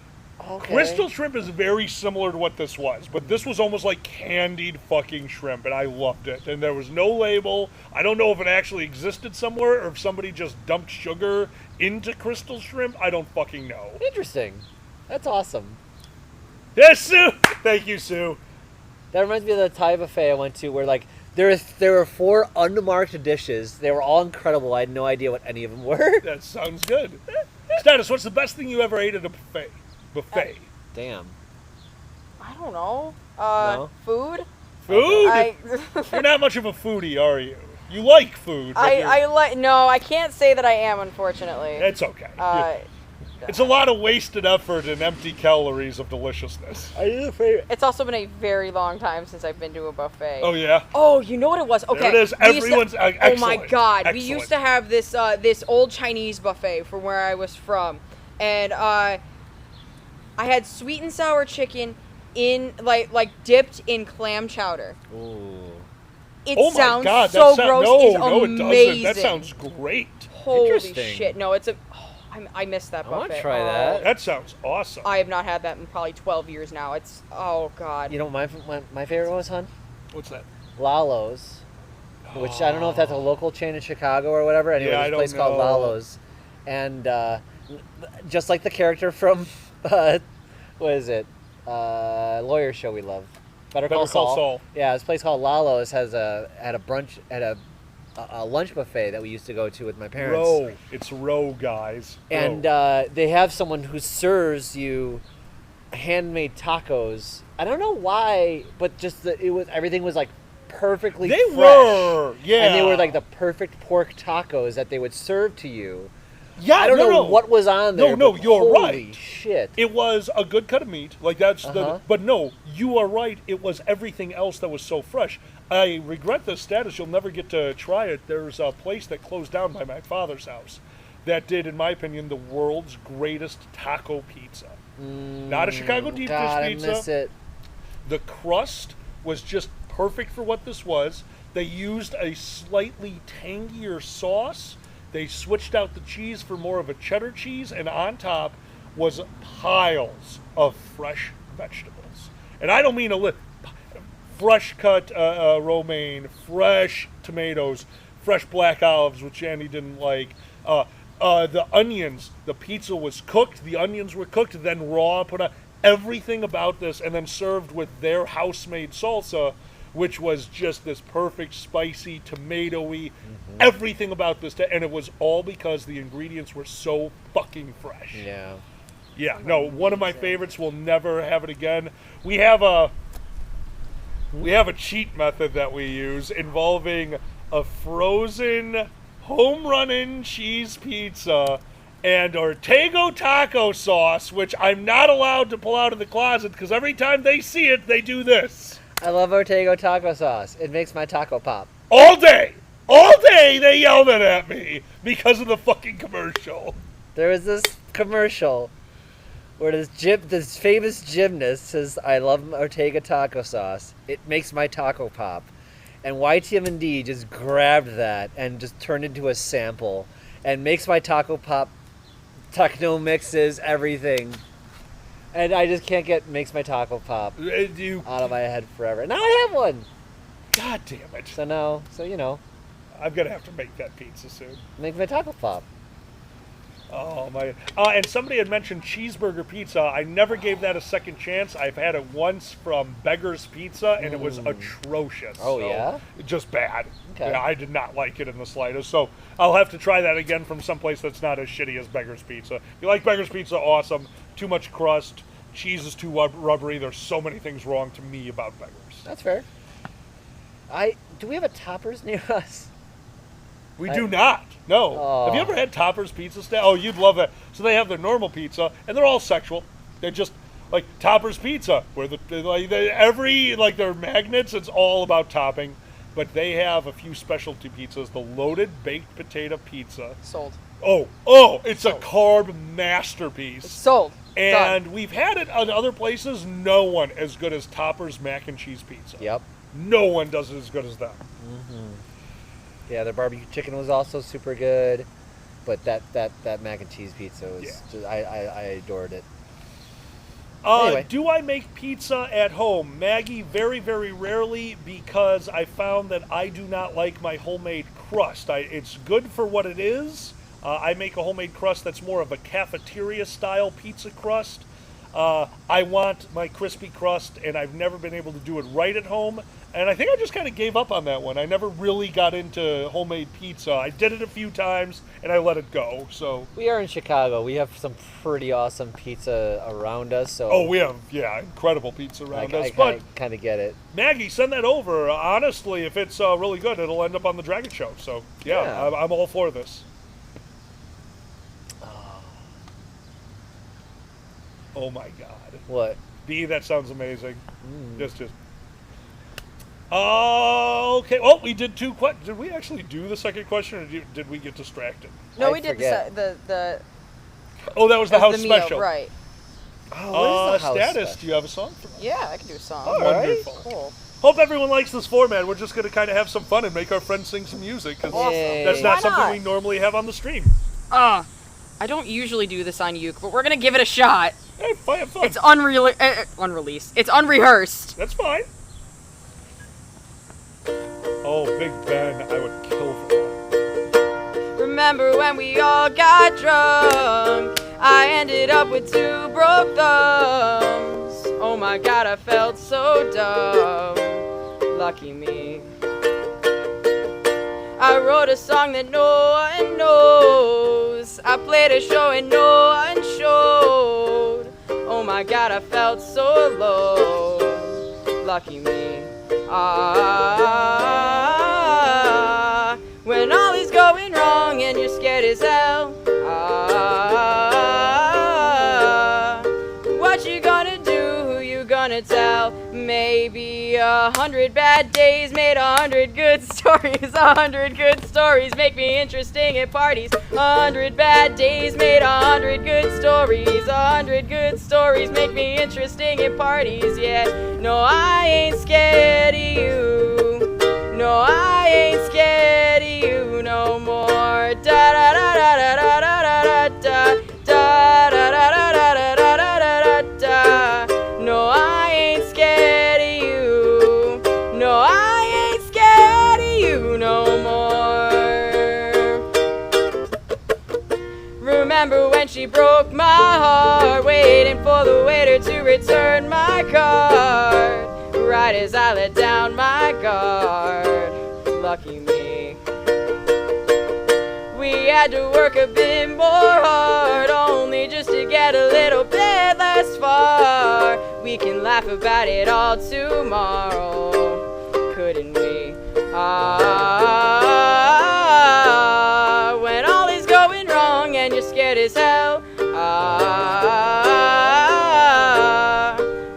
Okay. Crystal shrimp is very similar to what this was, but this was almost like candied fucking shrimp, and I loved it. And there was no label. I don't know if it actually existed somewhere or if somebody just dumped sugar into crystal shrimp. I don't fucking know. Interesting. That's awesome. Yes, Sue! Thank you, Sue. That reminds me of the Thai buffet I went to where, like, there were 4 unmarked dishes. They were all incredible. I had no idea what any of them were. That sounds good. Status, what's the best thing you ever ate at a buffet? Damn. I don't know. No? Food? Food? You're not much of a foodie, are you? You like food. But No, I can't say that I am, unfortunately. It's okay. It's a lot of wasted effort and empty calories of deliciousness. It's also been a very long time since I've been to a buffet. Oh, yeah? Oh, you know what it was? Okay. There it is. We used to- Everyone's Oh my excellent. God. We Excellent. used to have this this old Chinese buffet from where I was from. And I had sweet and sour chicken in like dipped in clam chowder. Ooh. It Oh my sounds God, so that gross. no, It's no, amazing. it doesn't. That sounds great. Holy Interesting. shit. No, it's a... I missed that buffet. I want to try that. That sounds awesome. I have not had that in probably 12 years now. It's... Oh, God. You know what my favorite was, hon? What's that? Lalo's. Which I don't know if that's a local chain in Chicago or whatever. Anyway, Yeah, there's I a don't place called know. Lalo's. And just like the character from... what is it? Lawyer show we love. Better Call Saul. Yeah, this place called Lalo's had a lunch buffet that we used to go to with my parents. Row. It's row, guys. And they have someone who serves you handmade tacos. I don't know why, but just everything was like perfectly They fresh. were, yeah. And they were like the perfect pork tacos that they would serve to you. Yeah, I don't know what was on there. No, but you're holy right. Shit. It was a good cut of meat. Like that's Uh-huh. but no, you are right. It was everything else that was so fresh. I regret this status. You'll never get to try it. There's a place that closed down by my father's house that did, in my opinion, the world's greatest taco pizza. Not a Chicago deep dish God, pizza. I miss it. The crust was just perfect for what this was. They used a slightly tangier sauce. They switched out the cheese for more of a cheddar cheese, and on top was piles of fresh vegetables. And I don't mean fresh cut romaine, fresh tomatoes, fresh black olives, which Andy didn't like. The onions, the pizza was cooked, the onions were cooked, then raw, put on everything about this, and then served with their house-made salsa, which was just this perfect, spicy, tomatoey, everything about this. And it was all because the ingredients were so fucking fresh. Yeah. Yeah, no, one of my favorites. We'll never have it again. We have a cheat method that we use involving a frozen home run-in cheese pizza and Ortego taco sauce, which I'm not allowed to pull out of the closet because every time they see it, they do this. I love Ortego taco sauce. It makes my taco pop. All day they yelled it at me because of the fucking commercial. There was this commercial where this famous gymnast says, "I love Ortega taco sauce. It makes my taco pop." And YTM&D just grabbed that and just turned it into a sample. and makes my taco pop techno mixes everything. And I just can't get makes my taco pop out of my head forever. Now I have one. God damn it. So you know. I'm going to have to make that pizza soon. Make my taco pop. Oh, my. And somebody had mentioned cheeseburger pizza. I never gave that a second chance. I've had it once from Beggar's Pizza, and it was atrocious. Oh, so, yeah? Just bad. Okay. Yeah, I did not like it in the slightest. So I'll have to try that again from someplace that's not as shitty as Beggar's Pizza. If you like Beggar's Pizza, awesome. Too much crust. Cheese is too rubbery. There's so many things wrong to me about Beggar's. That's fair. Do we have a Toppers near us? We do not. No. Oh. Have you ever had Toppers pizza stand? Oh, you'd love it. So they have their normal pizza, and they're all sexual. They're just like Toppers pizza, where they're magnets. It's all about topping. But they have a few specialty pizzas. The loaded baked potato pizza. Sold. Oh, it's a carb masterpiece. It's sold. And Done. we've had it on other places. No one as good as Toppers mac and cheese pizza. Yep. No one does it as good as them. Mm-hmm. Yeah, their barbecue chicken was also super good, but that mac and cheese pizza was just, I adored it. Anyway. Do I make pizza at home? Maggie, very, very rarely, because I found that I do not like my homemade crust. It's good for what it is. I make a homemade crust that's more of a cafeteria-style pizza crust. I want my crispy crust, and I've never been able to do it right at home. And I think I just kind of gave up on that one. I never really got into homemade pizza. I did it a few times, and I let it go. So we are in Chicago. We have some pretty awesome pizza around us. So we have incredible pizza around us. I kind of get it. Maggie, send that over. Honestly, if it's really good, it'll end up on the Dragon Show. So yeah. I'm all for this. Oh my God. What? B, that sounds amazing. Just. Okay. Oh, we did two questions. Did we actually do the second question, or did we get distracted? No, we did the. Oh, that was the house meal, special. Right. Oh, what is the house Status, special? do you have a song for me? Yeah, I can do a song. All wonderful. Right. Cool. Hope everyone likes this format. We're just going to kind of have some fun and make our friends sing some music, because that's not something we normally have on the stream. I don't usually do this on Uke, but we're going to give it a shot. Hey, have fun. It's unreleased. It's unrehearsed. That's fine. Oh, Big Ben, I would kill for that. Remember when we all got drunk? I ended up with 2 broke thumbs. Oh my God, I felt so dumb. Lucky me. I wrote a song that no one knows. I played a show and no one showed. Oh my God, I felt so low. Lucky me. When all is going wrong and you're scared as hell. What you gonna do? Who you gonna tell? Maybe 100 bad days made 100 good stories. 100 good stories make me interesting at parties. 100 bad days made 100 good stories. 100 good stories make me interesting at parties. Yeah, no, I ain't scared of you. No, I ain't scared of you no more. Da da da da da da da da da da da da da da da da da da. No, I ain't scared of you. No, I ain't scared of you no more. Remember when she broke my heart, waiting for the waiter to return my card, right as I let down my guard. Lucky me. We had to work a bit more hard, only just to get a little bit less far. We can laugh about it all tomorrow, couldn't we? When all is going wrong and you're scared as hell.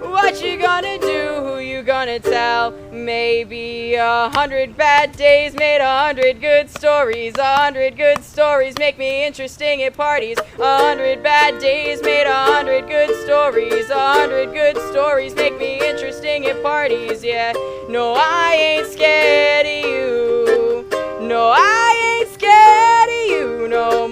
What you gonna do? Who you gonna tell? Maybe 100 bad days made 100 good stories. 100 good stories make me interesting at parties. 100 bad days made 100 good stories. 100 good stories make me interesting at parties. Yeah, no, I ain't scared of you. No, I ain't scared of you no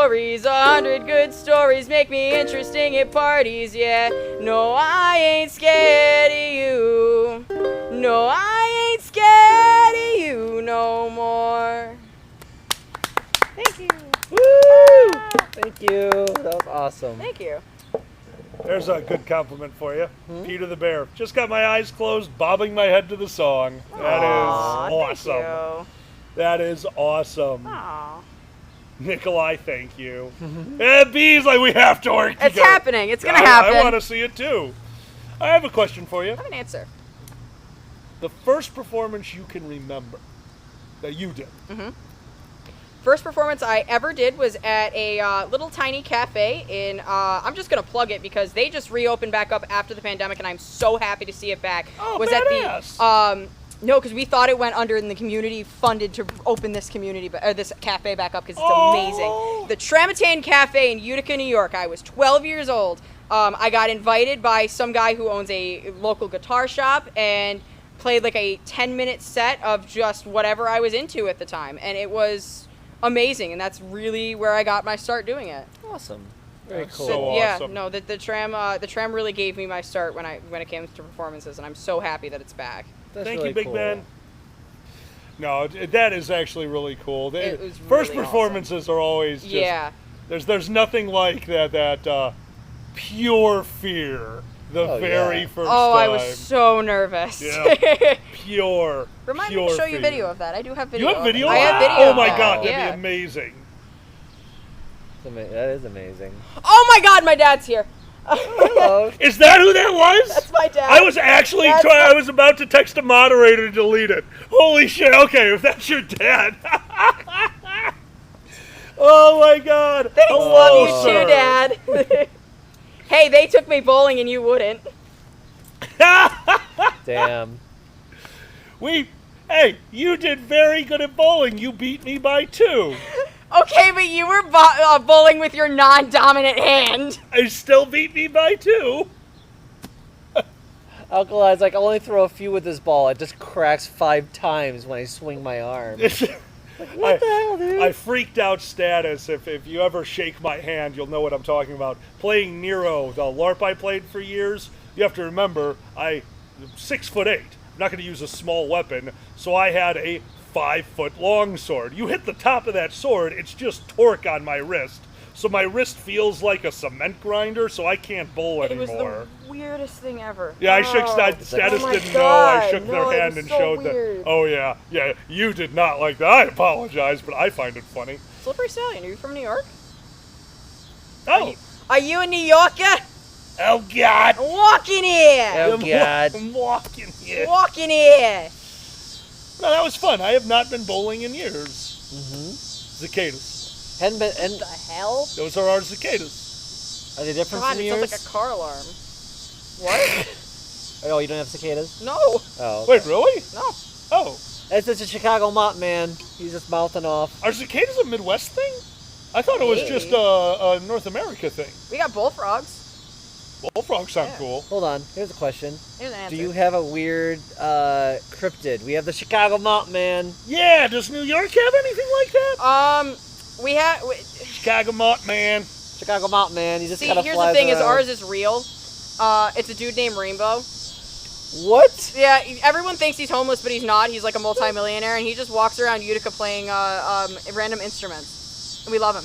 stories. 100 good stories make me interesting at parties, yeah. No, I ain't scared of you. No, I ain't scared of you no more. Thank you. Woo! Thank you. That was awesome. Thank you. There's a good compliment for you. Peter the Bear. Just got my eyes closed, bobbing my head to the song. That is awesome. Thank you. That is awesome. Aw. Nikolai, thank you. And B's like, we have to work together. It's happening. It's going to happen. I want to see it too. I have a question for you. I have an answer. The first performance you can remember that you did. First performance I ever did was at a little tiny cafe in, I'm just going to plug it because they just reopened back up after the pandemic, and I'm so happy to see it back. Oh, was badass. At the, no, because we thought it went under and the community funded to open this community, or this cafe back up because it's amazing. The Tramontaine Cafe in Utica, New York. I was 12 years old. I got invited by some guy who owns a local guitar shop and played like a 10-minute set of just whatever I was into at the time, and it was amazing, and that's really where I got my start doing it. Awesome. Very That's cool. so Yeah, awesome. no, the tram really gave me my start when it came to performances, and I'm so happy that it's back. That's Thank really you, Big cool. Ben. No, that is actually really cool. It was First really performances are always just, Yeah. There's nothing like that pure fear the Oh, very yeah. first Oh, time. I was so nervous. Yeah. Pure. Remind me pure to show you fear. video of that. I do have video. You have of it. video? I have video. Oh of my that. god, that'd Yeah. be amazing. That is amazing. Oh my god, my dad's here. Hello. Is that who that was? That's my dad. I was actually I was about to text a moderator to delete it. Holy shit, okay, if that's your dad. Oh my god. Thanks, Hello, love you sir. too, Dad. Hey, they took me bowling and you wouldn't. Damn. Hey, you did very good at bowling. You beat me by 2. Okay, but you were bowling with your non-dominant hand. I still beat me by 2. Alkali's like, I'll only throw a few with this ball. It just cracks 5 times when I swing my arm. What the hell, dude? I freaked out status. If you ever shake my hand, you'll know what I'm talking about. Playing Nero, the LARP I played for years, you have to remember, I'm 6'8". I'm not going to use a small weapon, so I had a 5-foot long sword. You hit the top of that sword, it's just torque on my wrist. So my wrist feels like a cement grinder, so I can't bowl It was anymore. the weirdest thing ever. Yeah, I shook status Oh my didn't know. I God. shook No, their it hand was and so showed weird. that. Oh yeah, you did not like that. I apologize, but I find it funny. Slippery Stallion, are you from New York? Oh, Are you a New Yorker? oh God! I'm walking here. Oh, God. I'm walking here. Walking here. No, that was fun. I have not been bowling in years. Cicadas. And The hell? Those are our cicadas. are they different God, from it yours? sounds like a car alarm. What? Oh, you don't have cicadas? No. Oh. Wait, really? No. Oh, It's just a Chicago mop man. He's just mouthing off. are cicadas a Midwest thing? I thought it was Maybe. just a North America thing. We got bullfrogs. Bullfrogs sound Yeah. cool. Hold on. Here's a question. Here's an answer. Do you have a weird cryptid? We have the Chicago mop man. Yeah, does New York have anything like that? We have. Chicago Mott Man. Chicago mop man. He just See, kind of here's the flies thing: is around. ours is real. It's a dude named Rainbow. What? Yeah, everyone thinks he's homeless, but he's not. He's like a multimillionaire, and he just walks around Utica playing random instruments. And we love him.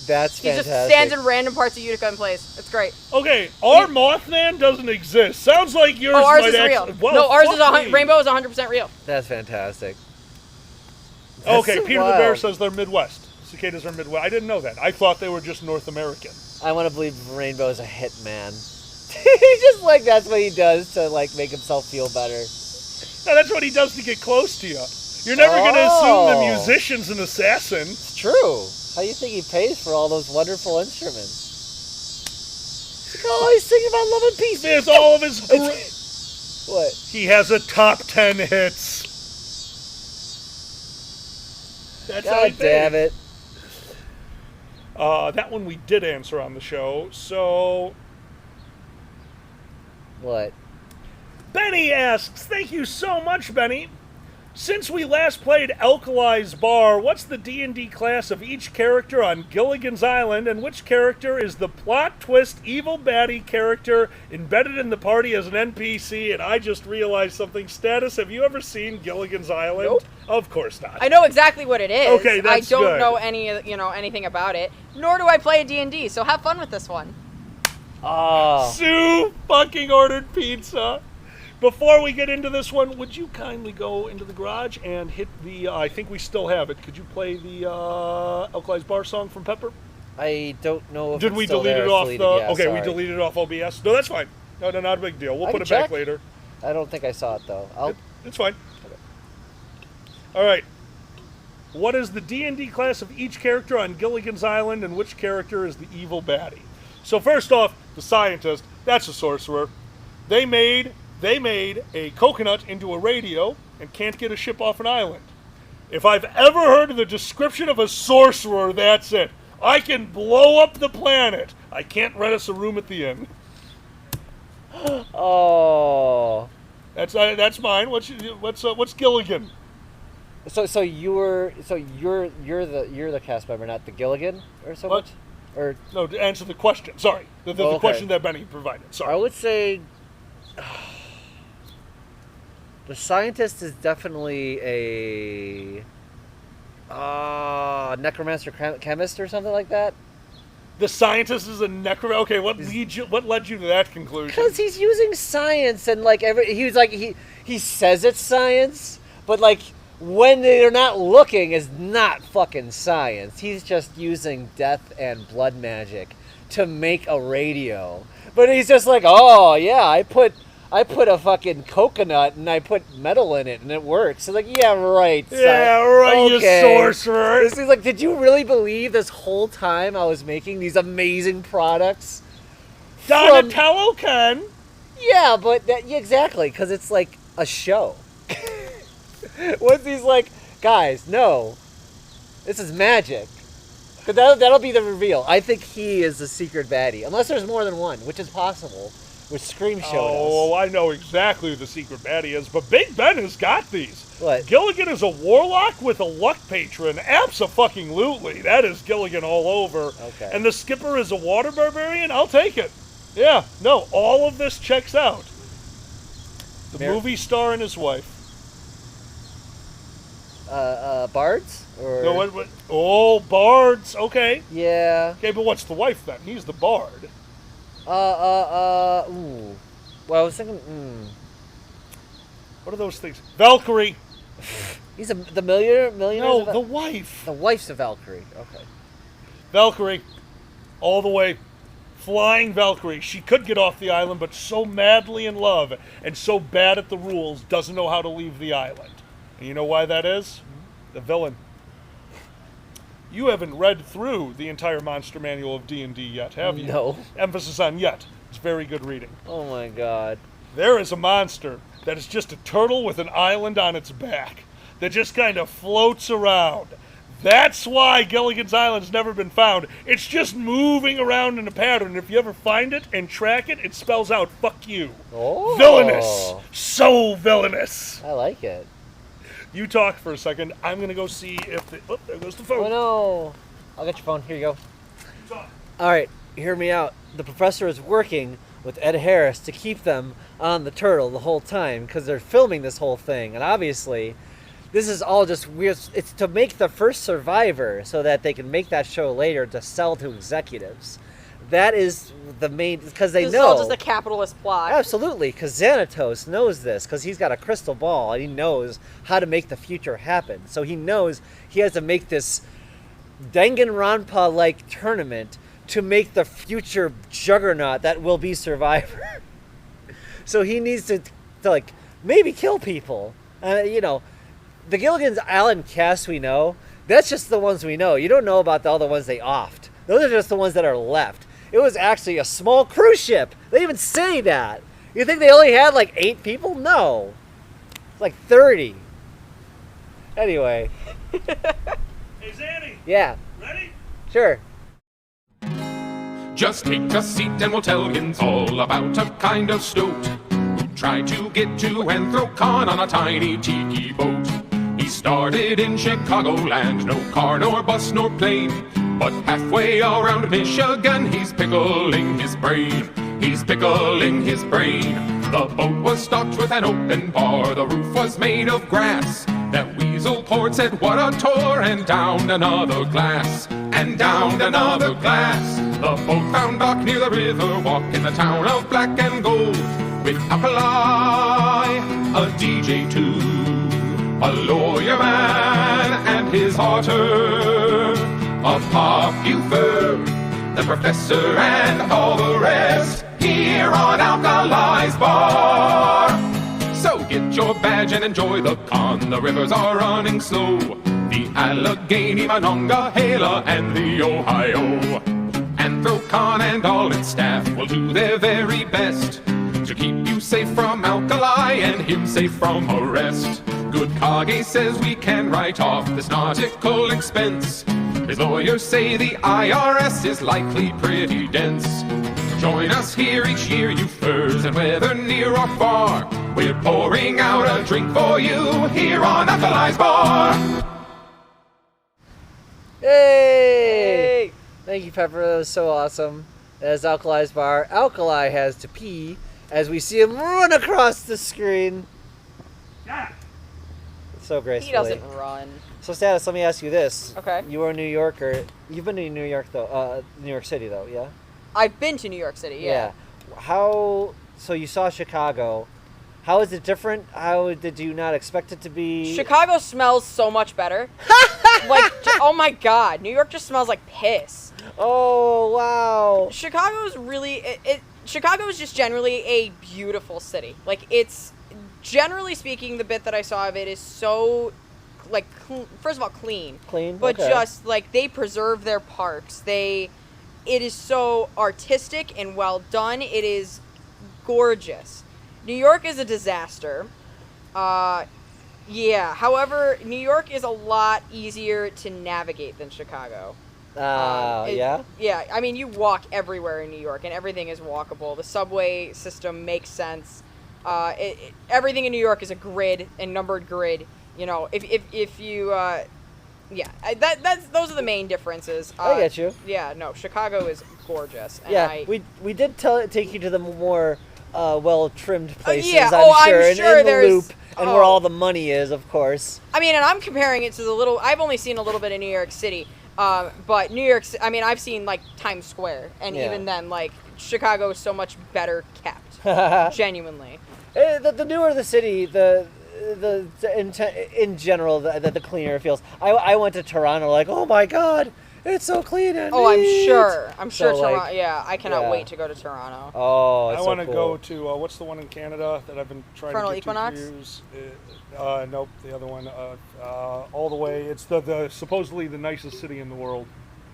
That's He fantastic. just stands in random parts of Utica and plays. It's great. Okay, our Mothman doesn't exist. Sounds like yours Oh, ours might is real. actually... Well, No, ours is fuck me. Rainbow is 100% real. That's fantastic. Okay, That's Peter the Bear wild. says they're Midwest. Cicadas are Midwest. I didn't know that. I thought they were just North American. I want to believe Rainbow is a hitman. He just like that's what he does to like make himself feel better. No, that's what he does to get close to you. You're never going to assume Oh. the musician's an assassin. It's true. How do you think he pays for all those wonderful instruments? Oh, he's singing about love and peace. There's all of his... What? He has a top 10 hits. That's how he God damn pays. it. That one we did answer on the show. So, What? Benny asks, thank you so much, Benny. Since we last played Alkali's Bar, what's the D&D class of each character on Gilligan's Island, and which character is the plot twist evil baddie character embedded in the party as an NPC? And I just realized something. Status, have you ever seen Gilligan's Island? Nope. Of course not. I know exactly what it is. Okay, that's I don't good. know anything about it, nor do I play a D&D, so have fun with this one. Oh. Sue fucking ordered pizza. Before we get into this one, would you kindly go into the garage and hit the, I think we still have it. Could you play the Alkali's Bar song from Pepper? I don't know if Did it's we still delete there it or off deleted. the, Yeah, okay, sorry. we deleted it off OBS. No, that's fine. No, not a big deal. We'll I put it can back check. later. I don't think I saw it, though. It's fine. All right. What is the D&D class of each character on Gilligan's Island, and which character is the evil baddie? So first off, the scientist, that's a sorcerer. They made a coconut into a radio and can't get a ship off an island. If I've ever heard of the description of a sorcerer, that's it. I can blow up the planet. I can't rent us a room at the inn. Oh. That's mine. What's Gilligan? So you're the cast member, not the Gilligan or so What? much? Or No, to answer the question. Sorry. The okay. question that Benny provided. Sorry. I would say the scientist is definitely a necromancer chemist or something like that. The scientist is a necromancer. Okay, what led you to that conclusion? Because he's using science and he says it's science, but like when they're not looking is not fucking science. He's just using death and blood magic to make a radio. But he's just like, oh yeah, I put a fucking coconut and I put metal in it and it works. So like, yeah, right. Yeah, right, okay. You sorcerer. This is like, did you really believe this whole time I was making these amazing products? Donatello can. Yeah, but yeah, exactly, because it's like a show. Once he's like, guys, no, this is magic. But that'll be the reveal. I think he is the secret baddie, unless there's more than one, which is possible. Which Scream showed us. Oh, I know exactly who the secret baddie is, but Big Ben has got these. What? Gilligan is a warlock with a luck patron. Abso-fucking-lutely. That is Gilligan all over. Okay. And the skipper is a water barbarian? I'll take it. Yeah, no, all of this checks out. The movie star and his wife. Bards? Or... No, what? Oh, bards. Okay. Yeah. Okay, but what's the wife then? He's the bard. Ooh. Well, I was thinking, What are those things? Valkyrie. He's the millionaire? No, the wife. The wife's a Valkyrie. Okay. Valkyrie. All the way. Flying Valkyrie. She could get off the island, but so madly in love and so bad at the rules, doesn't know how to leave the island. And you know why that is? The villain. You haven't read through the entire monster manual of D&D yet, have you? No. Emphasis on yet. It's very good reading. Oh my god. There is a monster that is just a turtle with an island on its back that just kind of floats around. That's why Gilligan's Island's never been found. It's just moving around in a pattern. If you ever find it and track it, it spells out, fuck you. Oh. Villainous. So villainous. I like it. You talk for a second. I'm going to go see if the... Oh, there goes the phone. Oh no. I'll get your phone. Here you go. You talk. Alright, hear me out. The professor is working with Ed Harris to keep them on the turtle the whole time because they're filming this whole thing. And obviously, this is all just weird. It's to make the first survivor so that they can make that show later to sell to executives. That is the main, because they know. This is all just a capitalist plot. Absolutely, because Xanatos knows this, because he's got a crystal ball and he knows how to make the future happen. So he knows he has to make this Danganronpa-like tournament to make the future juggernaut that will be Survivor. So he needs to like, maybe kill people. You know, the Gilligan's Island cast we know, that's just the ones we know. You don't know about all the ones they offed. Those are just the ones that are left. It was actually a small cruise ship. They even say that. You think they only had like 8 people? No. It's like 30. Anyway. Hey, Zanny. Yeah. Ready? Sure. Just take a seat and we'll tell you all about a kind of stoat who tried to get to and throw con on a tiny tiki boat. He started in Chicagoland, no car nor bus nor plane. But halfway around Michigan, he's pickling his brain. He's pickling his brain. The boat was stocked with an open bar. The roof was made of grass. That weasel poured said, what a tour, and downed another glass. And downed another glass. The boat found dock near the river walk in the town of Black and Gold. With Alkali, a DJ too, a lawyer man and his daughter, a popular, the professor and all the rest, here on Alkali's Bar. So get your badge and enjoy the con, the rivers are running slow, the Allegheny, Monongahela and the Ohio. Anthrocon and all its staff will do their very best to keep you safe from Alkali and him safe from arrest. Good Kage says we can write off this nautical expense. His lawyers say the IRS is likely pretty dense. Join us here each year, you furs, and whether near or far, we're pouring out a drink for you here on Alkali's Bar. Hey! Thank you, Pepper. That was so awesome. That's Alkali's Bar. Alkali has to pee as we see him run across the screen. So gracefully. He doesn't run. So, Status, let me ask you this. Okay. You are a New Yorker. You've been to New York, though. New York City, though, yeah? I've been to New York City, yeah. How... So, you saw Chicago. How is it different? How did you not expect it to be? Chicago smells so much better. Like, oh my god. New York just smells like piss. Oh, wow. Chicago's really... Chicago is just generally a beautiful city. Like, it's... Generally speaking, the bit that I saw of it is so... like, first of all, clean. But okay. just, like, they preserve their parks. It is so artistic and well done. It is gorgeous. New York is a disaster. Yeah. However, New York is a lot easier to navigate than Chicago. Yeah? Yeah. I mean, you walk everywhere in New York, and everything is walkable. The subway system makes sense. Everything in New York is a grid, a numbered grid. You know, if you, yeah, those are the main differences. I get you. Yeah, no, Chicago is gorgeous. And yeah, we did take you to the more well-trimmed places, yeah, I'm sure, I'm sure in the there's, loop, and where all the money is, of course. I mean, and I'm comparing it to I've only seen a little bit of New York City, but New York, I mean, I've seen, like, Times Square, and even then, like, Chicago is so much better kept, genuinely. The newer the city, in general, the cleaner it feels. I went to Toronto, like, oh my god, it's so clean and neat. I'm sure So, Toronto. like, yeah, I cannot wait to go to Toronto. Oh, it's I so want to cool. go to what's the one in Canada that I've been trying Frontal to get Equinox? to for years? Nope, the other one. All the way. It's the supposedly the nicest city in the world.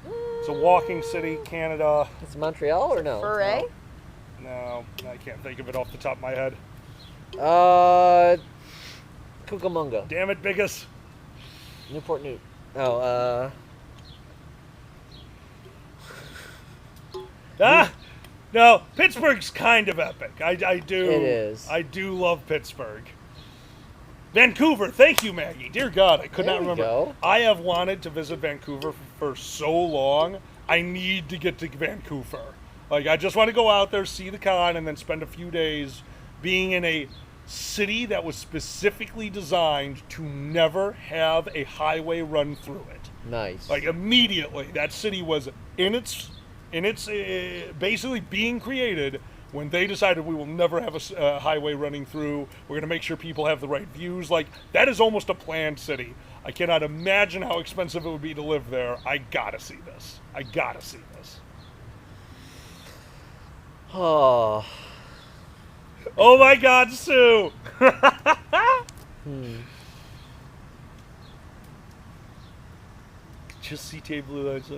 It's a walking city, Canada. It's Montreal or no? Foray? No, I can't think of it off the top of my head. Cucamonga. Damn it, Biggest. Newport News. Oh, No, Pittsburgh's kind of epic. I do. It is. I do love Pittsburgh. Vancouver, thank you, Maggie. Dear God, I could not remember. Go. I have wanted to visit Vancouver for so long. I need to get to Vancouver. Like, I just want to go out there, see the con, and then spend a few days being in a city that was specifically designed to never have a highway run through it. Nice. Like, immediately, that city was in its basically being created when they decided we will never have a highway running through. We're going to make sure people have the right views. Like, that is almost a planned city. I cannot imagine how expensive it would be to live there. I gotta see this. Oh. Oh my God, Sue! Just see blue lights.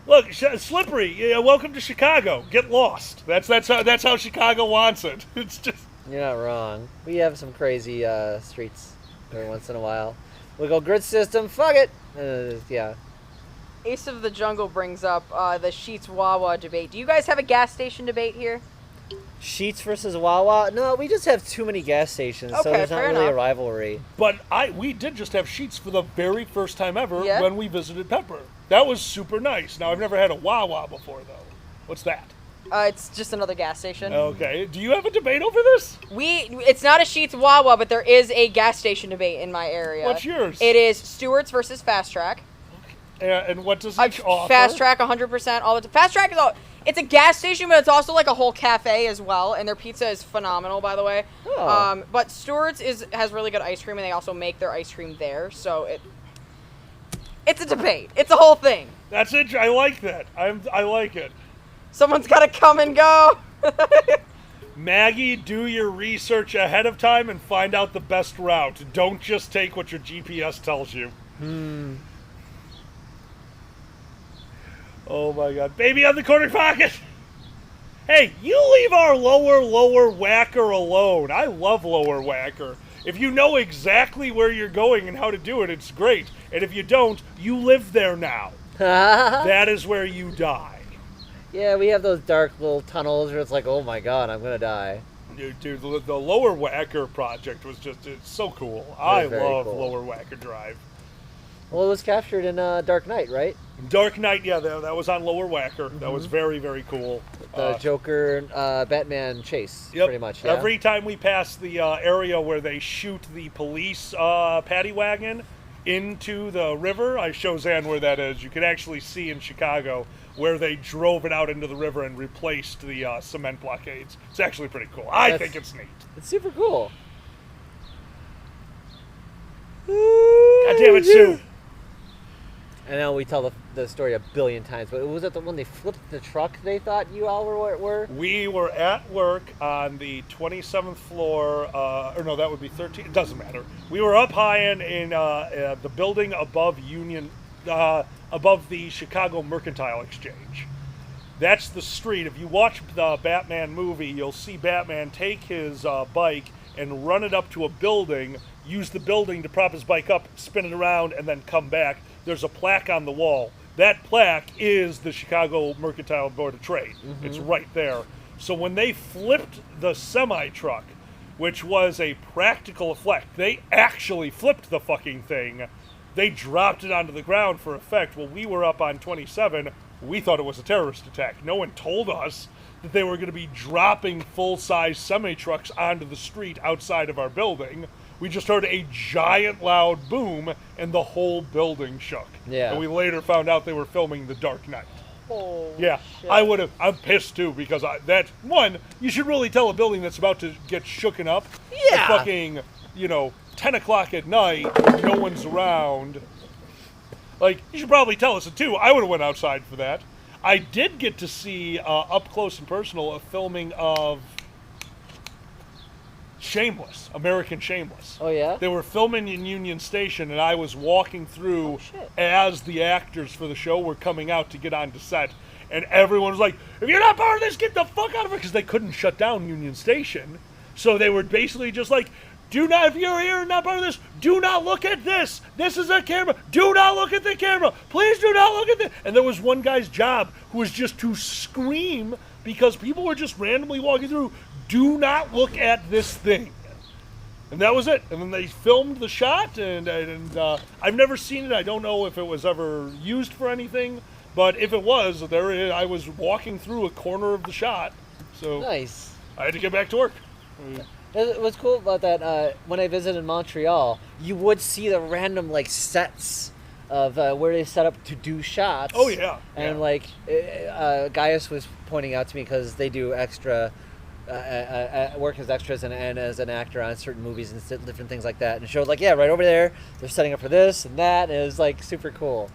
Look, Slippery. Yeah, welcome to Chicago. Get lost. That's how Chicago wants it. It's just. You're not wrong. We have some crazy streets every once in a while. We go grid system. Fuck it. Yeah. Ace of the Jungle brings up the Sheetz Wawa debate. Do you guys have a gas station debate here? Sheetz versus Wawa? No, we just have too many gas stations, so Okay, there's not fair really a enough. rivalry. But we did just have Sheetz for the very first time ever Yeah. when we visited Pepper. That was super nice. Now, I've never had a Wawa before, though. What's that? It's just another gas station. Okay. Do you have a debate over this? It's not a Sheetz Wawa, but there is a gas station debate in my area. What's yours? It is Stewart's versus Fast Track. And what does each offer? Fast Track 100% all the time. Fast Track it's a gas station, but it's also like a whole cafe as well, and their pizza is phenomenal, by the way. Oh. But Stewart's has really good ice cream, and they also make their ice cream there, so it's a debate. It's a whole thing. That's it. I like that. I like it. Someone's got to come and go. Maggie, do your research ahead of time and find out the best route. Don't just take what your GPS tells you. Oh my god. Baby on the corner pocket! Hey, you leave our lower whacker alone. I love lower whacker. If you know exactly where you're going and how to do it, it's great. And if you don't, you live there now. That is where you die. Yeah, we have those dark little tunnels where it's like, oh my god, I'm gonna die. Dude, the Lower Whacker project was it's so cool. I very love cool. Lower Whacker Drive. Well, it was captured in Dark Knight, right? Dark Knight, yeah, that was on Lower Whacker. That was very, very cool. The Joker, Batman chase, Yep. pretty much. Yeah? Every time we pass the area where they shoot the police paddy wagon into the river, I show Zan where that is. You can actually see in Chicago where they drove it out into the river and replaced the cement blockades. It's actually pretty cool. I think it's neat. It's super cool. God damn it, Sue. I know we tell the story a billion times, but was it the one they flipped the truck they thought you all were? We were at work on the 27th floor, or no, that would be 13. It doesn't matter. We were up high in the building above above the Chicago Mercantile Exchange. That's the street. If you watch the Batman movie, you'll see Batman take his bike and run it up to a building, use the building to prop his bike up, spin it around, and then come back. There's a plaque on the wall. That plaque is the Chicago Mercantile Board of Trade. It's right there. So when they flipped the semi-truck, which was a practical effect, they actually flipped the fucking thing. They dropped it onto the ground for effect. Well, we were up on 27. We thought it was a terrorist attack. No one told us that they were going to be dropping full-size semi-trucks onto the street outside of our building. We just heard a giant loud boom, and the whole building shook. Yeah. And we later found out they were filming The Dark Knight. Oh, Yeah, shit. I'm pissed too, because you should really tell a building that's about to get shooken up. Yeah. At fucking, 10 o'clock at night, when no one's around. Like, you should probably tell us it too. I would have went outside for that. I did get to see, up close and personal, a filming of Shameless, American Shameless. Oh, yeah? They were filming in Union Station, and I was walking through as the actors for the show were coming out to get onto set. And everyone was like, if you're not part of this, get the fuck out of it, because they couldn't shut down Union Station. So they were basically just like, if you're here and not part of this, do not look at this. This is a camera. Do not look at the camera. Please do not look at this. And there was one guy's job who was just to scream because people were just randomly walking through, do not look at this thing. And that was it. And then they filmed the shot, and I've never seen it. I don't know if it was ever used for anything, but if it was, I was walking through a corner of the shot. So Nice. I had to get back to work. What's cool about that, when I visited Montreal, you would see the random, sets of where they set up to do shots. Oh, yeah. And, Gaius was pointing out to me because they do extra, work as extras and as an actor on certain movies and different things like that. And it showed, right over there, they're setting up for this and that, and it was, super cool.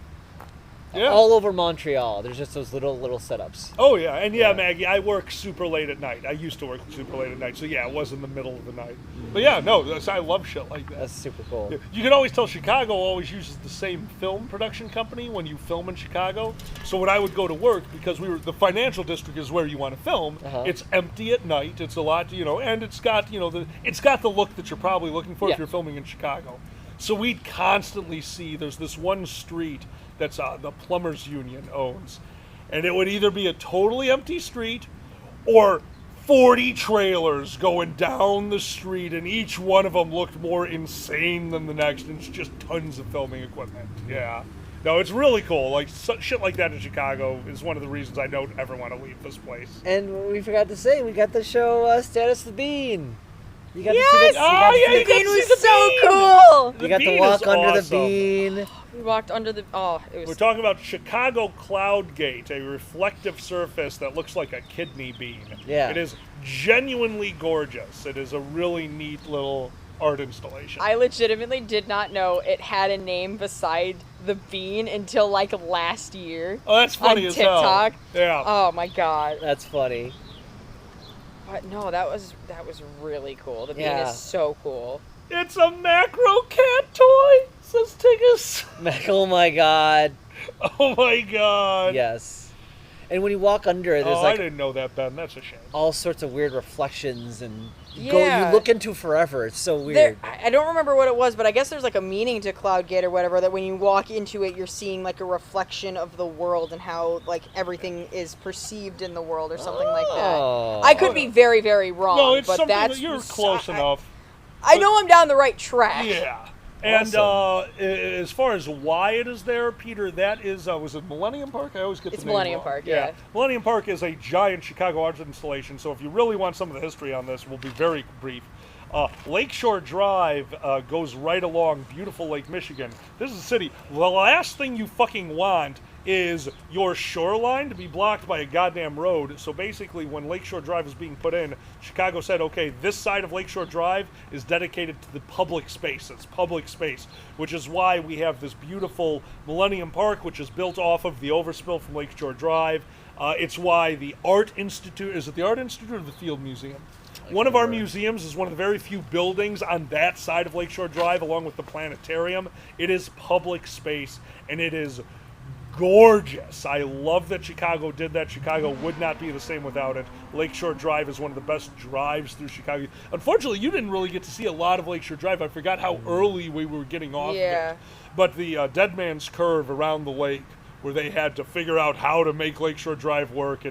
Yeah. All over Montreal, there's just those little setups. Oh, yeah. And yeah, Maggie, I work super late at night. I used to work super late at night. So, yeah, it was in the middle of the night. But, yeah, no, I love shit like that. That's super cool. Yeah. You can always tell Chicago always uses the same film production company when you film in Chicago. So when I would go to work, because the financial district is where you want to film, it's empty at night. It's a lot, and it's got, it's got the look that you're probably looking for if you're filming in Chicago. So we'd constantly see, there's this one street that's the Plumbers Union owns. And it would either be a totally empty street or 40 trailers going down the street, and each one of them looked more insane than the next, and it's just tons of filming equipment. Yeah. No, it's really cool. Like, shit like that in Chicago is one of the reasons I don't ever want to leave this place. And we forgot to say, we got the show Status the Bean. You got Yes! to see the, The bean was so cool! You got to walk under the bean. We walked under the... it was... We're talking about Chicago Cloud Gate, a reflective surface that looks like a kidney bean. Yeah. It is genuinely gorgeous. It is a really neat little art installation. I legitimately did not know it had a name beside the bean until like last year. Oh, that's funny on as hell. TikTok. Yeah. Oh my god. That's funny. But no, that was really cool. The bean Yeah. is so cool. It's a macro cat toy, says Tiggus. Oh my god. Oh my god. Yes. And when you walk under it, there's I like didn't know that, Ben. That's a shame. all sorts of weird reflections and you Yeah. look into forever. It's so weird. I don't remember what it was, but I guess there's like a meaning to Cloud Gate or whatever, that when you walk into it, you're seeing like a reflection of the world and how like everything is perceived in the world or something like that. I could be very, very wrong, No, it's but something that's that you're close enough. I know I'm down the right track. Yeah. And as far as why it is there, Peter, that is, was it Millennium Park? I always get the name Millennium wrong. Park, yeah. Millennium Park is a giant Chicago art installation, so if you really want some of the history on this, we'll be very brief. Lakeshore Drive goes right along beautiful Lake Michigan. This is a city. The last thing you fucking want is your shoreline to be blocked by a goddamn road. So basically, when Lakeshore Drive was being put in, Chicago said, okay, this side of Lakeshore Drive is dedicated to the public spaces, public space, which is why we have this beautiful Millennium Park, which is built off of the overspill from Lakeshore Drive. It's why the Art Institute, is it the Art Institute or the Field Museum? One of our museums is one of the very few buildings on that side of Lakeshore Drive, along with the planetarium. It is public space, and it is gorgeous. I love that Chicago did that. Chicago would not be the same without it. Lakeshore Drive is one of the best drives through Chicago. Unfortunately, you didn't really get to see a lot of Lakeshore Drive. I forgot how early we were getting off of it. But the Dead Man's Curve around the lake, where they had to figure out how to make Lakeshore Drive work,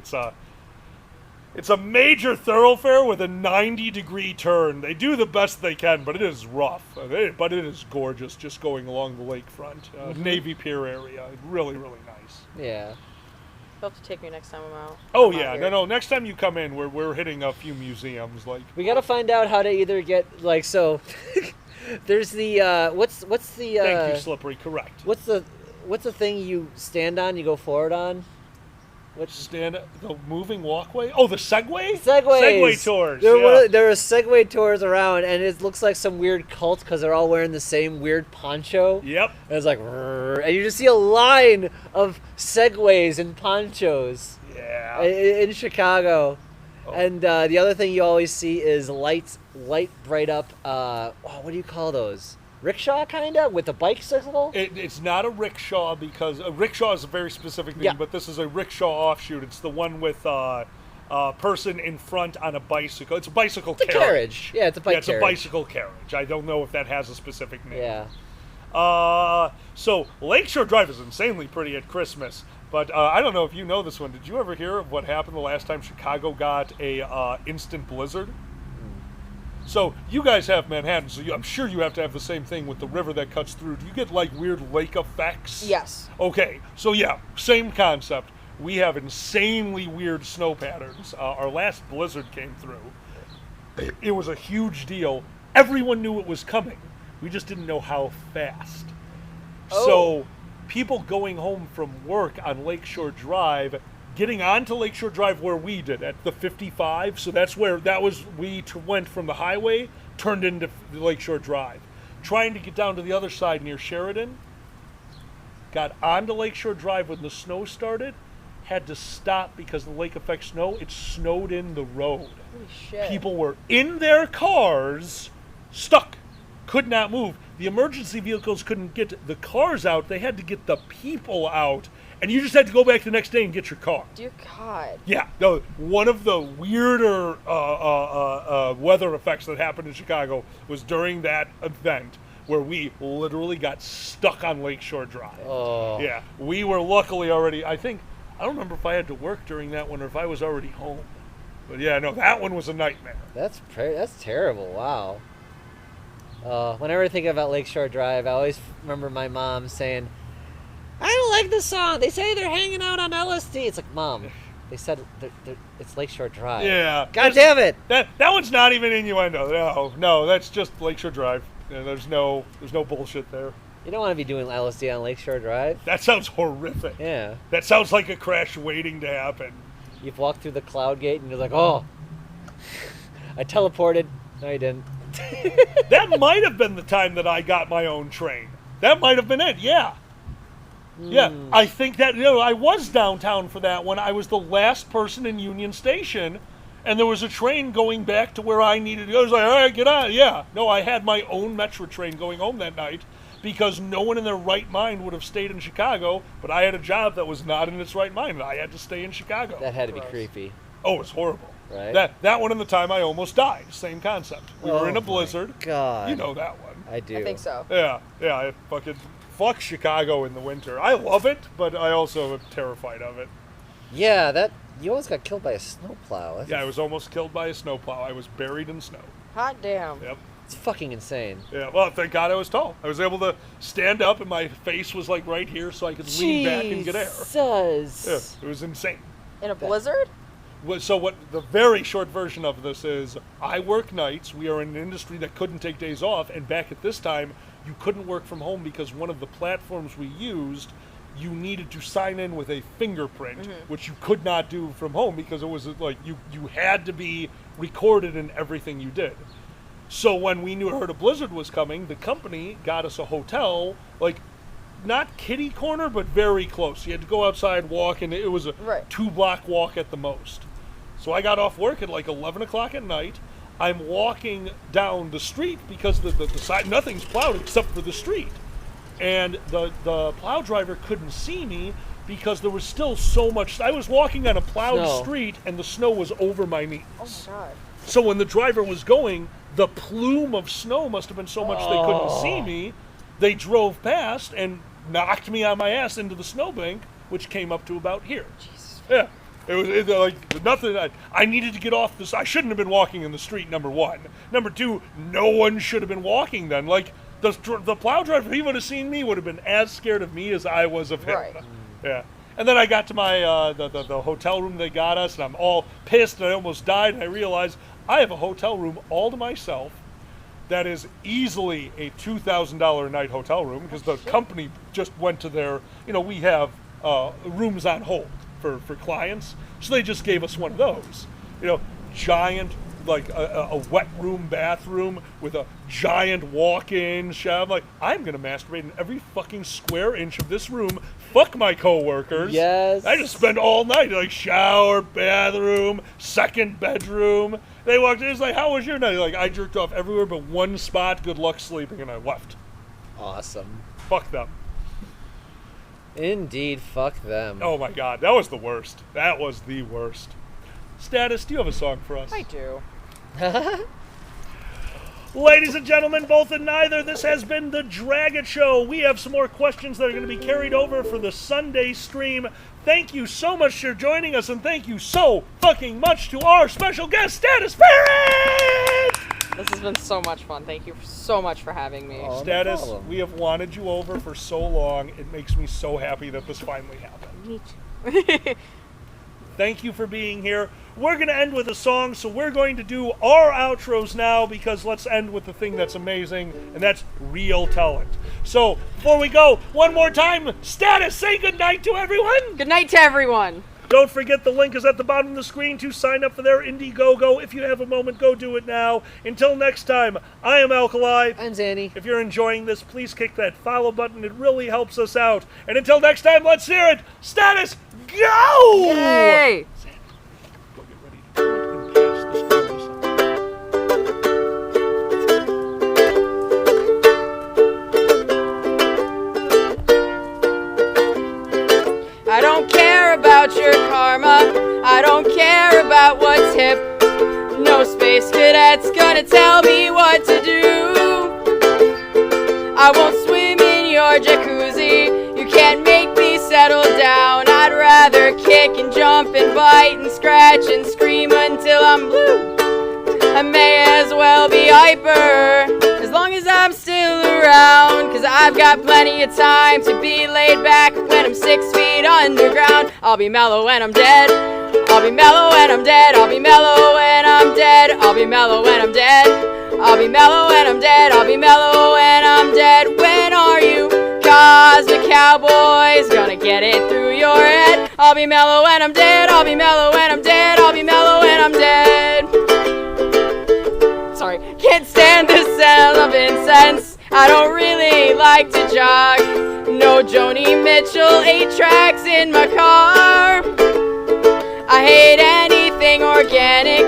it's a major thoroughfare with a 90-degree turn. They do the best they can, but it is rough. But it is gorgeous just going along the lakefront. Navy Pier area. Really, really nice. Yeah. You'll have to take me next time I'm out. Oh, I'm yeah. out here. No. Next time you come in, we're hitting a few museums. We got to find out how to either get, like, so... there's the, what's the... Thank you, Slippery. Correct. What's the thing you stand on, you go forward on? The moving walkway? Oh, the Segway? Segways. Segway tours. There are Segway tours around, and it looks like some weird cult because they're all wearing the same weird poncho. Yep. And it's like, and you just see a line of Segways and ponchos. Yeah. In Chicago. Oh. And the other thing you always see is light bright up, what do you call those? Rickshaw, kind of, with a bicycle? It's not a rickshaw, because a rickshaw is a very specific thing, but this is a rickshaw offshoot. It's the one with a person in front on a bicycle. It's a bicycle carriage. Yeah, it's a bike carriage. It's a bicycle carriage. I don't know if that has a specific name. Yeah. So Lakeshore Drive is insanely pretty at Christmas, but I don't know if you know this one. Did you ever hear of what happened the last time Chicago got a instant blizzard? So you guys have Manhattan, so I'm sure you have to have the same thing with the river that cuts through. Do you get like weird lake effects? Yes. Okay, so yeah, same concept. We have insanely weird snow patterns. Our last blizzard came through. It was a huge deal. Everyone knew it was coming. We just didn't know how fast. Oh. So people going home from work on Lakeshore Drive, getting onto Lakeshore Drive where we did at the 55, so that's where we went from the highway, turned into Lakeshore Drive. Trying to get down to the other side near Sheridan, got onto Lakeshore Drive when the snow started, had to stop because the lake effect snow, it snowed in the road. Holy shit. People were in their cars, stuck, could not move. The emergency vehicles couldn't get the cars out, they had to get the people out. And you just had to go back the next day and get your car. Dear God. Yeah, no, one of the weirder weather effects that happened in Chicago was during that event where we literally got stuck on Lakeshore Drive. Oh. Yeah, we were luckily already, I don't remember if I had to work during that one or if I was already home. But yeah, no, that one was a nightmare. That's terrible. Wow. Whenever I think about Lakeshore Drive, I always remember my mom saying, "I don't like this song. They say they're hanging out on LSD." It's like, Mom, they said it's Lakeshore Drive. Yeah. God damn it. That one's not even innuendo. No, that's just Lakeshore Drive. Yeah, there's no bullshit there. You don't want to be doing LSD on Lakeshore Drive. That sounds horrific. Yeah. That sounds like a crash waiting to happen. You've walked through the cloud gate and you're like, oh, I teleported. No, you didn't. That might have been the time that I got my own train. That might have been it, yeah. Yeah, I think that, I was downtown for that one. I was the last person in Union Station, and there was a train going back to where I needed to go. I was like, all right, get on. Yeah. No, I had my own Metro train going home that night because no one in their right mind would have stayed in Chicago, but I had a job that was not in its right mind, and I had to stay in Chicago. That had to be creepy. Oh, it was horrible. Right? That one in the time I almost died. Same concept. We were in a blizzard. God. You know that one. I do. I think so. Yeah, I fuck Chicago in the winter. I love it, but I also am terrified of it. Yeah, you almost got killed by a snowplow. Yeah, I was almost killed by a snowplow. I was buried in snow. Hot damn. Yep. It's fucking insane. Yeah, well, thank God I was tall. I was able to stand up and my face was like right here so I could lean back and get air. Jesus. Yeah, it was insane. In a blizzard? So what the very short version of this is, I work nights. We are in an industry that couldn't take days off, and back at this time, you couldn't work from home because one of the platforms we used, you needed to sign in with a fingerprint, which you could not do from home because it was like you had to be recorded in everything you did. So when we heard a blizzard was coming, the company got us a hotel, like not kitty corner, but very close. You had to go outside, walk, and it was a 2-block walk at the most. So I got off work at like 11 o'clock at night. I'm walking down the street because the side, nothing's plowed except for the street. And the plow driver couldn't see me because there was still so much. I was walking on a plowed street and the snow was over my knees. Oh my God. So when the driver was going, the plume of snow must have been so much they couldn't see me. They drove past and knocked me on my ass into the snowbank, which came up to about here. Jesus. Yeah. It was like nothing. I needed to get off this. I shouldn't have been walking in the street, number one. Number two, no one should have been walking then. Like, the plow driver, if he would have seen me, would have been as scared of me as I was of him. Right. Yeah. And then I got to my the hotel room they got us, and I'm all pissed, and I almost died, and I realized I have a hotel room all to myself that is easily a $2,000 a night hotel room because the company just went to their, we have rooms on hold for clients, so they just gave us one of those. Giant, like a wet room bathroom with a giant walk-in shower. I'm like, I'm gonna masturbate in every fucking square inch of this room. Fuck my coworkers. Yes. I just spend all night like shower, bathroom, second bedroom. They walked in, it's like, how was your night? Like, I jerked off everywhere but one spot. Good luck sleeping, and I left. Awesome. Fuck them. Indeed, fuck them. Oh my God, that was the worst. That was the worst. Status, do you have a song for us? I do. Ladies and gentlemen, both and neither, this has been the Dragon Show. We have some more questions that are going to be carried over for the Sunday stream. Thank you so much for joining us, and thank you so fucking much to our special guest, Status Parrot! This has been so much fun. Thank you so much for having me. Oh, Status, no we have wanted you over for so long. It makes me so happy that this finally happened. Me too. Thank you for being here. We're going to end with a song, so we're going to do our outros now because let's end with the thing that's amazing, and that's real talent. So, before we go, one more time, Status, say goodnight to everyone. Good night to everyone. Don't forget the link is at the bottom of the screen to sign up for their Indiegogo. If you have a moment, go do it now. Until next time, I am Alkali. I'm Zanny. If you're enjoying this, please click that follow button. It really helps us out. And until next time, let's hear it. Status, go! Yay! Go get ready to go and pass this to yourself. I don't care about your karma. I don't care about what's hip. No space cadet's gonna tell me what to do. I won't swim in your jacuzzi. You can't make me settle down. I'd rather kick and jump and bite. bite and scratch and scream until I'm blue. I may as well be hyper as long as I'm still around, 'cause I've got plenty of time to be laid back when I'm 6 feet underground. I'll be mellow when I'm dead. I'll be mellow when I'm dead. I'll be mellow when I'm dead. I'll be mellow when I'm dead. I'll be mellow when I'm dead. I'll be mellow when I'm dead. When are you, Cosmic Cowboys, gonna get it through your head? I'll be mellow when I'm dead. I'll be mellow when I'm dead. I'll be mellow when I'm dead. Sorry, can't stand the smell of incense. I don't really like to jog. No Joni Mitchell 8 tracks in my car. I hate anything organic.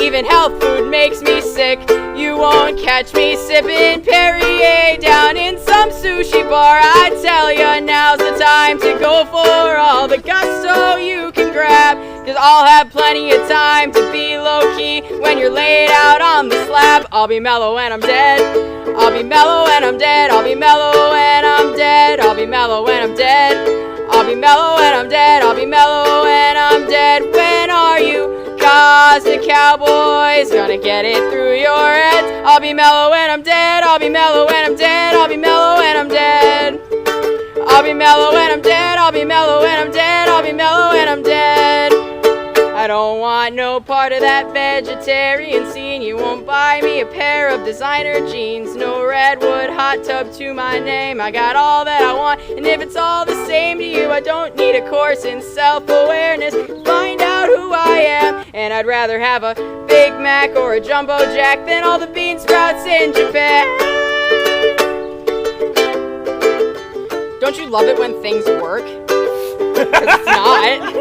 Even health food makes me sick. You won't catch me sipping Perrier down in some sushi bar. I tell ya, now's the time to go for all the gusto you can grab, 'cause I'll have plenty of time to be low-key when you're laid out on the slab. I'll be mellow when I'm dead. I'll be mellow when I'm dead. I'll be mellow when I'm dead. I'll be mellow when I'm dead. I'll be mellow when I'm dead. I'll be mellow when I'm dead. When are you, Cosmic Cowboys, gonna get it through your heads? I'll be mellow when I'm dead. I'll be mellow when I'm dead. I'll be mellow when I'm dead. I'll be mellow when I'm dead. I'll be mellow when I'm dead. I'll be mellow when I'm dead. I don't want no part of that vegetarian scene. You won't buy me a pair of designer jeans. No redwood hot tub to my name. I got all that I want, and if it's all the same to you, I don't need a course in self-awareness. Find out who I am, and I'd rather have a Big Mac or a Jumbo Jack than all the bean sprouts in Japan. Don't you love it when things work? 'Cause it's not.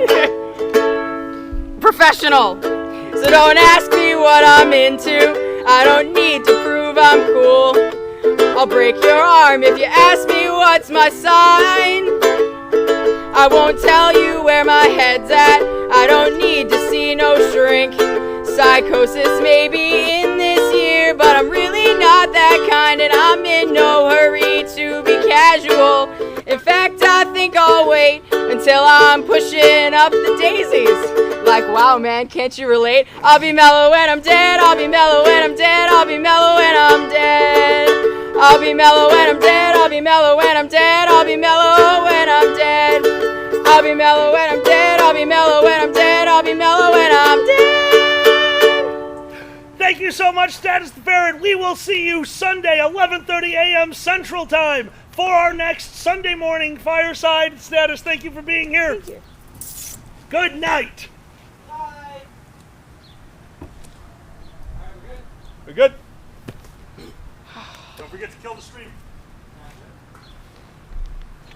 Professional. So don't ask me what I'm into. I don't need to prove I'm cool. I'll break your arm if you ask me what's my sign. I won't tell you where my head's at. I don't need to see no shrink. Psychosis may be in this year, but I'm really not that kind, and I'm in no hurry to be casual. In fact, I think I'll wait until I'm pushing up the daisies. Like, wow, man, can't you relate? I'll be mellow when I'm dead. I'll be mellow when I'm dead. I'll be mellow when I'm dead. I'll be mellow when I'm dead. I'll be mellow when I'm dead. I'll be mellow when I'm dead. I'll be mellow when I'm dead. I'll be mellow when I'm dead. I'll be mellow when I'm dead. Thank you so much, Status the Ferret. We will see you Sunday, 11:30 a.m. Central Time, for our next Sunday morning fireside. Status, thank you for being here. Thank you. Good night. Bye. We're good? Don't forget to kill the stream.